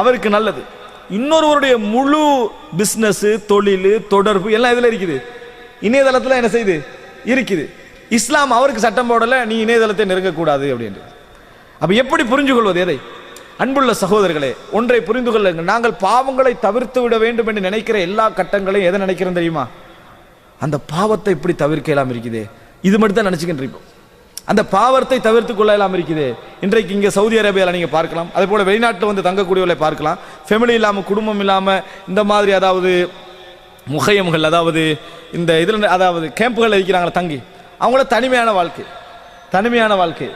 [SPEAKER 1] அவருக்கு நல்லது. இன்னொருவருடைய முழு பிஸ்னஸ், தொழில், தொடர்பு எல்லாம் இதில் இருக்குது, இணையதளத்தில் என்ன செய்யுது இருக்குது. இஸ்லாம் அவருக்கு சட்டம் போடலை, நீ இணையதளத்தை நெருங்கக்கூடாது அப்படின்ட்டு. அப்போ எப்படி புரிஞ்சு கொள்வது எதை? அன்புள்ள சகோதரர்களே, ஒன்றை புரிந்து கொள்ளுங்கள். நாங்கள் பாவங்களை தவிர்த்து விட வேண்டும் என்று நினைக்கிற எல்லா கட்டங்களையும் எதை நினைக்கிறோம் தெரியுமா? அந்த பாவத்தை எப்படி தவிர்க்கலாம் இருக்குதே, இது மட்டும் தான் நினைச்சுக்கிட்டு. அந்த பாவத்தை தவிர்த்து கொள்ளலாம் இருக்குது. இன்றைக்கு இங்கே சவுதி அரேபியாவில் நீங்கள் பார்க்கலாம், அதே போல் வெளிநாட்டில் தங்கக்கூடியவர்களை பார்க்கலாம். ஃபேமிலி இல்லாமல், குடும்பம் இல்லாமல், இந்த மாதிரி அதாவது முகையம்கள், அதாவது இந்த இதில் அதாவது கேம்புகள் இருக்கிறாங்களா தங்கி, அவங்கள தனிமையான வாழ்க்கை.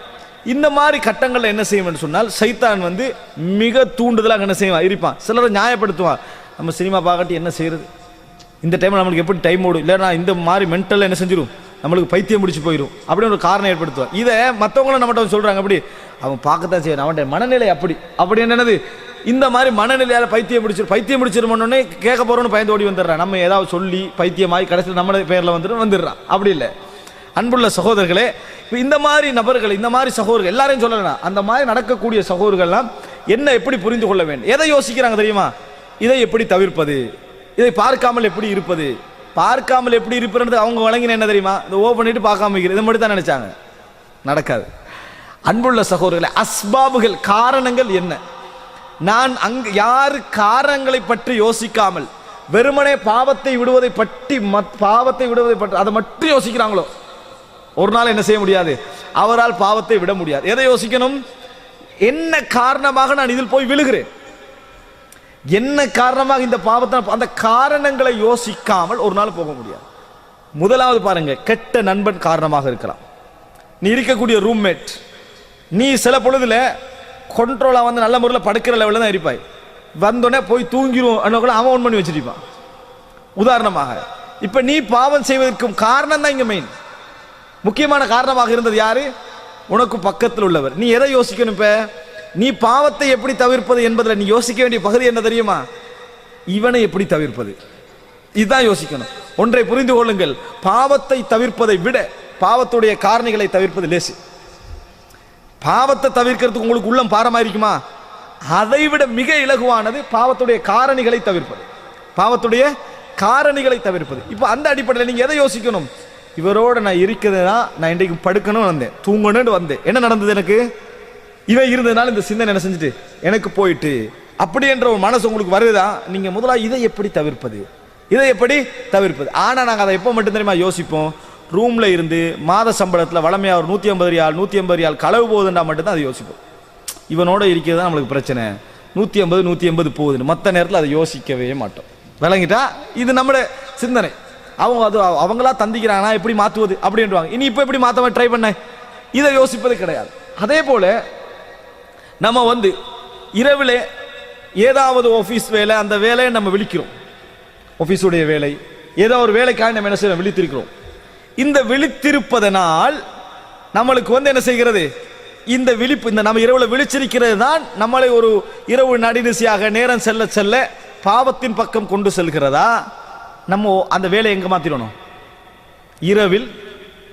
[SPEAKER 1] இந்த மாதிரி கட்டங்களில் என்ன செய்யும் சொன்னால், சைத்தான் மிக தூண்டுதலாக என்ன செய்வான், இருப்பான். சிலரை நியாயப்படுத்துவான், நம்ம சினிமா பார்க்கட்டி என்ன செய்யறது, இந்த டைமில் நம்மளுக்கு எப்படி டைம் ஓடும், இல்லைன்னா இந்த மாதிரி மென்டலில் என்ன செஞ்சிடும், நம்மளுக்கு பைத்தியம் முடிச்சு போயிடும் அப்படின்னு ஒரு காரணம் ஏற்படுத்துவான். இதை மற்றவங்களும் நம்மகிட்ட சொல்கிறாங்க, அப்படி அவன் பார்க்கத்தான் செய்யணும், அவனுடைய மனநிலை அப்படி என்னது, இந்த மாதிரி மனநிலையால் பைத்தியம் முடிச்சிருமோன்னே கேட்க போகிறோன்னு பயந்து ஓடி வந்துடுறான். நம்ம ஏதாவது சொல்லி பைத்தியமாகி கடைசியில் நம்மளோட பேரில் வந்துடுறான். அப்படி இல்லை அன்புள்ள சகோதரர்களே. இந்த மாதிரி நபர்கள், இந்த மாதிரி சகோதரர்கள் எல்லாரையும் சொல்லலாம், அந்த மாதிரி நடக்கக்கூடிய சகோதரர்கள்லாம் என்ன எப்படி புரிந்து கொள்ள வேண்டும், எதை யோசிக்கிறாங்க தெரியுமா? இதை எப்படி தவிர்ப்பது, இதை பார்க்காமல் எப்படி இருப்பது. பார்க்காமல் எப்படி இருப்பது அவங்க வழங்கின என்ன தெரியுமா? இந்த ஓ பண்ணிட்டு பார்க்காம வைக்கிறது, இதை மட்டும் தான் நினைச்சாங்க. நடக்காது. அன்புள்ள சகோதரர்களே, அஸ்பாபுகள், காரணங்கள் என்ன? நான் அங்கு யாரு காரணங்களை பற்றி யோசிக்காமல் வெறுமனே பாவத்தை விடுவதை பற்றி அதை மட்டும் யோசிக்கிறாங்களோ, ஒரு நாள் என்ன செய்ய முடியாது, அவரால் பாவத்தை விட முடியாது. எதை யோசிக்கணும்? என்ன காரணமாக நான் இதில் போய் விழுகிறேன், என்ன காரணமாக இந்த பாவத்தை, அந்த காரணங்களை யோசிக்காமல் ஒரு நாள் போக முடியாது. முதலாவது பாருங்க, கெட்ட நண்பன் காரணமாக இருக்கலாம். நீ இருக்கக்கூடிய ரூம்மேட், நீ சில பொழுதுல கண்ட்ரோலா நல்ல முறையில் படுக்கிற லெவலில் தான் இருப்பாய், வந்தோடனே போய் தூங்கிடும் அவன் ஒன் பண்ணி வச்சிருப்பான். உதாரணமாக இப்ப நீ பாவம் செய்வதற்கும் காரணம் தான் இங்க மெயின், முக்கியமான காரணமாக இருந்தது யாரு? உனக்கு பக்கத்தில் உள்ளவர். நீ எதை யோசிக்கணும்? இப்ப நீ பாவத்தை எப்படி தவிர்ப்பது என்பதில் நீ யோசிக்க வேண்டிய பகுதி என்ன தெரியுமா? இவனை எப்படி தவிர்ப்பது, இதுதான் யோசிக்கணும். ஒன்றை புரிந்து கொள்ளுங்கள், பாவத்தை தவிர்ப்பதை விட பாவத்துடைய காரணிகளை தவிர்ப்பது லேசு. பாவத்தை தவிர்க்கிறதுக்கு உங்களுக்கு உள்ளம் பாரமா இருக்குமா? அதை விட மிக இலகுவானது பாவத்துடைய காரணிகளை தவிர்ப்பது. பாவத்துடைய காரணிகளை தவிர்ப்பது. இப்போ அந்த அடிப்படையில் நீங்க எதை யோசிக்கணும்? இவரோட நான் இருக்கிறதுனா, நான் இன்றைக்கு படுக்கணும் வந்தேன், தூங்கணும்னு வந்தேன், என்ன நடந்தது எனக்கு? இவன் இருந்ததுனால இந்த சிந்தனை என்ன செஞ்சுட்டு எனக்கு போயிட்டு, அப்படி என்ற ஒரு மனசு உங்களுக்கு வருதா? நீங்க முதலாக இதை எப்படி தவிர்ப்பது, இதை எப்படி தவிர்ப்பது. ஆனா நாங்கள் அதை எப்போ மட்டும் தெரியுமா யோசிப்போம்? ரூம்ல இருந்து மாத சம்பளத்தில் வளமையா ஒரு 150 ரியால் களவு போகுதுன்றா மட்டும்தான் அதை யோசிப்போம். இவனோட இருக்கிறது தான் நம்மளுக்கு பிரச்சனை, 150 போகுதுன்னு மற்ற நேரத்தில் அதை யோசிக்கவே மாட்டோம். விளங்கிட்டா? இது நம்மளோட சிந்தனை. அவங்க அது அவங்களா தந்திக்கிறாங்கன்னா எப்படி மாற்றுவது அப்படின்றாங்க. இனி இப்போ எப்படி மாற்ற ட்ரை பண்ண, இதை யோசிப்பது கிடையாது. அதே போல நம்ம இரவில் ஏதாவது ஆஃபீஸ் வேலை, அந்த வேலையை நம்ம விழிக்கிறோம், ஆஃபீஸுடைய வேலை, ஏதோ ஒரு வேலைக்காக நம்ம என்ன செய்யறோம், விழித்திருக்கிறோம். இந்த விழித்திருப்பதனால் நம்மளுக்கு என்ன செய்கிறது, இந்த விழிப்பு, இந்த நம்ம இரவுல விழிச்சிருக்கிறது தான் நம்மளை ஒரு இரவு நடுநிசையாக நேரம் செல்ல செல்ல பாவத்தின் பக்கம் கொண்டு செல்கிறதா? நம்ம அந்த வேலை எங்க மாத்திரணும்? இரவில்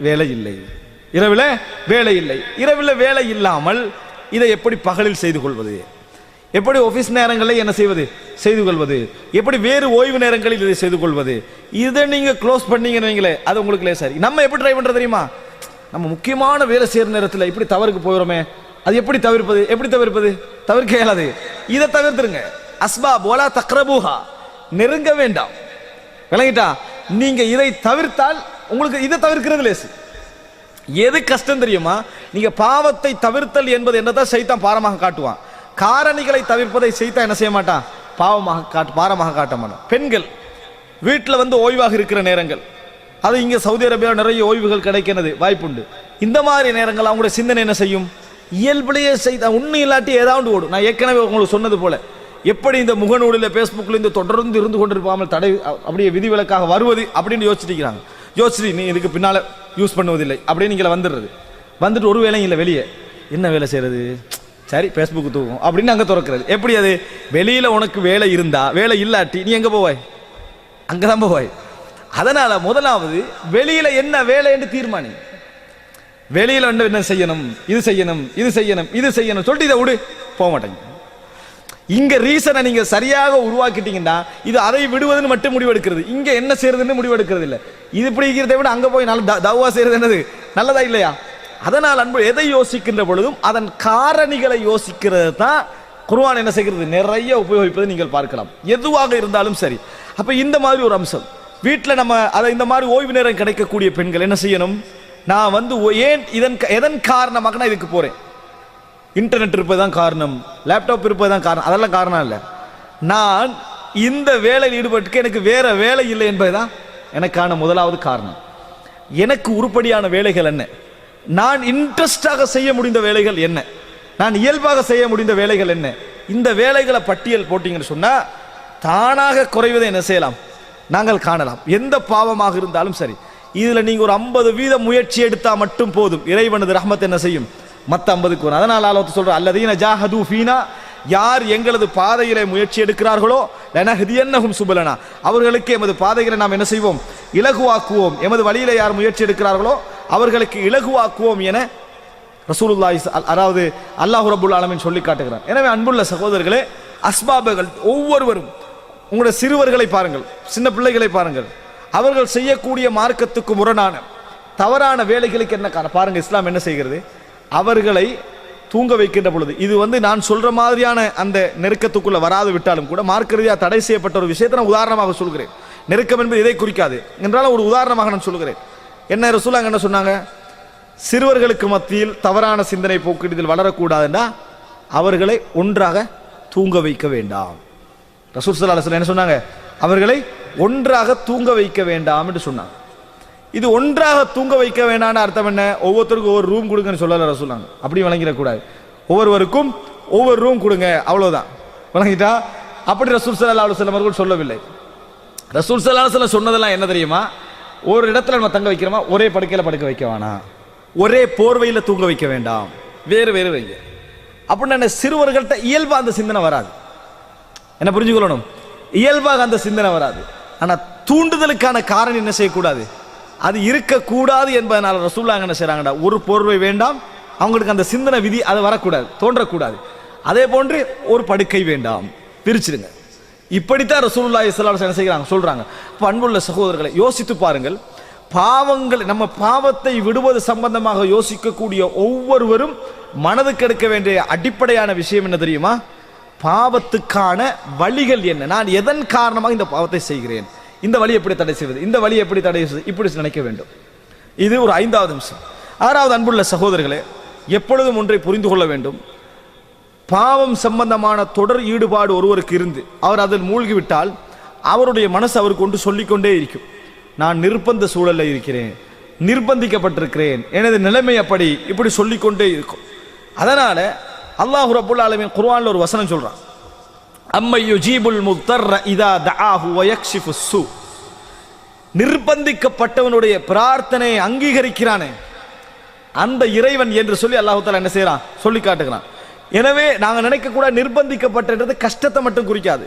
[SPEAKER 1] வேலை இல்லை, இரவில் வேலை இல்லை. இரவில் வேலை இல்லாமல் இதை எப்படி பகலில் செய்து கொள்வது, எப்படி ஆபீஸ் நேரங்களில் என்ன செய்வது, செய்து கொள்வது, எப்படி வேறு ஓய்வு நேரங்களில் இதை செய்து கொள்வது. இதை நீங்க க்ளோஸ் பண்ணீங்கன்னு அது உங்களுக்கு லேசா. நம்ம எப்படி ட்ரை பண்றது தெரியுமா? நம்ம முக்கியமான வேலை செய்யற நேரத்தில் இப்படி தவறுக்கு போயிடுமே, அது எப்படி தவிர்ப்பது, எப்படி தவிர்ப்பது? தவிர்க்க இயலாது. இதை தவிர்த்துருங்க. அஸ்பாப் வலா தக்ரபூஹா, நெருங்க வேண்டாம். விளங்கிட்டா? நீங்க இதை தவிர்த்தால் உங்களுக்கு இதை தவிர்க்கிறது லேசு. எது கஷ்டம் தெரியுமா? நீங்க பாவத்தை தவிர்த்தல் என்பது என்னதான் சைத்தான் பாரமாக காட்டுவான். காரணிகளை தவிர்ப்பதை சைத்தான் என்ன செய்ய மாட்டான், பாரமாக காட்ட மாட்டான். பெண்கள் வீட்டில் ஓய்வாக இருக்கிற நேரங்கள், அது இங்க சவுதி அரேபியாவில் நிறைய ஓய்வுகள் கிடைக்கிறது வாய்ப்புண்டு. இந்த மாதிரி நேரங்கள் அவங்களுடைய சிந்தனை என்ன செய்யும், இயல்பிலேயே செய்த உண்மை இல்லாட்டி ஏதாவது ஓடும். நான் ஏற்கனவே உங்களுக்கு சொன்னது போல, எப்படி இந்த முகநூலில் ஃபேஸ்புக்கில் இந்த தொடர்ந்து இருந்து கொண்டிருப்பாமல் தடை அப்படியே விதிவிலக்காக வருவது அப்படின்னு யோசிச்சுக்கிறாங்க. யோசிச்சு நீ இதுக்கு பின்னால் யூஸ் பண்ணுவதில்லை அப்படின்னு நீங்கள வந்துட்டு ஒரு வேலையும் இல்லை, வெளியே என்ன வேலை செய்கிறது, சரி ஃபேஸ்புக்கு தூக்கும் அப்படின்னு அங்கே திறக்கிறது. எப்படி அது? வெளியில் உனக்கு வேலை இருந்தா, வேலை இல்லாட்டி நீ எங்கே போவாய்? அங்கே தான் போவாய். அதனால் முதலாவது வெளியில் என்ன வேலை என்று தீர்மானி. வெளியில் என்ன செய்யணும், இது செய்யணும், இது செய்யணும், இது செய்யணும் சொல்லிட்டு இதை விடு, போக மாட்டேங்க. இங்க ரீசனை நீங்க சரியாக உருவாக்கிட்டீங்கன்னா இது அதை விடுவதுன்னு மட்டும் முடிவெடுக்கிறது. இங்க என்ன செய்யறதுன்னு முடிவெடுக்கிறது இல்லை. இது இப்படி இருக்கிறதை விட அங்க போய் நல்ல தவா செய்யறது என்னது நல்லதா இல்லையா? அதனால் அன்பு எதை யோசிக்கின்ற பொழுதும் அதன் காரணிகளை யோசிக்கிறது தான் குர்ஆன் என்ன செய்கிறது, நிறைய உபயோகிப்பதை நீங்கள் பார்க்கலாம். எதுவாக இருந்தாலும் சரி. அப்ப இந்த மாதிரி ஒரு அம்சம் வீட்டில் நம்ம அதை இந்த மாதிரி ஓய்வு நேரம் கிடைக்கக்கூடிய பெண்கள் என்ன செய்யணும், நான் ஏன் எதன் காரணமாக நான் இதுக்கு போறேன், இன்டர்நெட் இருப்பதுதான் காரணம், லேப்டாப் இருப்பதுதான் காரணம், அதெல்லாம் காரணம் இல்லை. நான் இந்த வேலையில் ஈடுபட்டு எனக்கு வேற வேலை இல்லை என்பதுதான் எனக்கான முதலாவது காரணம். எனக்கு உருப்படியான வேலைகள் என்ன, நான் இன்ட்ரெஸ்டாக செய்ய முடிந்த வேலைகள் என்ன, நான் இயல்பாக செய்ய முடிந்த வேலைகள் என்ன, இந்த வேலைகளை பட்டியல் போட்டீங்கன்னு சொன்னா தானாக குறைவதை என்ன செய்யலாம், நாங்கள் காணலாம். எந்த பாவமாக இருந்தாலும் சரி, இதுல நீங்க ஒரு 50% முயற்சி எடுத்தா மட்டும் போதும், இறைவனது ரஹ்மத் என்ன செய்யும், மற்ற 50க்கு வரும். அதனால் அல்லாஹ் சொல்ற அல்லதீன ஜாஹது ஃபீனா, யார் எங்களது பாதையிலே முயற்சி எடுக்கிறார்களோ லனஹ்தியன்னஹும் சுபலனா, அவர்களுக்கு எமது பாதைகளை நாம் என்ன செய்வோம், இலகுவாக்குவோம். எமது வழியிலே யார் முயற்சி எடுக்கிறார்களோ அவர்களுக்கு இலகுவாக்குவோம் என ரசூலுல்லாஹி அதாவது அல்லாஹ் ரப்பல் ஆலமீன் சொல்லி காட்டுகிறார். எனவே அன்புள்ள சகோதரர்களே, அஸ்பாபுகள் ஒவ்வொருவரும், உங்களுடைய சிறுவர்களை பாருங்கள், சின்ன பிள்ளைகளை பாருங்கள், அவர்கள் செய்யக்கூடிய மார்க்கத்துக்கு முரணான தவறான வேலைகளுக்கு என்ன காரணம் பாருங்க. இஸ்லாம் என்ன செய்கிறது, அவர்களை தூங்க வைக்கின்ற பொழுது இது நான் சொல்ற மாதிரியான அந்த நெருக்கத்துக்குள்ள வராது விட்டாலும் கூட மார்க்க ரீதியாக தடை செய்யப்பட்ட ஒரு விஷயத்தை நான் உதாரணமாக சொல்கிறேன். நெருக்கம் என்பது இதை குறிக்காது என்றாலும் ஒரு உதாரணமாக நான் சொல்கிறேன். என்ன ரசூலுல்லாஹ் என்ன சொன்னாங்க, சிறுவர்களுக்கு மத்தியில் தவறான சிந்தனை போக்கிடுதல் வளரக்கூடாதுன்னா அவர்களை ஒன்றாக தூங்க வைக்க வேண்டாம். ரசூல் ஸல்லல்லாஹு அலைஹி வஸல்லம் என்ன சொன்னாங்க, அவர்களை ஒன்றாக தூங்க வைக்க வேண்டாம் என்று சொன்னாங்க. இது ஒன்றாக தூங்க வைக்க வேண்டாம்னு அர்த்தம் என்ன, ஒவ்வொருத்தருக்கும் ஒவ்வொரு ரூம் கொடுங்கன்னு சொல்லல ரசூலுல்லாஹ், அப்படி வழங்கிடக்கூடாது. ஒவ்வொருவருக்கும் ஒவ்வொரு ரூம் கொடுங்க அவ்வளவுதான், வழங்கிட்டா அப்படி ரசூல் ஸல்லல்லாஹு அலைஹி வஸல்லம் அவர்கள் சொல்லவில்லை. ரசூல் ஸல்லல்லாஹு அலைஹி வஸல்லம் சொன்னதெல்லாம் என்ன தெரியுமா, ஒரு இடத்துல நம்ம தங்க வைக்கிறோமா, ஒரே படுக்கையில் படுக்க வைக்க வேணாம், ஒரே போர்வையில் தூங்க வைக்க வேண்டாம், வேறு வேறு வைங்க. அப்படின்னு சிறுவர்கள்ட்ட இயல்பா அந்த சிந்தனை வராது. என்ன புரிஞ்சுக்கொள்ளணும், இயல்பாக அந்த சிந்தனை வராது. ஆனா தூண்டுதலுக்கான காரணம் என்ன செய்யக்கூடாது, அது இருக்கக்கூடாது என்பதனால ரசூலுல்லாஹ் என்ன செய்றாங்கடா, ஒரு போர்வை வேண்டாம், அவங்களுக்கு அந்த சிந்தனை விதி அது வரக்கூடாது, தோன்றக்கூடாது. அதே போன்று ஒரு படுக்கை வேண்டாம், பிரிச்சிடுங்க. இப்படித்தான் ரசூலுல்லாஹி ஸல்லல்லாஹு அலைஹி வஸல்லம் செய்கிறாங்க, சொல்றாங்க. அன்புள்ள சகோதரர்களை யோசித்து பாருங்கள், பாவங்கள் நம்ம பாவத்தை விடுவது சம்பந்தமாக யோசிக்கக்கூடிய ஒவ்வொருவரும் மனதுக்கு எடுக்க வேண்டிய அடிப்படையான விஷயம் என்ன தெரியுமா, பாவத்துக்கான வழிகள் என்ன, நான் எதன் காரணமாக இந்த பாவத்தை செய்கிறேன், இந்த வழி எப்படி தடை செய்வது, இந்த வழி எப்படி தடை செய்வது, இப்படி நினைக்க வேண்டும். இது ஒரு 5வது அம்சம். 6வது அன்புள்ள சகோதரர்களே, எப்பொழுதும் ஒன்றை புரிந்து கொள்ள வேண்டும், பாவம் சம்பந்தமான தொடர் ஈடுபாடு ஒருவருக்கு இருந்து அவர் அதில் மூழ்கிவிட்டால் அவருடைய மனசு அவருக்கு ஒன்று சொல்லிக்கொண்டே இருக்கும், நான் நிர்பந்த சூழலில் இருக்கிறேன், நிர்பந்திக்கப்பட்டிருக்கிறேன், எனது நிலைமை அப்படி, இப்படி சொல்லிக்கொண்டே இருக்கும். அதனால அல்லாஹ் ரப்பல் ஆலமீன் குர்ஆன்ல ஒரு வசனம் சொல்றான், அம்மை யுஜீபுல் முத்தர்ர இதா தஆஹு வ யக்ஷிஃபு ஸூ, நிர்பந்திக்கப்பட்டவனுடைய பிரார்த்தனையை அங்கீகரிக்கிறானே அந்த இறைவன் என்று சொல்லி அல்லாஹ் தஆலா என்ன செய்றான், சொல்லி காட்டுகிறான். எனவே நாங்கள் நினைக்கக்கூட நிர்பந்திக்கப்பட்டது கஷ்டத்தை மட்டும் குறிக்காது.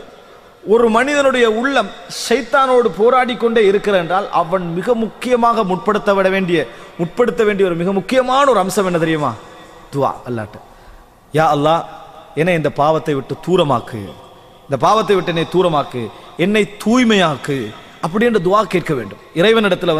[SPEAKER 1] ஒரு மனிதனுடைய உள்ளம் ஷைத்தானோடு போராடி கொண்டே இருக்கிற என்றால் அவன் மிக முக்கியமாக முற்படுத்த வேண்டிய ஒரு மிக முக்கியமான ஒரு அம்சம் என்ன தெரியுமா, துஆ. அல்லாஹ்ட்ட யா அல்லாஹ் என்னை இந்த பாவத்தை விட்டு தூரமாக்கு, இந்த பாவத்தை விட்டு என்னை தூரமாக்கு, என்னை தூய்மையாக்கு, அப்படி என்ற துஆ கேட்க வேண்டும். இறைவனிடத்துல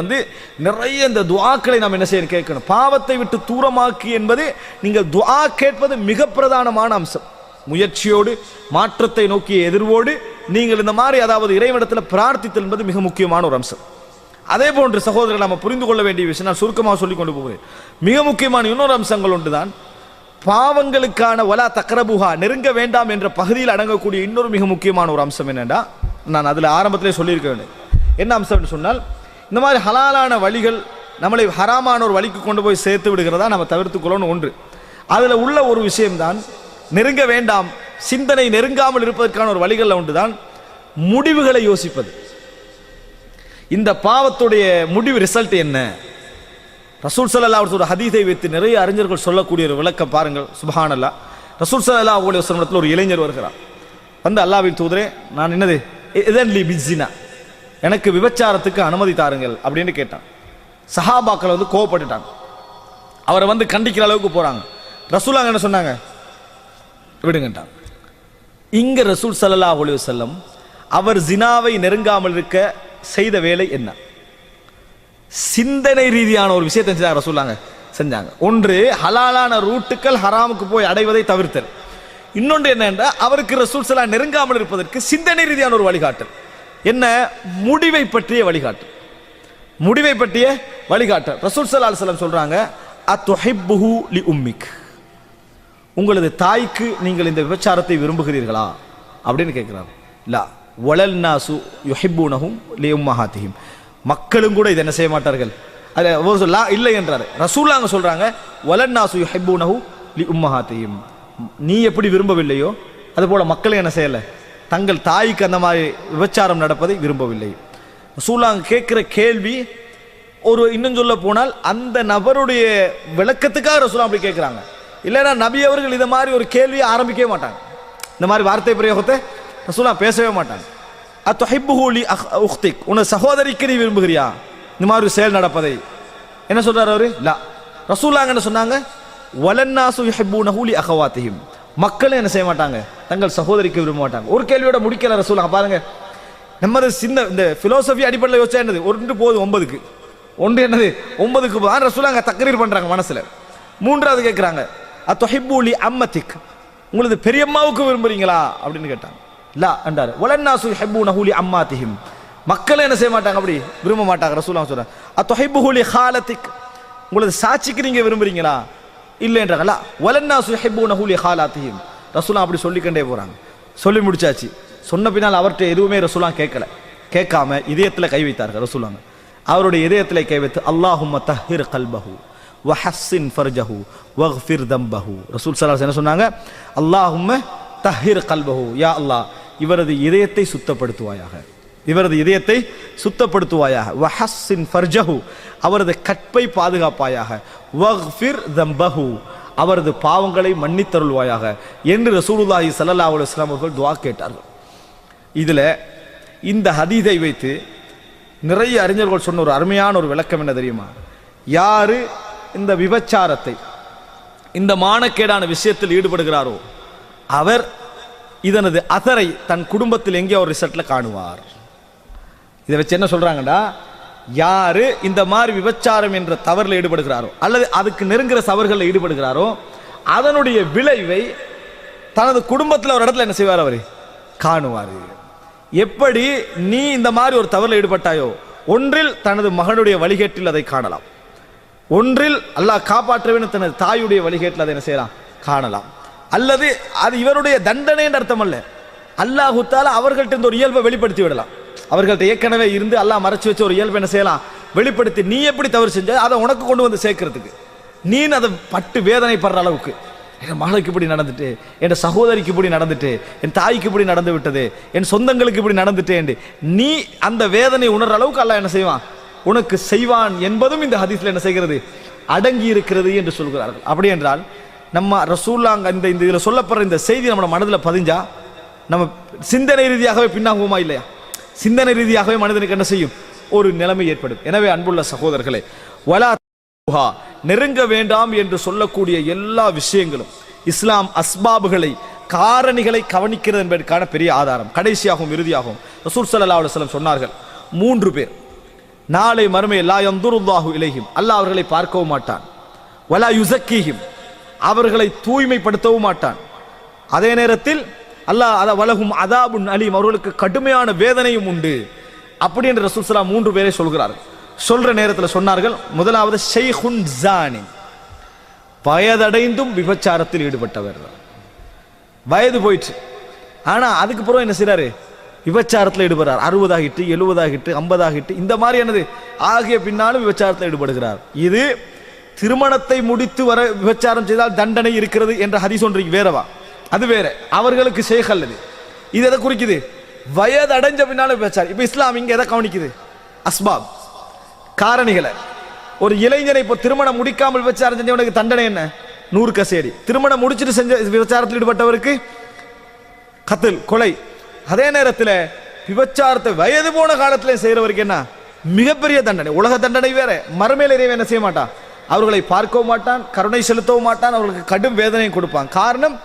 [SPEAKER 1] நிறைய இந்த துஆக்களை நாம் என்ன செய்யணும், கேட்கணும். பாவத்தை விட்டு தூரமாக்கு என்பது நீங்கள் துஆ கேட்பது மிக பிரதானமான அம்சம். முயற்சியோடு மாற்றத்தை நோக்கிய எதிர்வோடு நீங்கள் இந்த மாதிரி அதாவது இறைவனிடத்தில் பிரார்த்தித்தல் என்பது மிக முக்கியமான ஒரு அம்சம். அதே போன்று சகோதரர்கள் நாம் புரிந்து கொள்ள வேண்டிய விஷயம் நான் சுருக்கமாக சொல்லிக் கொண்டு போகிறேன். மிக முக்கியமான இன்னொரு அம்சங்கள் ஒன்றுதான் பாவங்களுக்கான வலா தக்ரபுஹா, நெருங்க வேண்டாம் என்ற பகுதியில் அடங்கக்கூடிய இன்னொரு மிக முக்கியமான ஒரு அம்சம் என்னென்னா, நான் அதில் ஆரம்பத்திலே சொல்லியிருக்க வேண்டும். என்ன அம்சம் சொன்னால், இந்த மாதிரி ஹலாலான வழிகள் நம்மளை ஹராமான ஒரு வழிக்கு கொண்டு போய் சேர்த்து விடுகிறதா நம்ம தவிர்த்து கொள்ளணும் ஒன்று. அதில் உள்ள ஒரு விஷயம்தான் நெருங்க வேண்டாம் சிந்தனை நெருங்காமல் இருப்பதற்கான ஒரு வழிகளில் ஒன்றுதான் முடிவுகளை யோசிப்பது. இந்த பாவத்துடைய முடிவு ரிசல்ட் என்ன? ரசூல் ஸல்லல்லாஹு அலைஹி வஸல்லம் ஹதீஸை வைத்து நிறைய அறிஞர்கள் சொல்லக்கூடிய ஒரு விளக்கம் பாருங்கள். சுப்ஹானல்லாஹ். ரசூல் ஸல்லல்லாஹு அலைஹி வஸல்லம் ஒரு இளைஞர் வருகிறார். வந்து அல்லாஹ்வின் தூதரே, நான் என்னது இதன் லி பிஸ்ஸினா, எனக்கு விபச்சாரத்துக்கு அனுமதி தாருங்கள் அப்படின்னு கேட்டான். சஹாபாக்கள் வந்து கோவப்பட்டுட்டாங்க. அவரை வந்து கண்டிக்கிற அளவுக்கு போறாங்க. ரசூல் என்ன சொன்னாங்க? விடுங்கட்டாங்க. இங்க ரசூல் ஸல்லல்லாஹு அலைஹி வஸல்லம் அவர் ஜினாவை நெருங்காமல் இருக்க செய்த வேலை என்ன? சிந்தனை ரீதியான ஒரு விஷயத்தை செஞ்சாங்க. ரசூலுல்லாஹ் செஞ்சாங்க. ஒன்று ஹலாலான ரூட்டுகள் ஹராமுக்கு போய் அடைவதை தவிர்த்தல். இன்னொன்று என்ன என்றால் அவருக்கு ரசூல் ஸல்லல்லாஹு நெருங்காமல் இருப்பதற்கு சிந்தனை ரீதியான ஒரு வழிகாட்டல். என்ன? முடிவை பற்றிய வழிகாட்டல். முடிவை பற்றிய வழிகாட்டல். ரசூல் ஸல்லல்லாஹு அலைஹி வஸல்லம் சொல்றாங்க, அத்துஹிப்புஹு லி உம்மிக், உங்களது தாய்க்கு நீங்கள் இந்த விபச்சாரத்தை விரும்புகிறீர்களா அப்படின்னு கேட்கிறார். லா வலல் நாசு யுஹிப்புனஹும் லி உம்மஹாத்திஹிம், மக்களும் கூட இதை என்ன செய்ய மாட்டார்கள். அது லா இல்லை என்றார். ரசூலுல்லாஹ் சொல்றாங்க, வலன் நாசு யுஹிப்புனஹு லி உம்மஹாத்திஹிம், நீ எப்படி விரும்பவில்லையோ அதுபோல மக்களும் என்ன செய்யல, தங்கள் தாய்க்கு அந்த மாதிரி விபச்சாரம் நடப்பதை விரும்பவில்லை. ரசூலுல்லாஹ் கேட்கிற கேள்வி ஒரு இன்னும் சொல்ல போனால் அந்த நபருடைய விளக்கத்துக்காக ரசூலுல்லாஹ் அப்படி கேட்கிறாங்க. இல்லைன்னா நபி அவர்கள் இதை மாதிரி ஒரு கேள்வியை ஆரம்பிக்கவே மாட்டாங்க. இந்த மாதிரி வார்த்தை பிரயோகத்தை ரசூலுல்லாஹ் பேசவே மாட்டாங்க. அத்துஹிப்புஹு லி உக்திக், உன சகோதரிக்கு நீ விரும்புகிறியா இந்த மாதிரி ஒரு செயல் நடப்பதை? என்ன சொல்றாரு அவரு? லா. ரசூலுல்லாஹ் என்ன சொன்னாங்க? வலன்னாசு யுஹிப்புனஹு லி அகவாத்திஹிம், மக்களும் என்ன செய்ய மாட்டாங்க, தங்கள் சகோதரிக்கு விரும்ப மாட்டாங்க. ஒரு கேள்வியோட முடிக்கல ரசூலுல்லாஹ். பாருங்க, நம்ம சின்ன இந்த பிலோசபி அடிப்படையில் யோசிச்சா என்னது, ஒன்று போகுது 9க்கு, ஒன்று என்னது 9க்கு போகுது. ரசூலுல்லாஹ் தக்ரீர் பண்றாங்க மனசுல. மூன்றாவது கேட்கிறாங்க, அத்துஹிப்பு லி அம்மத்திக், உங்களது பெரியம்மாவுக்கு விரும்புறீங்களா அப்படின்னு கேட்டாங்க. லா என்றார். வலன்னாசு யுஹிப்புனஹு லி அம்மாத்திஹிம், மக்கள் என்ன செய்ய மாட்டாங்க, அப்படி விரும்ப மாட்டாங்க. ரசூலுல்லாஹ் சொல்றாங்க, அத்துஹிப்புஹு லி ஹாலத்திக், உங்களது சாட்சிக்கு நீங்க விரும்புறீங்களா? இல்லை என்றாங்க. லா வலன்னாசு யுஹிப்புனஹு லி ஹாலாத்திஹிம். ரசூலுல்லாஹ் அப்படி சொல்லிக்கண்டே போறாங்க. சொல்லி முடிச்சாச்சு. சொன்ன பின்னால் அவர்கிட்ட எதுவுமே ரசூலுல்லாஹ் கேட்கல. கேட்காம இதயத்தில் கை வைத்தார்கள் ரசூலுல்லாஹ். அவருடைய இதயத்தில் கை வைத்து அல்லாஹும்ம தஹ்ஹிர் கல்பஹு வஹஸ்ஸின் ஃபர்ஜஹு வக்ஃபிர் தம்பஹு. ரசூல் ஸல்லல்லாஹு அலைஹி வஸல்லம் என்ன சொன்னாங்க? அல்லாஹும்ம தஹ்ஹிர் கல்பஹு, யா அல்லாஹ் இவரது இதயத்தை சுத்தப்படுத்துவாயாக, இவரது இதயத்தை சுத்தப்படுத்துவாயாக. வஹஸ்ஸின் ஃபர்ஜஹு, அவரது கற்பை பாதுகாப்பாயாக. வக்ஃபிர் தம்பஹு, அவரது பாவங்களை மன்னித்தருள்வாயாக என்று ரசூலுல்லாஹி ஸல்லல்லாஹு அலைஹி வஸல்லம் அவர்கள் துஆ கேட்டார்கள். இதில் இந்த ஹதீஸை வைத்து நிறைய அறிஞர்கள் சொன்ன ஒரு அருமையான ஒரு விளக்கம் என்ன தெரியுமா? யாரு இந்த விபச்சாரத்தை, இந்த மானக்கேடான விஷயத்தில் ஈடுபடுகிறாரோ அவர் இதனது அசரை தன் குடும்பத்தில் எங்கே ஒரு ரிசல்ட்ல காணுவார். இதை வச்சு என்ன சொல்றாங்கடா, யாரு இந்த மாதிரி விபச்சாரம் என்ற தவறில் ஈடுபடுகிறாரோ அல்லது அதுக்கு நெருங்குற தவறுகளில் ஈடுபடுகிறாரோ அதனுடைய விளைவை தனது குடும்பத்தில் ஒரு இடத்துல என்ன செய்வார், அவர் காணுவார். எப்படி நீ இந்த மாதிரி ஒரு தவறில் ஈடுபட்டாயோ, ஒன்றில் தனது மகனுடைய வழிகேட்டில் அதை காணலாம், ஒன்றில் அல்லாஹ் காப்பாற்றவேன்னு தனது தாயுடைய வழிகேட்டில் அதை என்ன செய்யலாம், காணலாம். அல்லது அது இவருடைய தண்டனை என்ற அர்த்தம் அல்ல, அல்லாஹ் தஆலா அவர்கள்ட்ட இந்த ஒரு இயல்பை வெளிப்படுத்தி விடலாம். அவர்கள்ட்ட ஏற்கனவே இருந்து அல்லாஹ் மறைச்சு வச்ச ஒரு இயல்பை என்ன செய்யலாம், வெளிப்படுத்தி நீ எப்படி தவறு செஞ்ச அதை உனக்கு கொண்டு வந்து சேர்க்கறதுக்கு, நீ அதை பட்டு வேதனைப்படுற அளவுக்கு, என் மகளுக்கு இப்படி நடந்துட்டு, என் சகோதரிக்கு இப்படி நடந்துட்டு, என் தாய்க்கு இப்படி நடந்து விட்டது, என் சொந்தங்களுக்கு இப்படி நடந்துட்டேன், நீ அந்த வேதனை உணர்ற அளவுக்கு அல்லாஹ் என்ன செய்வான், உனக்கு செய்வான் என்பதும் இந்த ஹதீஸ்ல என்ன செய்கிறது, அடங்கி இருக்கிறது என்று சொல்கிறார்கள். அப்படி என்றால் நம்ம ரசூலுல்லாஹ் இந்த இதில் சொல்லப்படுற இந்த செய்தி நம்ம மனதில் பதிஞ்சா நம்ம சிந்தனை ரீதியாகவே பின்னாகுமா இல்லையா? சிந்தனை ரீதியாகவே மனிதனுக்கு என்ன செய்யும், ஒரு நிலைமை ஏற்படும். எனவே அன்புள்ள சகோதரர்களே, வலா நெருங்க வேண்டாம் என்று சொல்லக்கூடிய எல்லா விஷயங்களும் இஸ்லாம் அஸ்பாபுகளை, காரணிகளை கவனிக்கிறது என்பதற்கான பெரிய ஆதாரம். கடைசியாகவும் இறுதியாகவும் ரசூல் ஸல்லல்லாஹு அலைஹி வஸல்லம் சொன்னார்கள், 3 பேர் நாளை மறுமையில் லா யன்துருல்லாஹு இலைஹிம், அல்லாஹ் அவர்களை பார்க்கவும் மாட்டான், வலா யுஸக்கீஹிம், அவர்களை தூய்மைப்படுத்தவும் மாட்டான், அதே நேரத்தில் அல்லாஹ் வலஹும் அதாபுன் அலீம், அவர்களுக்கு கடுமையான வேதனையும் உண்டு. அப்படி என்று ரசூல் ஸல்லல்லாஹு 3 பேரை சொல்கிறார்கள். சொல்ற நேரத்தில் சொன்னார்கள், முதலாவது ஷைஹுன் ஜானி, வயதடைந்தும் விபச்சாரத்தில் ஈடுபட்டவர், வயது போயிடுச்சு, ஆனா அதுக்கு பிறகு என்ன செய்யறாரு, விபச்சாரத்தில் ஈடுபடுறார். 60 ஆகிட்டு 70 ஆகிட்டு 50 ஆகிட்டு இந்த மாதிரி என்னது ஆகிய பின்னாலும் விபச்சாரத்தில் ஈடுபடுகிறார். இது திருமணத்தை முடித்து வர விபச்சாரம் செய்தால் தண்டனை இருக்கிறது என்ற ஹதீஸ் ஒன்றைக்கு வேறவா, அது வேற, அவர்களுக்கு ஷேக் அல்லது. இது எதை குறிக்குது? வயது அடைஞ்ச பின்னால பேச்சார். இப்ப இஸ்லாம் இங்க எதை கவனிக்குது? அஸ்பாப், காரணிகளை. ஒரு இளைஞனை இப்போ திருமணம் முடிக்காமல் விபச்சாரம் செஞ்சவனுக்கு தண்டனை என்ன? 100 கசேடி. திருமணம் முடிச்சுட்டு செஞ்ச விபச்சாரத்தில் ஈடுபட்டவருக்கு கத்தல், கொலை. அதே நேரத்தில் விபச்சாரத்தை வயது போன காலத்தில் செய்யறவருக்கு என்ன? மிகப்பெரிய தண்டனை. உலக தண்டனை வேற, மறுமையில் இறைவன் என்ன செய்ய மாட்டான்? அவர்களை பார்க்கவும் மாட்டான், கருணை செலுத்தவும் மாட்டான், அவர்களுக்கு கடும் வேதனையும் கொடுப்பான். காரணம்,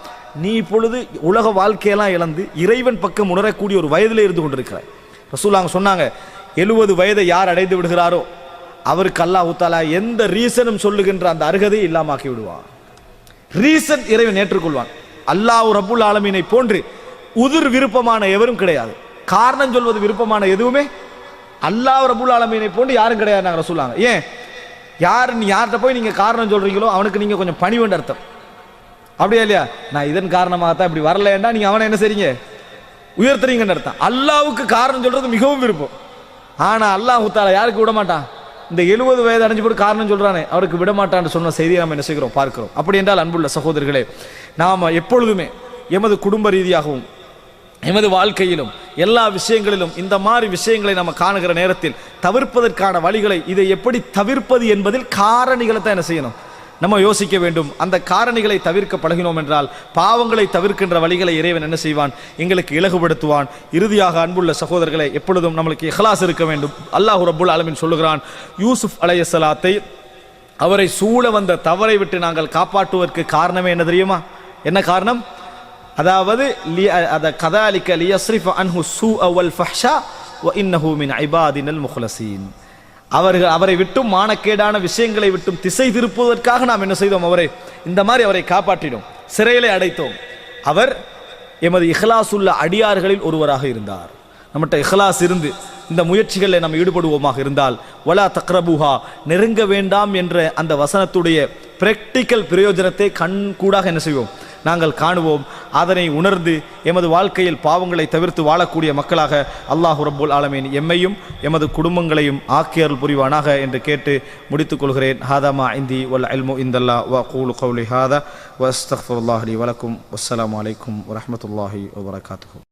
[SPEAKER 1] நீ இப்பொழுது உலக வாழ்க்கையெல்லாம் இழந்து இறைவன் பக்கம் உணரக்கூடிய ஒரு வயதில் இருந்து கொண்டிருக்கிறாய். ரசூலுல்லாஹ் சொன்னாங்க, 70 வயதை யார் அடைந்து விடுகிறாரோ அவருக்கு அல்லாஹ் தஆலா எந்த ரீசனும் சொல்லுகின்ற அந்த அருகதை இல்லாமாக்கி விடுவான். ரீசன் இறைவன் ஏற்றுக்கொள்வான். அல்லாஹ் ரப்புல் ஆலமீனை போன்று உதிர் விருப்பமான எவரும் கிடையாது. காரணம் சொல்வது விருப்பமான எதுவுமே அல்லாஹ் ரப்புல் ஆலமீனை போன்று யாரும் கிடையாது. நாங்கள் ரசூலுல்லாஹ் ஏன் யார்கிட்ட போய் நீங்க காரணம் சொல்றீங்களோ அவனுக்கு நீங்க கொஞ்சம் பணிவுண்டு அர்த்தம். அப்படியா இல்லையா? நான் இதன் காரணமாக தான் இப்படி வரலன்னா நீங்க அவனை என்ன செய்றீங்க? உயர்த்துறீங்கன்னு அர்த்தம். அல்லாஹ்வுக்கு காரணம் சொல்றது மிகவும் விருப்பம். ஆனா அல்லாஹ் தஆலா யாருக்கு விட மாட்டான்? இந்த 70 வயது அடைஞ்சு போட்டு காரணம் சொல்றானே அவருக்கு விட மாட்டான்னு சொன்ன செய்தியை நம்ம என்ன செய்கிறோம்? பார்க்கிறோம். அப்படி என்றால் அன்புள்ள சகோதரர்களே, நாம் எப்பொழுதுமே எமது குடும்ப ரீதியாகவும் எமது வாழ்க்கையிலும் எல்லா விஷயங்களிலும் இந்த மாதிரி விஷயங்களை நம்ம காணுகிற நேரத்தில் தவிர்ப்பதற்கான வழிகளை, இதை எப்படி தவிர்ப்பது என்பதில் காரணிகளை தான் என்ன செய்யணும்? நம்ம யோசிக்க வேண்டும். அந்த காரணிகளை தவிர்க்க பழகினோம் என்றால் பாவங்களை தவிர்க்கின்ற வழிகளை இறைவன் என்ன செய்வான்? எங்களுக்கு இலகுபடுத்துவான். இறுதியாக அன்புள்ள சகோதரர்களை, எப்பொழுதும் நம்மளுக்கு இஹ்லாஸ் இருக்க வேண்டும். அல்லாஹ் ரப்புல் ஆலமீன் சொல்லுகிறான், யூசுப் அலைஹிஸ்ஸலாத்தை அவரை சூழ வந்த தவறை விட்டு நாங்கள் காப்பாற்றுவதற்கு காரணமே என்ன தெரியுமா? என்ன காரணம்? அதாவது கதாலிக லியஸ்ரிஃப அன்ஹு ஸூஅ வல் ஃபஹ்ஷா வ இன்னஹு மின் இபாதினல் முக்லஸீன். அவரை விட்டும் மானக்கேடான விஷயங்களை விட்டும் திசை திருப்புவதற்காக நாம் என்ன செய்தோம்? இந்த மாதிரி அவரை காப்பாற்றினோம், சிறையிலே அடைத்தோம். அவர் எமது இஹ்லாஸ் உள்ள அடியார்களில் ஒருவராக இருந்தார். நம்மகிட்ட இஹ்லாஸ் இருந்து இந்த முயற்சிகளில் நாம் ஈடுபடுவோமாக இருந்தால், வலா தக்ரபுஹா, நெருங்க வேண்டாம் என்ற அந்த வசனத்துடைய பிராக்டிக்கல் பிரயோஜனத்தை கண்கூடாக என்ன செய்வோம்? நாங்கள் காணுவோம். அதனை உணர்ந்து எமது வாழ்க்கையில் பாவங்களை தவிர்த்து வாழக்கூடிய மக்களாக அல்லாஹ் ரப்புல் ஆலமீன் எம்மையும் எமது குடும்பங்களையும் ஆக்கியருள் புரிவானாக என்று கேட்டு முடித்துக் கொள்கிறேன். ஹாதா மா இந்தி வல் இல்மு இந்தல்லாஹ் வ அகூலு கௌலி ஹாதா வ அஸ்தக்ஃபிருல்லாஹ் லி வ லக்கும். வஸ்ஸலாமு அலைக்கும் வ ரஹ்மத்துல்லாஹி வ பரகாத்துஹு.